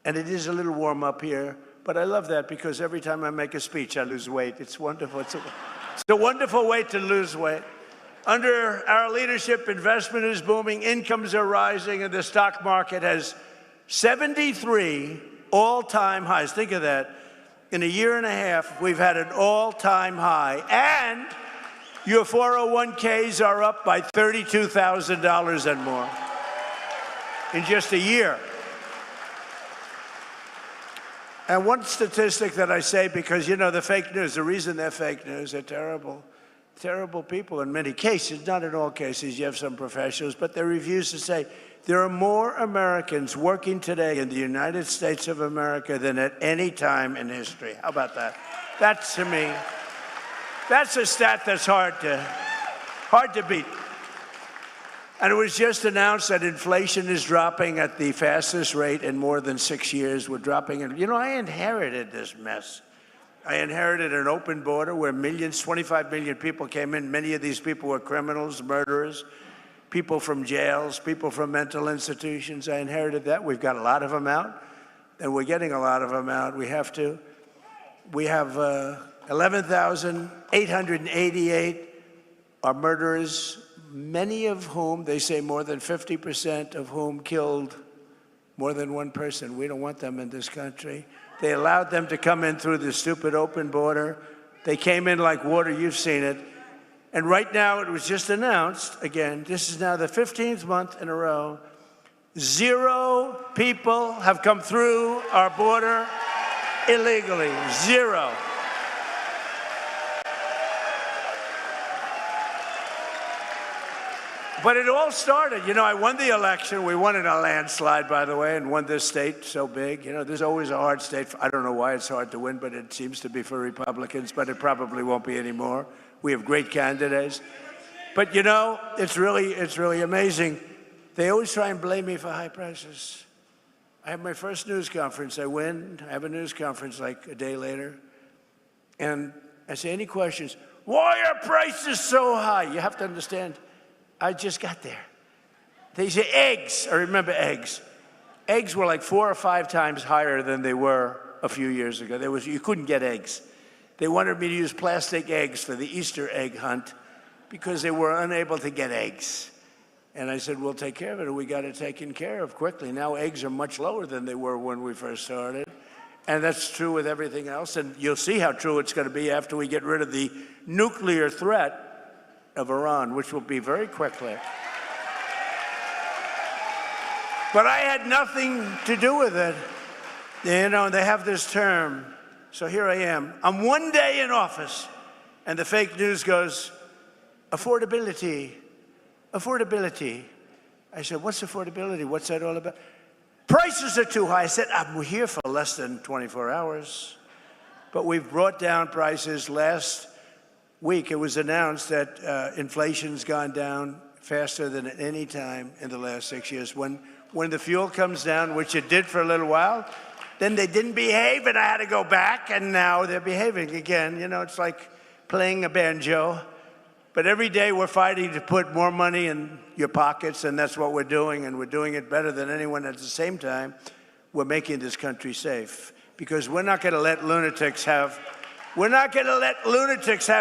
And it is a little warm up here, but I love that because every time I make a speech, I lose weight. It's wonderful. It's a wonderful way to lose weight. Under our leadership, investment is booming, incomes are rising, and the stock market has 73 all-time highs. Think of that. In a year and a half, we've had an all-time high. And your 401ks are up by $32,000 and more in just a year. And one statistic that I say, because, you know, the fake news, the reason they're fake news, they're terrible. Terrible people in many cases, not in all cases. You have some professionals, but they refuse to say there are more Americans working today in the United States of America than at any time in history. How about that? That's, to me, that's a stat that's hard to beat. And it was just announced that inflation is dropping at the fastest rate in more than 6 years. We're dropping it. You know, I inherited this mess. I inherited an open border where 25 million people came in. Many of these people were criminals, murderers, people from jails, people from mental institutions. I inherited that. We've got a lot of them out, and we're getting a lot of them out. We have 11,888 are murderers, many of whom, they say more than 50% of whom killed more than one person. We don't want them in this country. They allowed them to come in through the stupid open border. They came in like water. You've seen it. And right now, it was just announced, again, this is now the 15th month in a row, 0 people have come through our border illegally. 0. But it all started, you know, I won the election. We won in a landslide, by the way, and won this state so big. You know, there's always a hard state. I don't know why it's hard to win, but it seems to be for Republicans, but it probably won't be anymore. We have great candidates. But, you know, it's really amazing. They always try and blame me for high prices. I have my first news conference. I win. I have a news conference like a day later. And I say, any questions? Why are prices so high? You have to understand. I just got there. They say eggs. I remember eggs. Eggs were like 4 or 5 times higher than they were a few years ago. You couldn't get eggs. They wanted me to use plastic eggs for the Easter egg hunt because they were unable to get eggs. And I said, we'll take care of it, and we got it taken care of quickly. Now eggs are much lower than they were when we first started. And that's true with everything else. And you'll see how true it's going to be after we get rid of the nuclear threat of Iran, which will be very quickly. But I had nothing to do with it. You know, they have this term. So here I am. I'm one day in office, and the fake news goes, affordability, affordability. I said, what's affordability? What's that all about? Prices are too high. I said, I'm here for less than 24 hours. But we've brought down prices. Last week, it was announced that inflation's gone down faster than at any time in the last 6 years. When the fuel comes down, which it did for a little while, then they didn't behave, and I had to go back, and now they're behaving again. You know, it's like playing a banjo. But every day we're fighting to put more money in your pockets, and that's what we're doing, and we're doing it better than anyone. At the same time, we're making this country safe, because we're not going to let lunatics have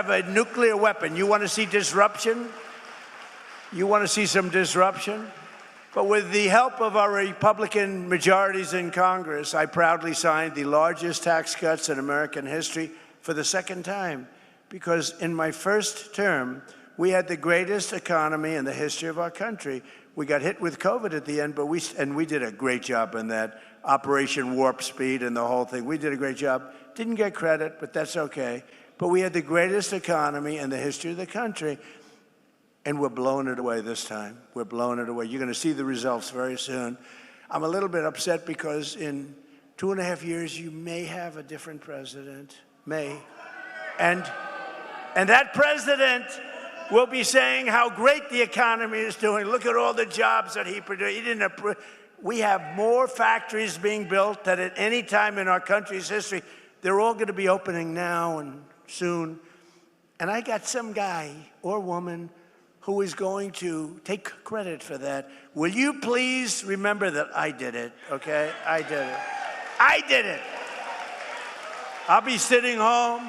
a nuclear weapon. You want to see disruption? You want to see some disruption? But with the help of our Republican majorities in Congress, I proudly signed the largest tax cuts in American history for the second time. Because in my first term, we had the greatest economy in the history of our country. We got hit with COVID at the end, but we did a great job in that. Operation Warp Speed and the whole thing. We did a great job. Didn't get credit, but that's okay. But we had the greatest economy in the history of the country, and we're blowing it away this time. We're blowing it away. You're going to see the results very soon. I'm a little bit upset because in 2.5 years, you may have a different president. May. And that president will be saying how great the economy is doing. Look at all the jobs that he produced. We have more factories being built than at any time in our country's history. They're all going to be opening now and soon. And I got some guy or woman who is going to take credit for that. Will you please remember that I did it, okay? I did it. I did it. I'll be sitting home.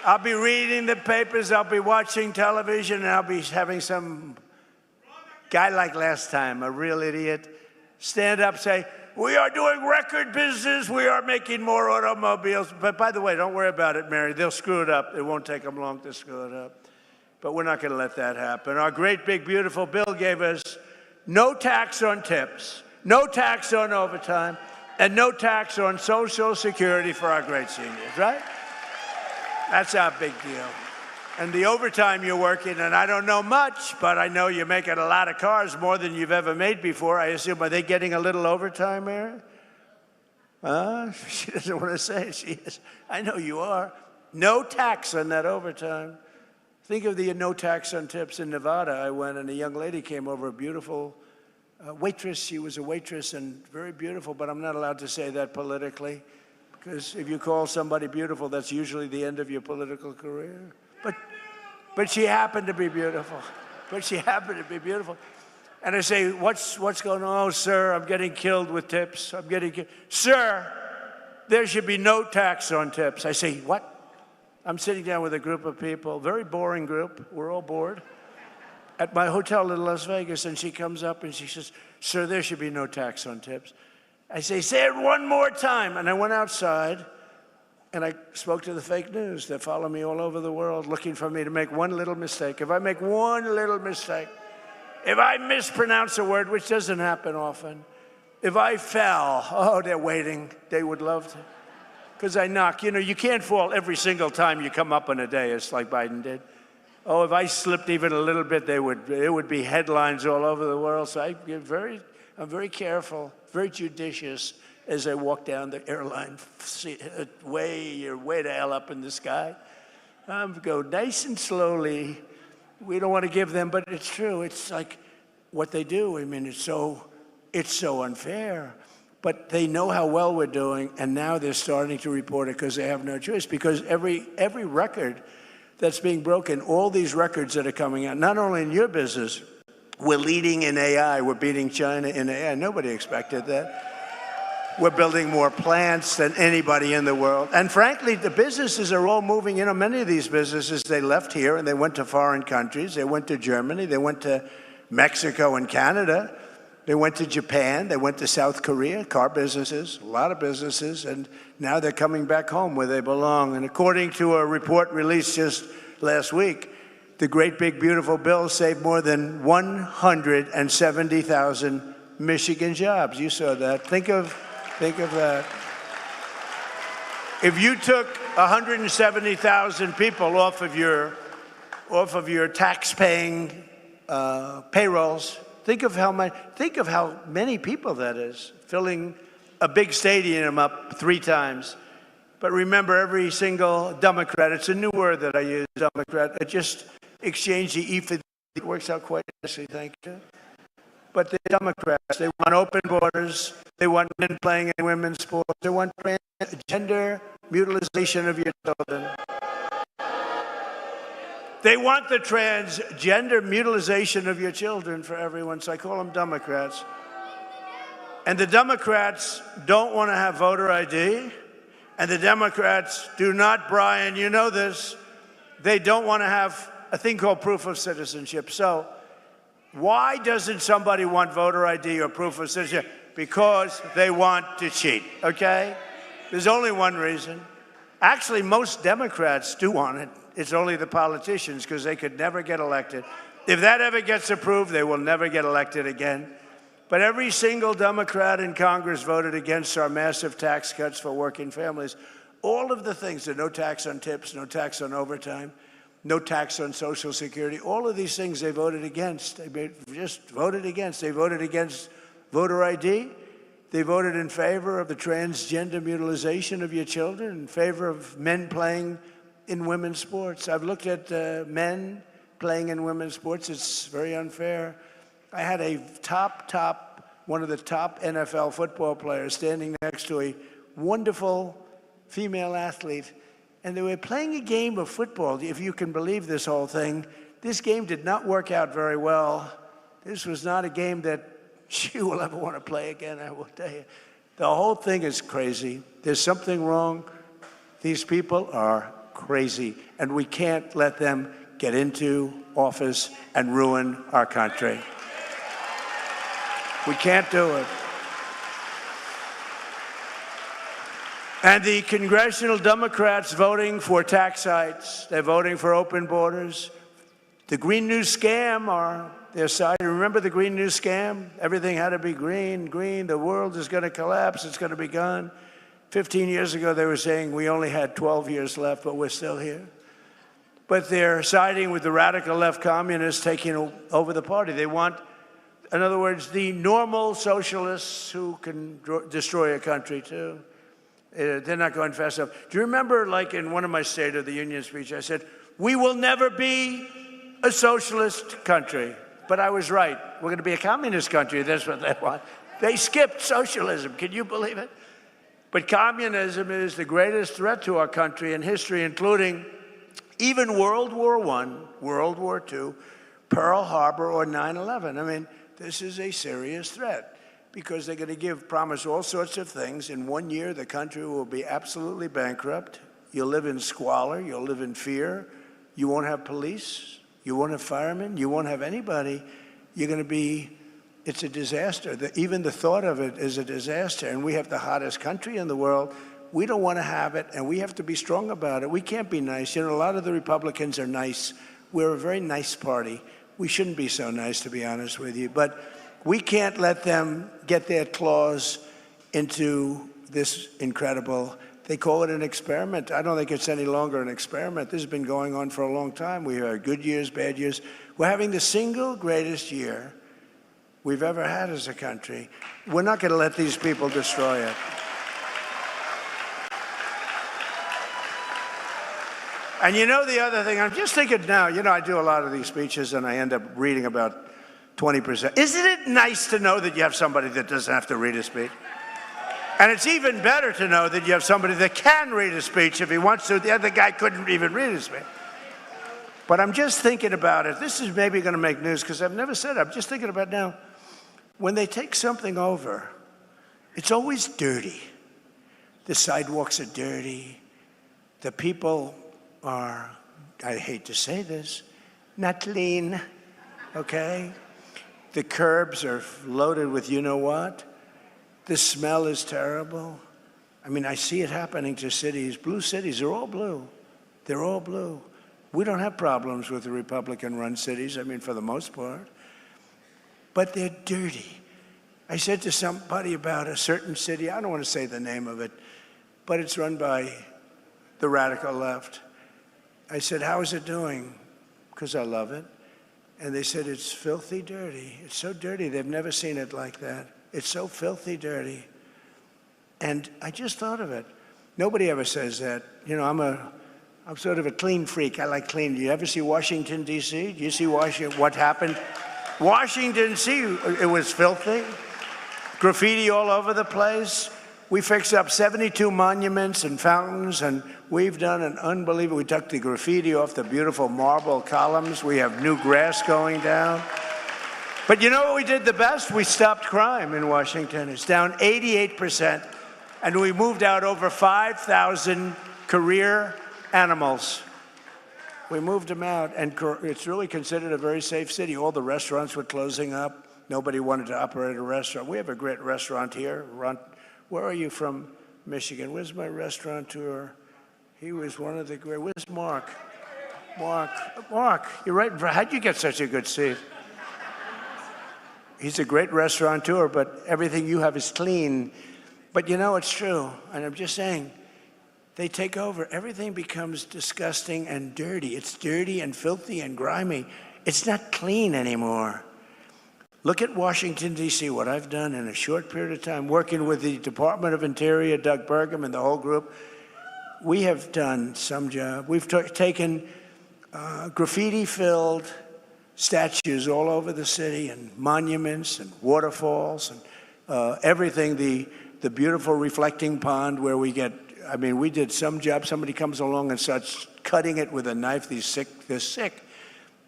I'll be reading the papers. I'll be watching television, and I'll be having some guy like last time, a real idiot, stand up, say, we are doing record business. We are making more automobiles. But by the way, don't worry about it, Mary. They'll screw it up. It won't take them long to screw it up. But we're not going to let that happen. Our great, big, beautiful bill gave us no tax on tips, no tax on overtime, and no tax on Social Security for our great seniors, right? That's our big deal. And the overtime you're working, and I don't know much, but I know you're making a lot of cars, more than you've ever made before. I assume, are they getting a little overtime, Mary? She doesn't want to say it. She is. I know you are. No tax on that overtime. Think of the no tax on tips in Nevada. I went, and a young lady came over, a beautiful waitress. She was a waitress and very beautiful, but I'm not allowed to say that politically, because if you call somebody beautiful, that's usually the end of your political career. But she happened to be beautiful. And I say, what's going on? Oh, sir, I'm getting killed with tips. I'm getting killed. Sir, there should be no tax on tips. I say, what? I'm sitting down with a group of people, very boring group. We're all bored. At my hotel in Las Vegas, and she comes up and she says, sir, there should be no tax on tips. I say it one more time. And I went outside. And I spoke to the fake news that follow me all over the world, looking for me to make one little mistake. If I make one little mistake, if I mispronounce a word, which doesn't happen often, if I fell, oh, they're waiting. They would love to. Because I knock. You know, you can't fall every single time you come up in a day. It's like Biden did. Oh, if I slipped even a little bit, it would be headlines all over the world. So I'm very careful, very judicious, as I walk down the airline, way to hell up in the sky. Go nice and slowly. We don't want to give them, but it's true. It's like what they do. I mean, it's so unfair. But they know how well we're doing, and now they're starting to report it because they have no choice. Because every record that's being broken, all these records that are coming out, not only in your business, we're leading in AI. We're beating China in AI. Nobody expected that. We're building more plants than anybody in the world. And frankly, the businesses are all moving. You know, many of these businesses, they left here and they went to foreign countries. They went to Germany. They went to Mexico and Canada. They went to Japan. They went to South Korea, car businesses, a lot of businesses. And now they're coming back home where they belong. And according to a report released just last week, the great, big, beautiful bill saved more than 170,000 Michigan jobs. You saw that. Think of that. If you took 170,000 people off of your tax-paying payrolls, think of how many people that is, filling a big stadium up 3 times. But remember, every single Democrat, it's a new word that I use, Democrat, I just exchanged the E for the, it works out quite nicely, thank you. But the Democrats, they want open borders. They want men playing in women's sports. They want transgender mutilation of your children. They want the transgender mutilation of your children for everyone, so I call them Democrats. And the Democrats don't want to have voter ID. And the Democrats do not, Brian, you know this, they don't want to have a thing called proof of citizenship. So why doesn't somebody want voter ID or proof of citizenship? Because they want to cheat, okay? There's only one reason. Actually, most Democrats do want it. It's only the politicians, because they could never get elected. If that ever gets approved, they will never get elected again. But every single Democrat in Congress voted against our massive tax cuts for working families. All of the things, the no tax on tips, no tax on overtime, no tax on Social Security, all of these things they voted against. They just voted against. They voted against voter ID. They voted in favor of the transgender mutilation of your children, in favor of men playing in women's sports. I've looked at men playing in women's sports. It's very unfair. I had one of the top NFL football players standing next to a wonderful female athlete, and they were playing a game of football. If you can believe this whole thing, this game did not work out very well. This was not a game that you will ever want to play again, I will tell you. The whole thing is crazy. There's something wrong. These people are crazy, and we can't let them get into office and ruin our country. We can't do it. And the congressional Democrats voting for tax hikes, they're voting for open borders. The Green New Scam are their side. Remember the Green New Scam? Everything had to be green, green. The world is going to collapse. It's going to be gone. 15 years ago, they were saying we only had 12 years left, but we're still here. But they're siding with the radical left communists taking over the party. They want, in other words, the normal socialists who can destroy a country, too. They're not going fast enough. Do you remember, like in one of my State of the Union speeches, I said, we will never be a socialist country. But I was right. We're going to be a communist country. That's what they want. They skipped socialism. Can you believe it? But communism is the greatest threat to our country in history, including even World War I, World War II, Pearl Harbor, or 9/11. I mean, this is a serious threat because they're going to promise all sorts of things. In 1 year, the country will be absolutely bankrupt. You'll live in squalor. You'll live in fear. You won't have police. You won't have firemen. You won't have anybody. You're going to be, it's a disaster. Even the thought of it is a disaster. And we have the hottest country in the world. We don't want to have it, and we have to be strong about it. We can't be nice. You know, a lot of the Republicans are nice. We're a very nice party. We shouldn't be so nice, to be honest with you. But we can't let them get their claws into this incredible, they call it an experiment. I don't think it's any longer an experiment. This has been going on for a long time. We had good years, bad years. We're having the single greatest year we've ever had as a country. We're not going to let these people destroy it. And you know the other thing, I'm just thinking now, you know, I do a lot of these speeches and I end up reading about 20%. Isn't it nice to know that you have somebody that doesn't have to read a speech? And it's even better to know that you have somebody that can read a speech if he wants to. The other guy couldn't even read a speech. But I'm just thinking about it. This is maybe going to make news because I've never said it. I'm just thinking about now, when they take something over, it's always dirty. The sidewalks are dirty. The people are, I hate to say this, not clean, okay? The curbs are loaded with you-know-what. The smell is terrible. I mean, I see it happening to cities. Blue cities, they're all blue. They're all blue. We don't have problems with the Republican-run cities, I mean, for the most part. But they're dirty. I said to somebody about a certain city, I don't want to say the name of it, but it's run by the radical left. I said, how is it doing? Because I love it. And they said, it's filthy dirty. It's so dirty, they've never seen it like that. It's so filthy dirty. And I just thought of it. Nobody ever says that. You know, I'm sort of a clean freak. I like clean. Do you ever see Washington, D.C.? Do you see Washington, what happened? Washington, D.C., it was filthy. Graffiti all over the place. We fixed up 72 monuments and fountains, and we've done an unbelievable, we took the graffiti off the beautiful marble columns. We have new grass going down. But you know what we did the best? We stopped crime in Washington. It's down 88%, and we moved out over 5,000 career animals. We moved them out, and it's really considered a very safe city. All the restaurants were closing up. Nobody wanted to operate a restaurant. We have a great restaurant here. Where are you from, Michigan? Where's my restaurateur? He was one of the great. Where's Mark? Mark, you're right. How'd you get such a good seat? He's a great restaurateur, but everything you have is clean. But you know, it's true. And I'm just saying, they take over. Everything becomes disgusting and dirty. It's dirty and filthy and grimy. It's not clean anymore. Look at Washington, D.C., what I've done in a short period of time, working with the Department of Interior, Doug Burgum, and the whole group. We have done some job. We've taken graffiti-filled statues all over the city and monuments and waterfalls and everything, the beautiful reflecting pond where we get, I mean, we did some job. Somebody comes along and starts cutting it with a knife. They're sick.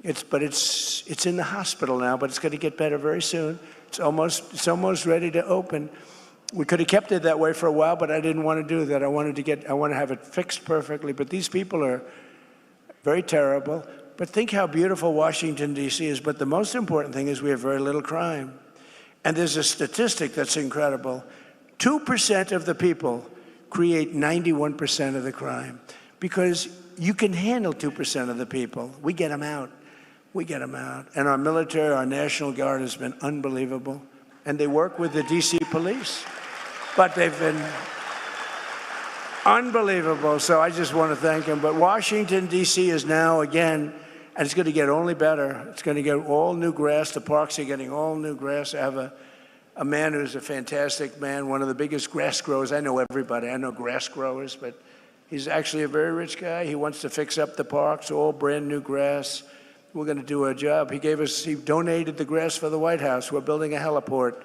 It's in the hospital now, but it's going to get better very soon. It's almost ready to open. We could have kept it that way for a while, but I didn't want to do that. I want to have it fixed perfectly. But these people are very terrible. But think how beautiful Washington, D.C. is. But the most important thing is we have very little crime. And there's a statistic that's incredible. 2% of the people create 91% of the crime, because you can handle 2% of the people. We get them out. We get them out. And our military, our National Guard has been unbelievable. And they work with the D.C. police. But they've been unbelievable. So I just want to thank them. But Washington, D.C. is now, again, and it's going to get only better. It's going to get all new grass. The parks are getting all new grass. I have a man who's a fantastic man, one of the biggest grass growers. I know everybody. I know grass growers, but he's actually a very rich guy. He wants to fix up the parks, all brand new grass. We're going to do a job. He donated the grass for the White House. We're building a heliport,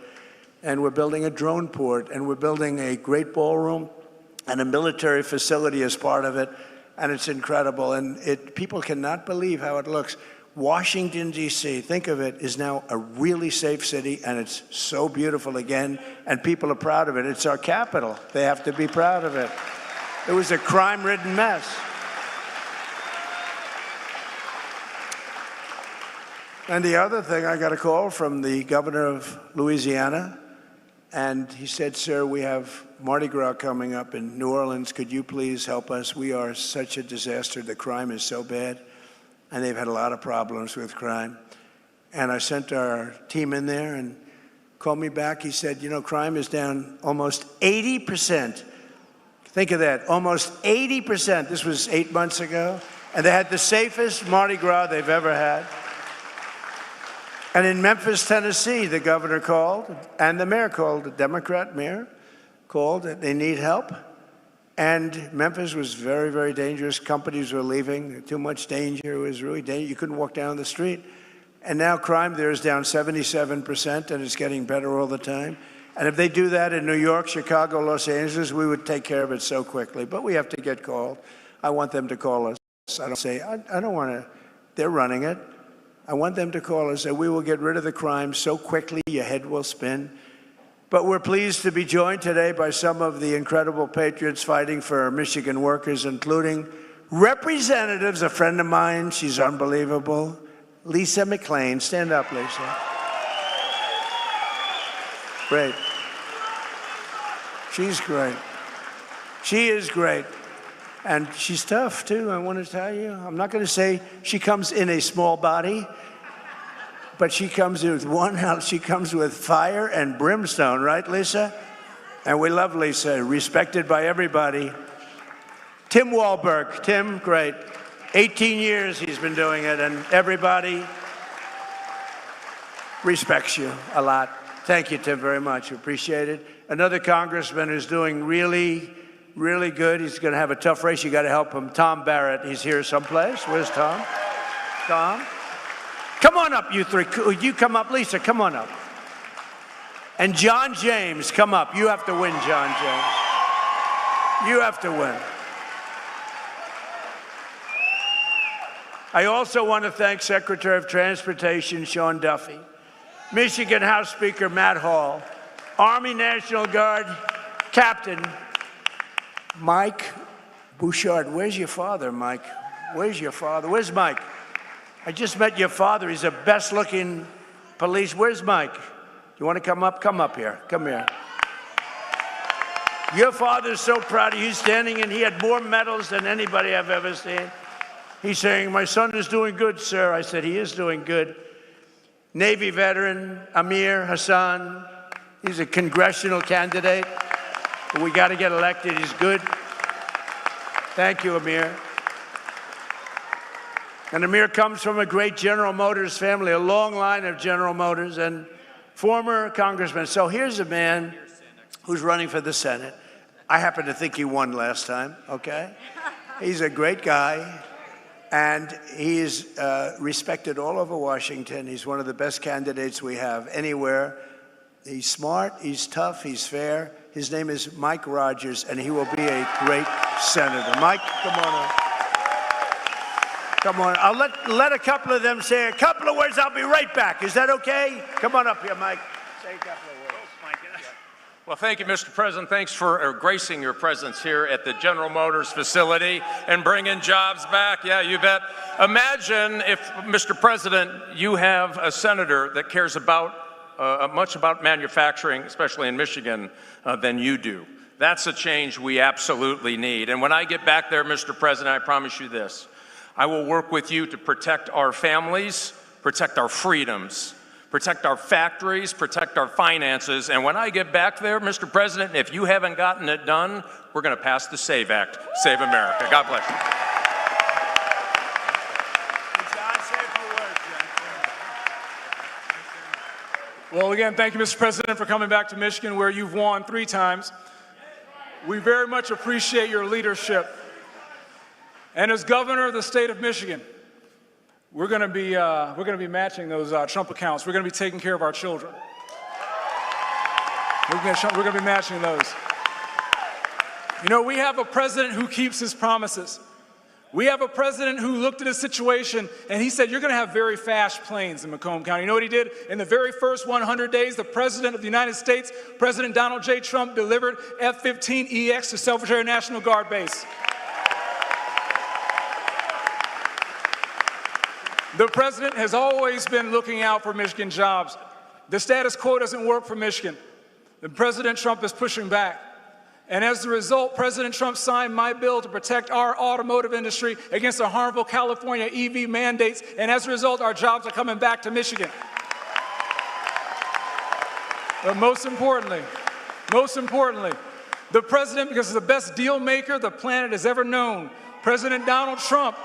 and we're building a drone port, and we're building a great ballroom and a military facility as part of it, and it's incredible. And people cannot believe how it looks. Washington, D.C., think of it, is now a really safe city, and it's so beautiful again, and people are proud of it. It's our capital. They have to be proud of it. It was a crime-ridden mess. And the other thing, I got a call from the governor of Louisiana, and he said, sir, we have Mardi Gras coming up in New Orleans. Could you please help us? We are such a disaster. The crime is so bad, and they've had a lot of problems with crime. And I sent our team in there and called me back. He said, you know, crime is down almost 80%. Think of that, almost 80%. This was 8 months ago. And they had the safest Mardi Gras they've ever had. And in Memphis, Tennessee, the governor called, and the mayor called, the Democrat mayor called, that they need help. And Memphis was very, very dangerous. Companies were leaving, too much danger. It was really dangerous. You couldn't walk down the street. And now crime there is down 77%, and it's getting better all the time. And if they do that in New York, Chicago, Los Angeles, we would take care of it so quickly. But we have to get called. I want them to call us. I don't want to, they're running it. I want them to call us, and we will get rid of the crime so quickly your head will spin. But we're pleased to be joined today by some of the incredible patriots fighting for Michigan workers, including representatives, a friend of mine, she's unbelievable, Lisa McClain. Stand up, Lisa. Great. She's great. She is great. And she's tough, too, I want to tell you. I'm not going to say she comes in a small body, but she comes with she comes with fire and brimstone, right, Lisa? And we love Lisa, respected by everybody. Tim Wahlberg. Tim, great. 18 years he's been doing it, and everybody respects you a lot. Thank you, Tim, very much. Appreciate it. Another congressman who's doing really good. He's going to have a tough race. You got to help him. Tom Barrett. He's here someplace. Where's Tom? Tom? Come on up, you three. You come up. Lisa, come on up. And John James, come up. You have to win, John James. You have to win. I also want to thank Secretary of Transportation Sean Duffy, Michigan House Speaker Matt Hall, Army National Guard Captain Mike Bouchard. Where's your father, Mike? Where's your father? Where's Mike? I just met your father. He's the best looking police. Where's Mike? You want to come up? Come up here. Come here. Your father's so proud of you. He's standing and he had more medals than anybody I've ever seen. He's saying, my son is doing good, sir. I said, he is doing good. Navy veteran Amir Hassan. He's a congressional candidate. We got to get elected. He's good. Thank you, Amir. And Amir comes from a great General Motors family, a long line of General Motors and former congressman. So here's a man who's running for the Senate. I happen to think he won last time, okay? He's a great guy, and he's respected all over Washington. He's one of the best candidates we have anywhere. He's smart, he's tough, he's fair. His name is Mike Rogers, and he will be a great senator. Mike, come on up. Come on, I'll let a couple of them say a couple of words. I'll be right back. Is that okay? Come on up here, Mike. Say a couple of words. Well, thank you, Mr. President. Thanks for gracing your presence here at the General Motors facility and bringing jobs back. Yeah, you bet. Imagine if, Mr. President, you have a senator that cares about much about manufacturing, especially in Michigan, than you do. That's a change we absolutely need. And when I get back there, Mr. President, I promise you this. I will work with you to protect our families, protect our freedoms, protect our factories, protect our finances. And when I get back there, Mr. President, if you haven't gotten it done, we're going to pass the SAVE Act. Save America. God bless you. Well, again, thank you, Mr. President, for coming back to Michigan, where you've won 3 times. We very much appreciate your leadership. And as governor of the state of Michigan, we're going to be matching those Trump accounts. We're going to be taking care of our children. We're going to be matching those. You know, we have a president who keeps his promises. We have a president who looked at a situation and he said, you're going to have very fast planes in Macomb County. You know what he did? In the very first 100 days, the president of the United States, President Donald J. Trump, delivered F-15EX to Selfridge Air National Guard Base. The president has always been looking out for Michigan jobs. The status quo doesn't work for Michigan. And President Trump is pushing back. And as a result, President Trump signed my bill to protect our automotive industry against the harmful California EV mandates. And as a result, our jobs are coming back to Michigan. But most importantly, the president, because he's the best deal maker the planet has ever known, President Donald Trump,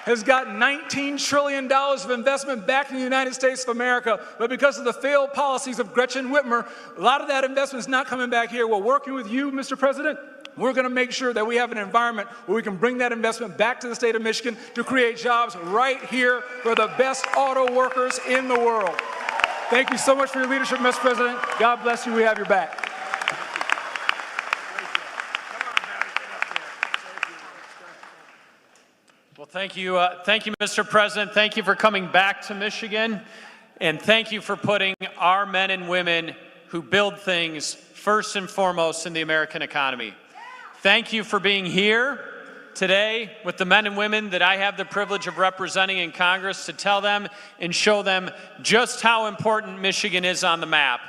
has got $19 trillion of investment back in the United States of America, but because of the failed policies of Gretchen Whitmer, a lot of that investment is not coming back here. Well, working with you, Mr. President, we're going to make sure that we have an environment where we can bring that investment back to the state of Michigan to create jobs right here for the best auto workers in the world. Thank you so much for your leadership, Mr. President. God bless you. We have your back. Well, thank you, Mr. President. Thank you for coming back to Michigan, and thank you for putting our men and women who build things first and foremost in the American economy. Thank you for being here today with the men and women that I have the privilege of representing in Congress to tell them and show them just how important Michigan is on the map.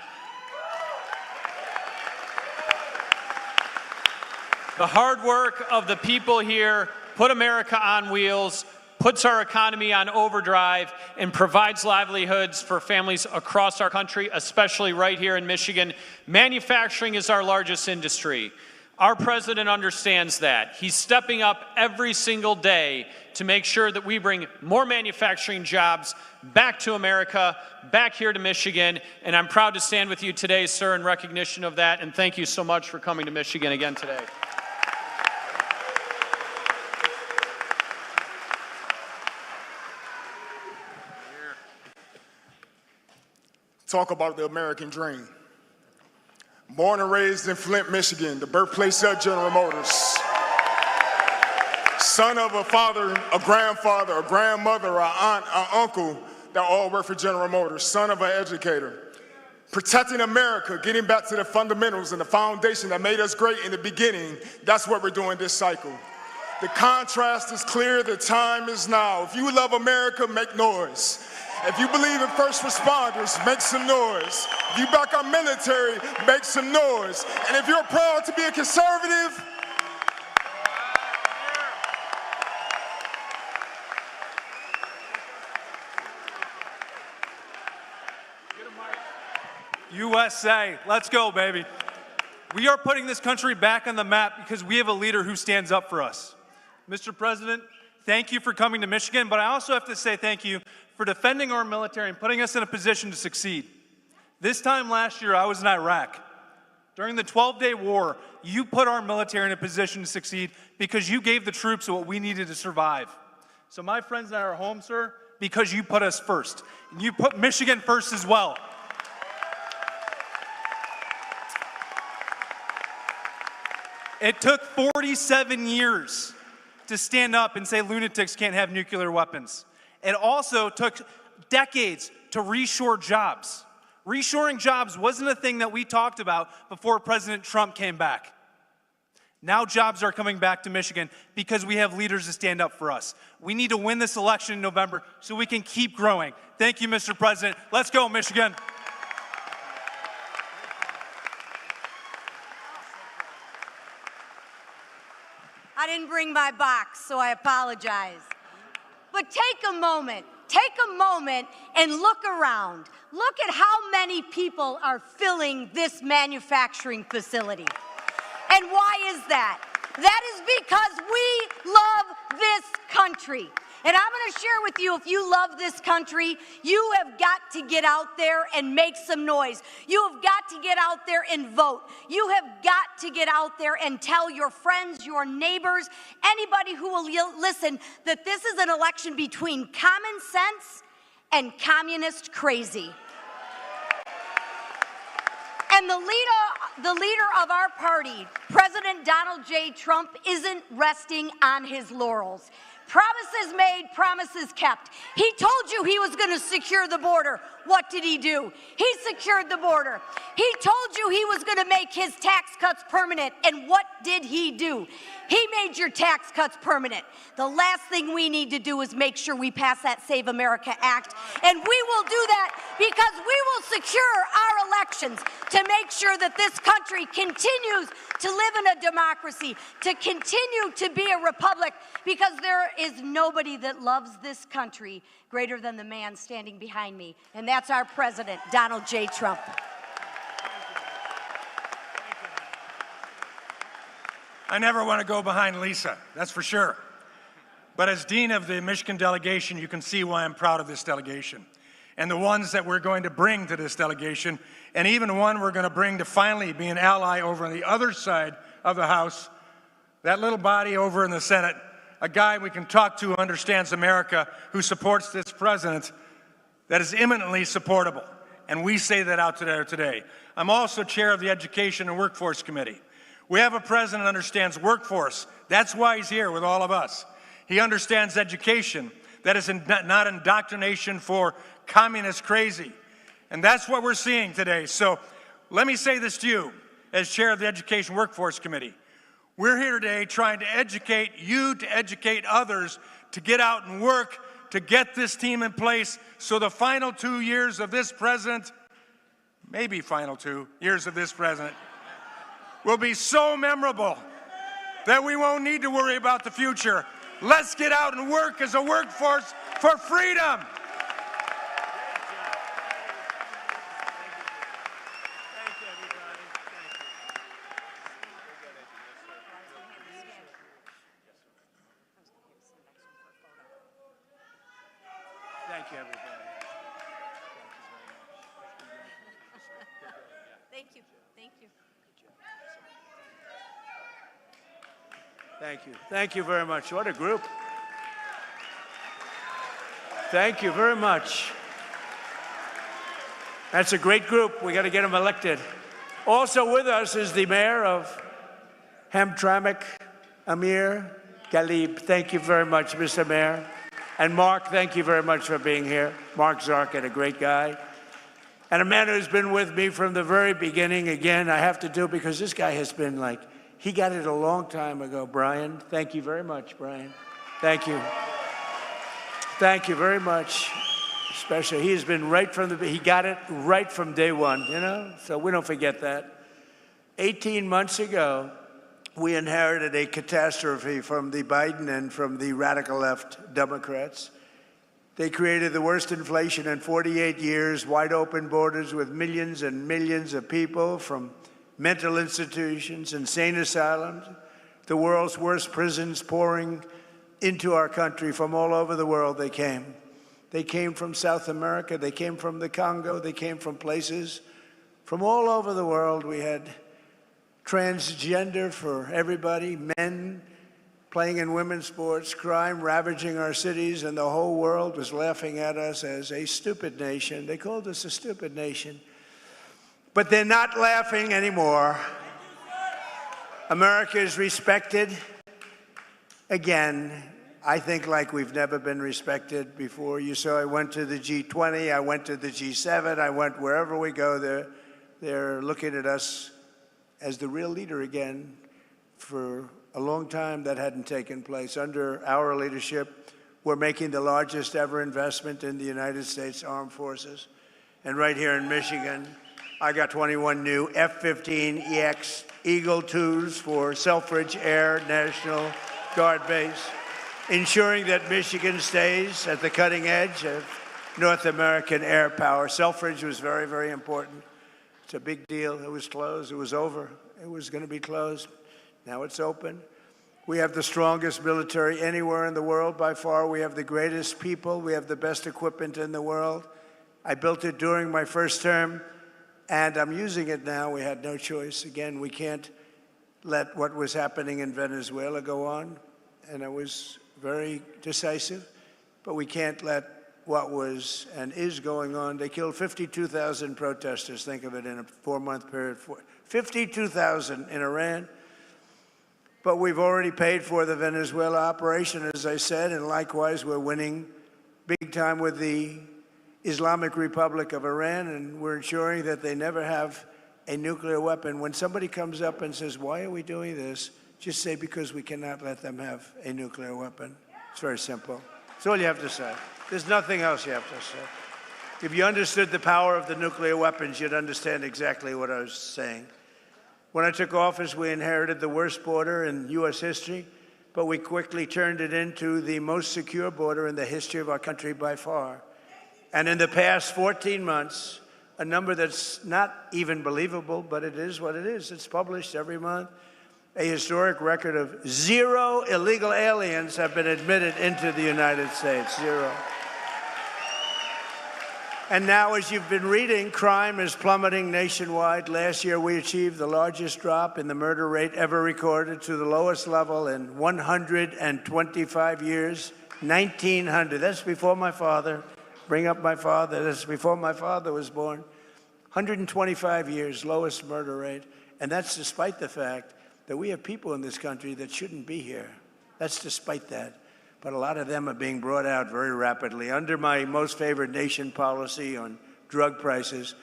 The hard work of the people here put America on wheels, puts our economy on overdrive, and provides livelihoods for families across our country, especially right here in Michigan. Manufacturing is our largest industry. Our president understands that. He's stepping up every single day to make sure that we bring more manufacturing jobs back to America, back here to Michigan, and I'm proud to stand with you today, sir, in recognition of that, and thank you so much for coming to Michigan again today. Talk about the American dream. Born and raised in Flint, Michigan, the birthplace of General Motors. Son of a father, a grandfather, a grandmother, an aunt, an uncle that all work for General Motors. Son of an educator. Protecting America, getting back to the fundamentals and the foundation that made us great in the beginning, that's what we're doing this cycle. The contrast is clear, the time is now. If you love America, make noise. If you believe in first responders, make some noise. If you back our military, make some noise. And if you're proud to be a conservative, USA, let's go, baby. We are putting this country back on the map because we have a leader who stands up for us. Mr. President, thank you for coming to Michigan, but I also have to say thank you for defending our military and putting us in a position to succeed. This time last year, I was in Iraq. During the 12-day war, you put our military in a position to succeed because you gave the troops what we needed to survive. So my friends and I are home, sir, because you put us first. And you put Michigan first as well. It took 47 years to stand up and say lunatics can't have nuclear weapons. It also took decades to reshore jobs. Reshoring jobs wasn't a thing that we talked about before President Trump came back. Now jobs are coming back to Michigan because we have leaders to stand up for us. We need to win this election in November so we can keep growing. Thank you, Mr. President. Let's go, Michigan. I didn't bring my box, so I apologize. But take a moment and look around. Look at how many people are filling this manufacturing facility. And why is that? That is because we love this country. And I'm going to share with you, if you love this country, you have got to get out there and make some noise. You have got to get out there and vote. You have got to get out there and tell your friends, your neighbors, anybody who will listen, that this is an election between common sense and communist crazy. And the leader of our party, President Donald J. Trump, isn't resting on his laurels. Promises made, promises kept. He told you he was going to secure the border. What did he do? He secured the border. He told you he was going to make his tax cuts permanent. And what did he do? He made your tax cuts permanent. The last thing we need to do is make sure we pass that Save America Act. And we will do that because we will secure our elections to make sure that this country continues to live in a democracy, to continue to be a republic, because there is nobody that loves this country greater than the man standing behind me, and that's our president, Donald J. Trump. I never want to go behind Lisa, that's for sure. But as dean of the Michigan delegation, you can see why I'm proud of this delegation and the ones that we're going to bring to this delegation, and even one we're going to bring to finally be an ally over on the other side of the House, that little body over in the Senate, a guy we can talk to who understands America, who supports this president, that is eminently supportable. And we say that out there today. I'm also chair of the Education and Workforce Committee. We have a president who understands workforce. That's why he's here with all of us. He understands education. That is not indoctrination for communist crazy. And that's what we're seeing today. So let me say this to you as chair of the Education Workforce Committee. We're here today trying to educate you, to educate others, to get out and work, to get this team in place so the final 2 years of this president, maybe final 2 years of this president, will be so memorable that we won't need to worry about the future. Let's get out and work as a workforce for freedom. Thank you, everybody. Thank you. Thank you. Thank you. Thank you very much. What a group. Thank you very much. That's a great group. We got to get them elected. Also with us is the mayor of Hamtramck, Amir Galib. Thank you very much, Mr. Mayor. And Mark, thank you very much for being here. Mark Zarkin, a great guy. And a man who's been with me from the very beginning. Again, I have to do it because this guy has been like, he got it a long time ago. Brian, thank you very much, Brian. Thank you. Thank you very much. Especially, he has been right from he got it right from day one, you know? So we don't forget that. 18 months ago, we inherited a catastrophe from the Biden and from the radical left Democrats. They created the worst inflation in 48 years, wide open borders with millions and millions of people from mental institutions, insane asylums, the world's worst prisons pouring into our country from all over the world. They came. They came from South America. They came from the Congo. They came from places from all over the world. We had transgender for everybody, men playing in women's sports, crime ravaging our cities, and the whole world was laughing at us as a stupid nation. They called us a stupid nation. But they're not laughing anymore. America is respected. again, I think like we've never been respected before. You saw I went to the G20, I went to the G7, I went wherever we go, they're looking at us as the real leader again. For a long time, that hadn't taken place. Under our leadership, we're making the largest ever investment in the United States Armed Forces. And right here in Michigan, I got 21 new F-15EX Eagle IIs for Selfridge Air National Guard Base, ensuring that Michigan stays at the cutting edge of North American air power. Selfridge was very, very important. It's a big deal. It was closed. It was over. It was going to be closed. Now it's open. We have the strongest military anywhere in the world by far. We have the greatest people. We have the best equipment in the world. I built it during my first term, and I'm using it now. We had no choice. Again, we can't let what was happening in Venezuela go on, and I was very decisive, but we can't let what was and is going on. They killed 52,000 protesters. Think of it in a 4-month period. 52,000 in Iran. But we've already paid for the Venezuela operation, as I said, and likewise, we're winning big time with the Islamic Republic of Iran, and we're ensuring that they never have a nuclear weapon. When somebody comes up and says, why are we doing this? Just say, because we cannot let them have a nuclear weapon. It's very simple. That's all you have to say. There's nothing else you have to say. If you understood the power of the nuclear weapons, you'd understand exactly what I was saying. When I took office, we inherited the worst border in U.S. history, but we quickly turned it into the most secure border in the history of our country by far. And in the past 14 months, a number that's not even believable, but it is what it is. It's published every month. A historic record of 0 illegal aliens have been admitted into the United States. 0. And now, as you've been reading, crime is plummeting nationwide. Last year, we achieved the largest drop in the murder rate ever recorded to the lowest level in 125 years, 1900. That's before my father. Bring up my father. That's before my father was born. 125 years, lowest murder rate. And that's despite the fact that we have people in this country that shouldn't be here. That's despite that. But a lot of them are being brought out very rapidly. Under my most favored nation policy on drug prices,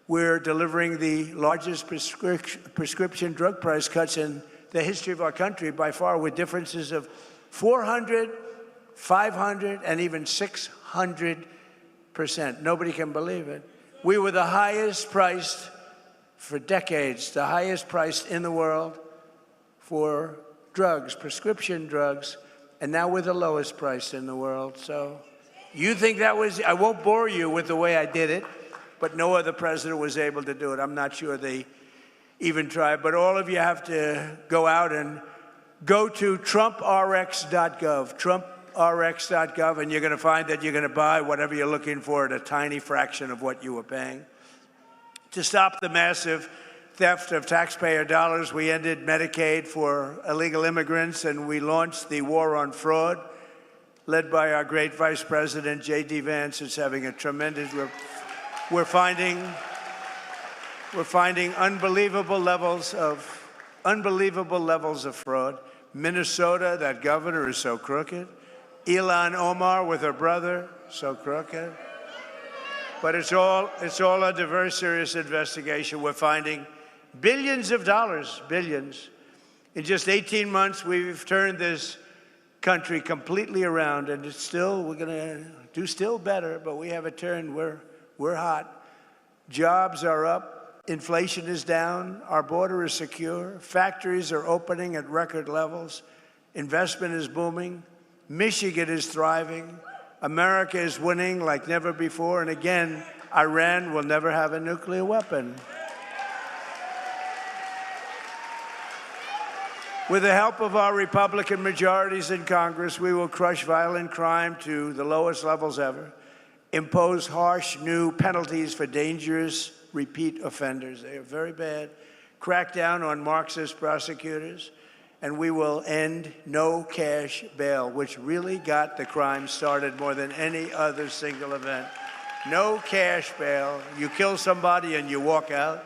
we're delivering the largest prescription drug price cuts in the history of our country by far, with differences of 400, 500, and even 600%. Nobody can believe it. We were the highest priced for decades, the highest priced in the world for drugs, prescription drugs, and now we're the lowest priced in the world. So you think that was, I won't bore you with the way I did it, but no other president was able to do it. I'm not sure they even tried, but all of you have to go out and go to TrumpRx.gov, TrumpRx.gov, and you're going to find that you're going to buy whatever you're looking for at a tiny fraction of what you were paying. To stop the massive theft of taxpayer dollars, we ended Medicaid for illegal immigrants, and we launched the war on fraud, led by our great Vice President, J.D. Vance. It's having a tremendous, we're finding unbelievable levels of fraud. Minnesota, that governor is so crooked. Ilhan Omar with her brother, so crooked. But it's all under very serious investigation. We're finding billions of dollars, billions. In just 18 months, we've turned this country completely around, and it's still, we're going to do still better, but we have a turn. We're hot. Jobs are up. Inflation is down. Our border is secure. Factories are opening at record levels. Investment is booming. Michigan is thriving. America is winning like never before. And again, Iran will never have a nuclear weapon. With the help of our Republican majorities in Congress, we will crush violent crime to the lowest levels ever, impose harsh new penalties for dangerous repeat offenders. They are very bad. Crack down on Marxist prosecutors, and we will end no cash bail, which really got the crime started more than any other single event. No cash bail. You kill somebody and you walk out.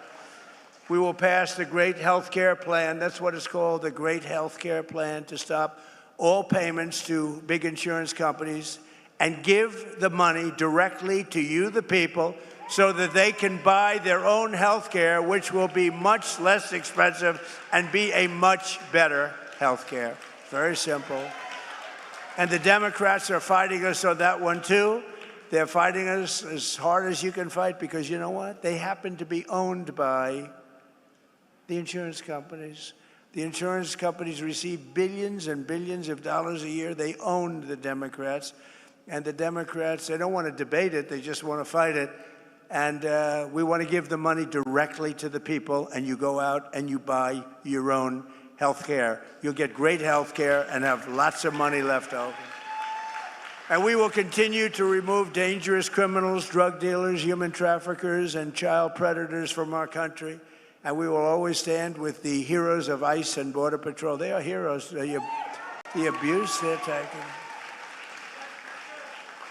We will pass the Great Health Care Plan. That's what it's called, the Great Health Care Plan, to stop all payments to big insurance companies and give the money directly to you, the people, so that they can buy their own health care, which will be much less expensive and be a much better health care. Very simple. And the Democrats are fighting us on that one, too. They're fighting us as hard as you can fight because you know what? They happen to be owned by the insurance companies. The insurance companies receive billions and billions of dollars a year. They own the Democrats. And the Democrats, they don't want to debate it. They just want to fight it. And we want to give the money directly to the people, and you go out and you buy your own health care. You'll get great health care and have lots of money left over. And we will continue to remove dangerous criminals, drug dealers, human traffickers, and child predators from our country. And we will always stand with the heroes of ICE and Border Patrol. They are heroes. The abuse they're taking.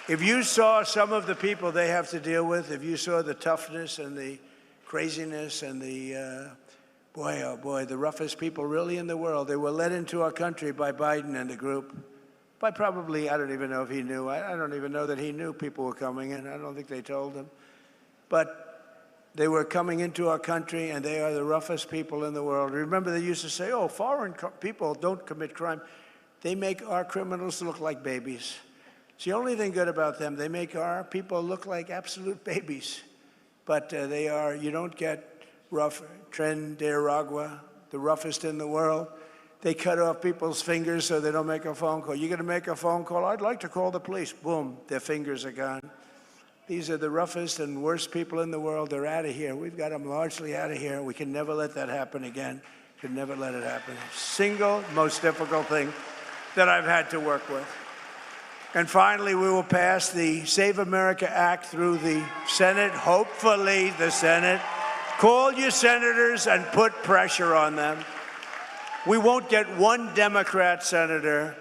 If you saw some of the people they have to deal with, if you saw the toughness and the craziness and the, boy, oh boy, the roughest people really in the world, they were led into our country by Biden and the group. By probably, I don't even know if he knew. I don't even know that he knew people were coming in. I don't think they told him. But they were coming into our country, and they are the roughest people in the world. Remember, they used to say, oh, foreign people don't commit crime. They make our criminals look like babies. It's the only thing good about them. They make our people look like absolute babies. But they are, you don't get rough, Tren de Aragua, the roughest in the world. They cut off people's fingers so they don't make a phone call. You're going to make a phone call? I'd like to call the police. Boom, their fingers are gone. These are the roughest and worst people in the world. They're out of here. We've got them largely out of here. We can never let that happen again. Could never let it happen. Single most difficult thing that I've had to work with. And finally, we will pass the Save America Act through the Senate, hopefully the Senate. Call your senators and put pressure on them. We won't get one Democrat senator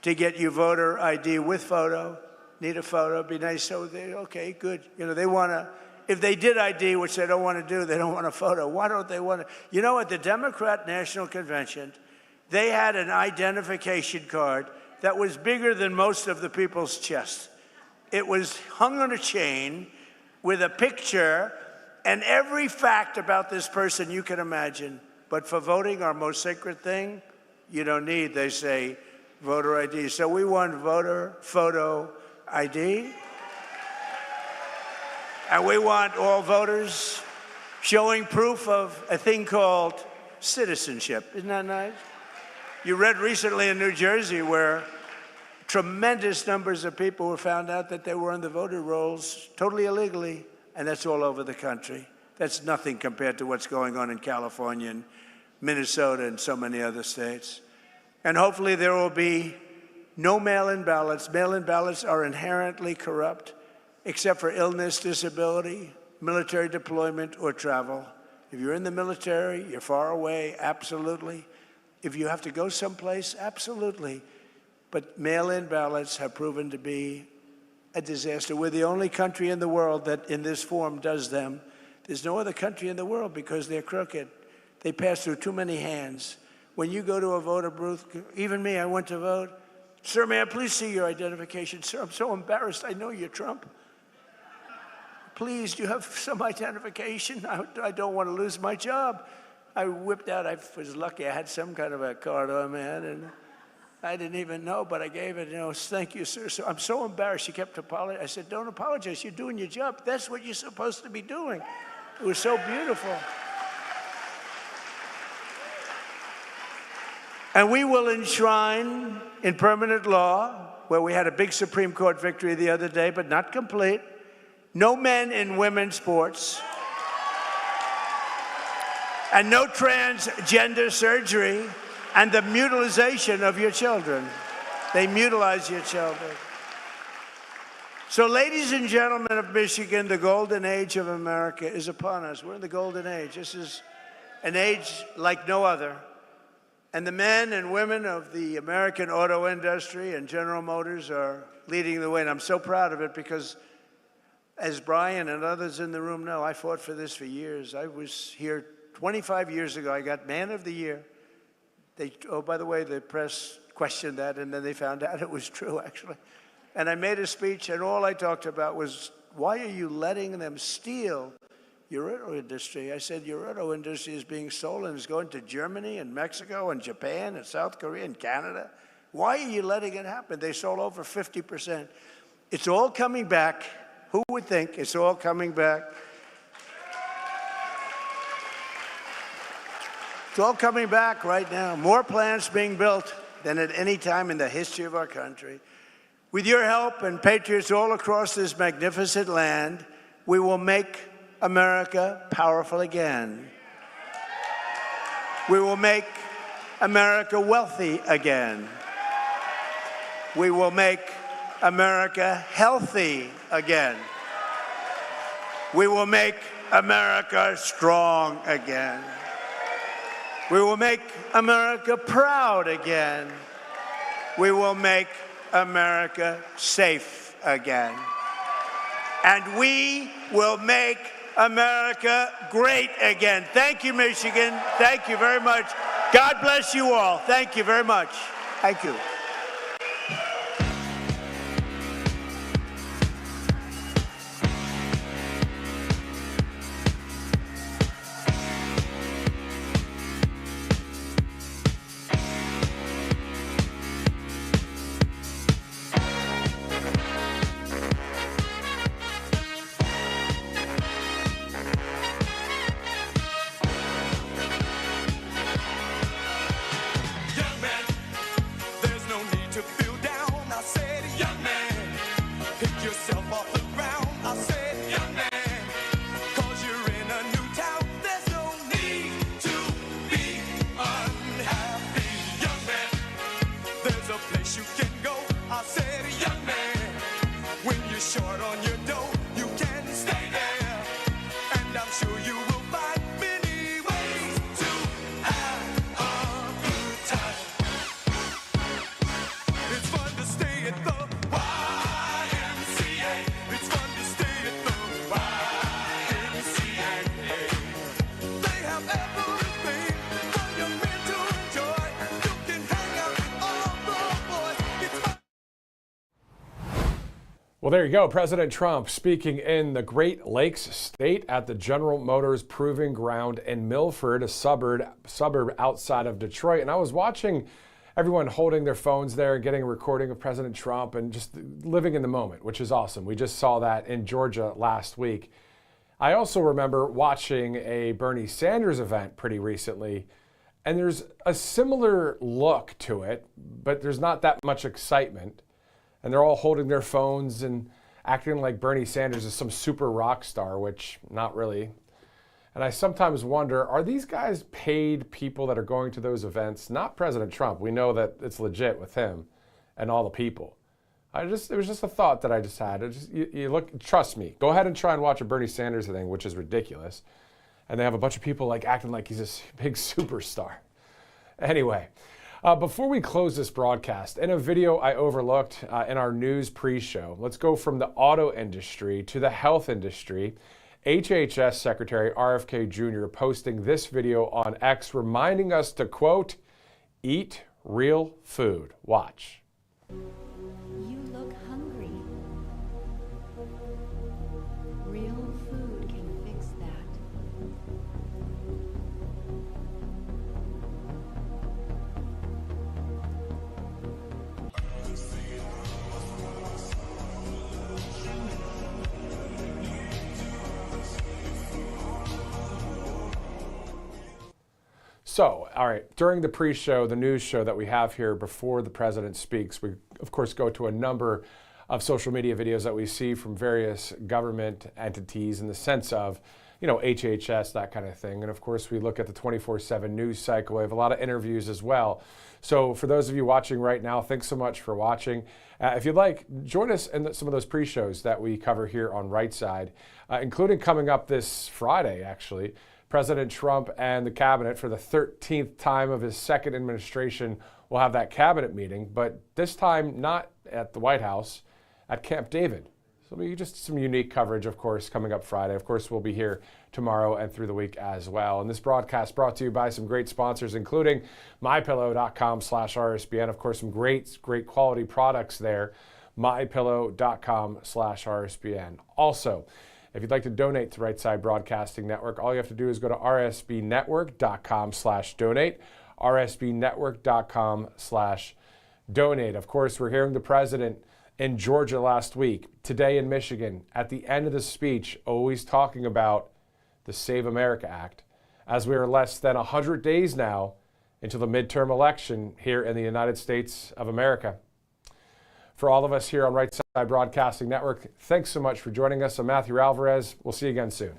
to get you voter ID with photo. Need a photo, be nice. So they, okay, good. You know, they want to, if they did ID, which they don't want to do, they don't want a photo. Why don't they want to? You know, at the Democrat National Convention, they had an identification card that was bigger than most of the people's chests. It was hung on a chain with a picture and every fact about this person you can imagine. But for voting, our most sacred thing, you don't need, they say, voter ID. So we want voter photo ID. And we want all voters showing proof of a thing called citizenship. Isn't that nice? You read recently in New Jersey where tremendous numbers of people were found out that they were on the voter rolls totally illegally, and that's all over the country. That's nothing compared to what's going on in California and Minnesota and so many other states. And hopefully there will be no mail-in ballots. Mail-in ballots are inherently corrupt, except for illness, disability, military deployment, or travel. If you're in the military, you're far away, absolutely. If you have to go someplace, absolutely. But mail-in ballots have proven to be a disaster. We're the only country in the world that in this form does them. There's no other country in the world because they're crooked. They pass through too many hands. When you go to a voter booth, even me, I went to vote. Sir, may I please see your identification? Sir, I'm so embarrassed. I know you're Trump. Please, do you have some identification? I don't want to lose my job. I whipped out, I was lucky, I had some kind of a card on, man, and I didn't even know, but I gave it, you know, thank you, sir. So I'm so embarrassed. She kept apologizing. I said, don't apologize. You're doing your job. That's what you're supposed to be doing. It was so beautiful. And we will enshrine in permanent law, where we had a big Supreme Court victory the other day, but not complete, no men in women's sports, and no transgender surgery, and the mutilization of your children. They mutilize your children. So, ladies and gentlemen of Michigan, the golden age of America is upon us. We're in the golden age. This is an age like no other. And the men and women of the American auto industry and General Motors are leading the way. And I'm so proud of it because, as Brian and others in the room know, I fought for this for years. I was here 25 years ago. I got Man of the Year. Oh, by the way, the press questioned that, and then they found out it was true, actually. And I made a speech, and all I talked about was, why are you letting them steal your auto industry? I said, your auto industry is being stolen. It's going to Germany and Mexico and Japan and South Korea and Canada. Why are you letting it happen? They sold over 50%. It's all coming back. Who would think it's all coming back? It's all coming back right now. More plants being built than at any time in the history of our country. With your help and patriots all across this magnificent land, we will make America powerful again. We will make America wealthy again. We will make America healthy again. We will make America strong again. We will make America proud again. We will make America safe again. And we will make America great again. Thank you, Michigan. Thank you very much. God bless you all. Thank you very much. Thank you. Well, there you go. President Trump speaking in the Great Lakes state at the General Motors Proving Ground in Milford, a suburb outside of Detroit. And I was watching everyone holding their phones there, getting a recording of President Trump and just living in the moment, which is awesome. We just saw that in Georgia last week. I also remember watching a Bernie Sanders event pretty recently, and there's a similar look to it, but there's not that much excitement. And they're all holding their phones and acting like Bernie Sanders is some super rock star, which not really. And I sometimes wonder, are these guys paid people that are going to those events? Not President Trump. We know that it's legit with him and all the people. It was just a thought that I just had. You look, trust me, go ahead and try and watch a Bernie Sanders thing, which is ridiculous. And they have a bunch of people like acting like he's this big superstar. Anyway. Before we close this broadcast, in a video I overlooked in our news pre-show, let's go from the auto industry to the health industry. HHS Secretary RFK Jr. posting this video on X reminding us to, quote, eat real food. Watch. You look hungry. Real food can fix that. So, all right, during the pre-show, the news show that we have here before the president speaks, we, of course, go to a number of social media videos that we see from various government entities in the sense of, you know, HHS, that kind of thing. And, of course, we look at the 24/7 news cycle. We have a lot of interviews as well. So for those of you watching right now, thanks so much for watching. If you'd like, join us in some of those pre-shows that we cover here on Right Side, including coming up this Friday, actually. President Trump and the cabinet, for the 13th time of his second administration, will have that cabinet meeting, but this time not at the White House, at Camp David. So it'll be just some unique coverage, of course, coming up Friday. Of course, we'll be here tomorrow and through the week as well. And this broadcast brought to you by some great sponsors, including mypillow.com/RSBN. Of course, some great quality products there. mypillow.com/RSBN. Also, if you'd like to donate to Right Side Broadcasting Network, all you have to do is go to rsbnetwork.com/donate, rsbnetwork.com/donate. Of course, we're hearing the president in Georgia last week, today in Michigan, at the end of the speech, always talking about the Save America Act, as we are less than 100 days now until the midterm election here in the United States of America. For all of us here on Right Side Broadcasting Network, thanks so much for joining us. I'm Matthew Alvarez. We'll see you again soon.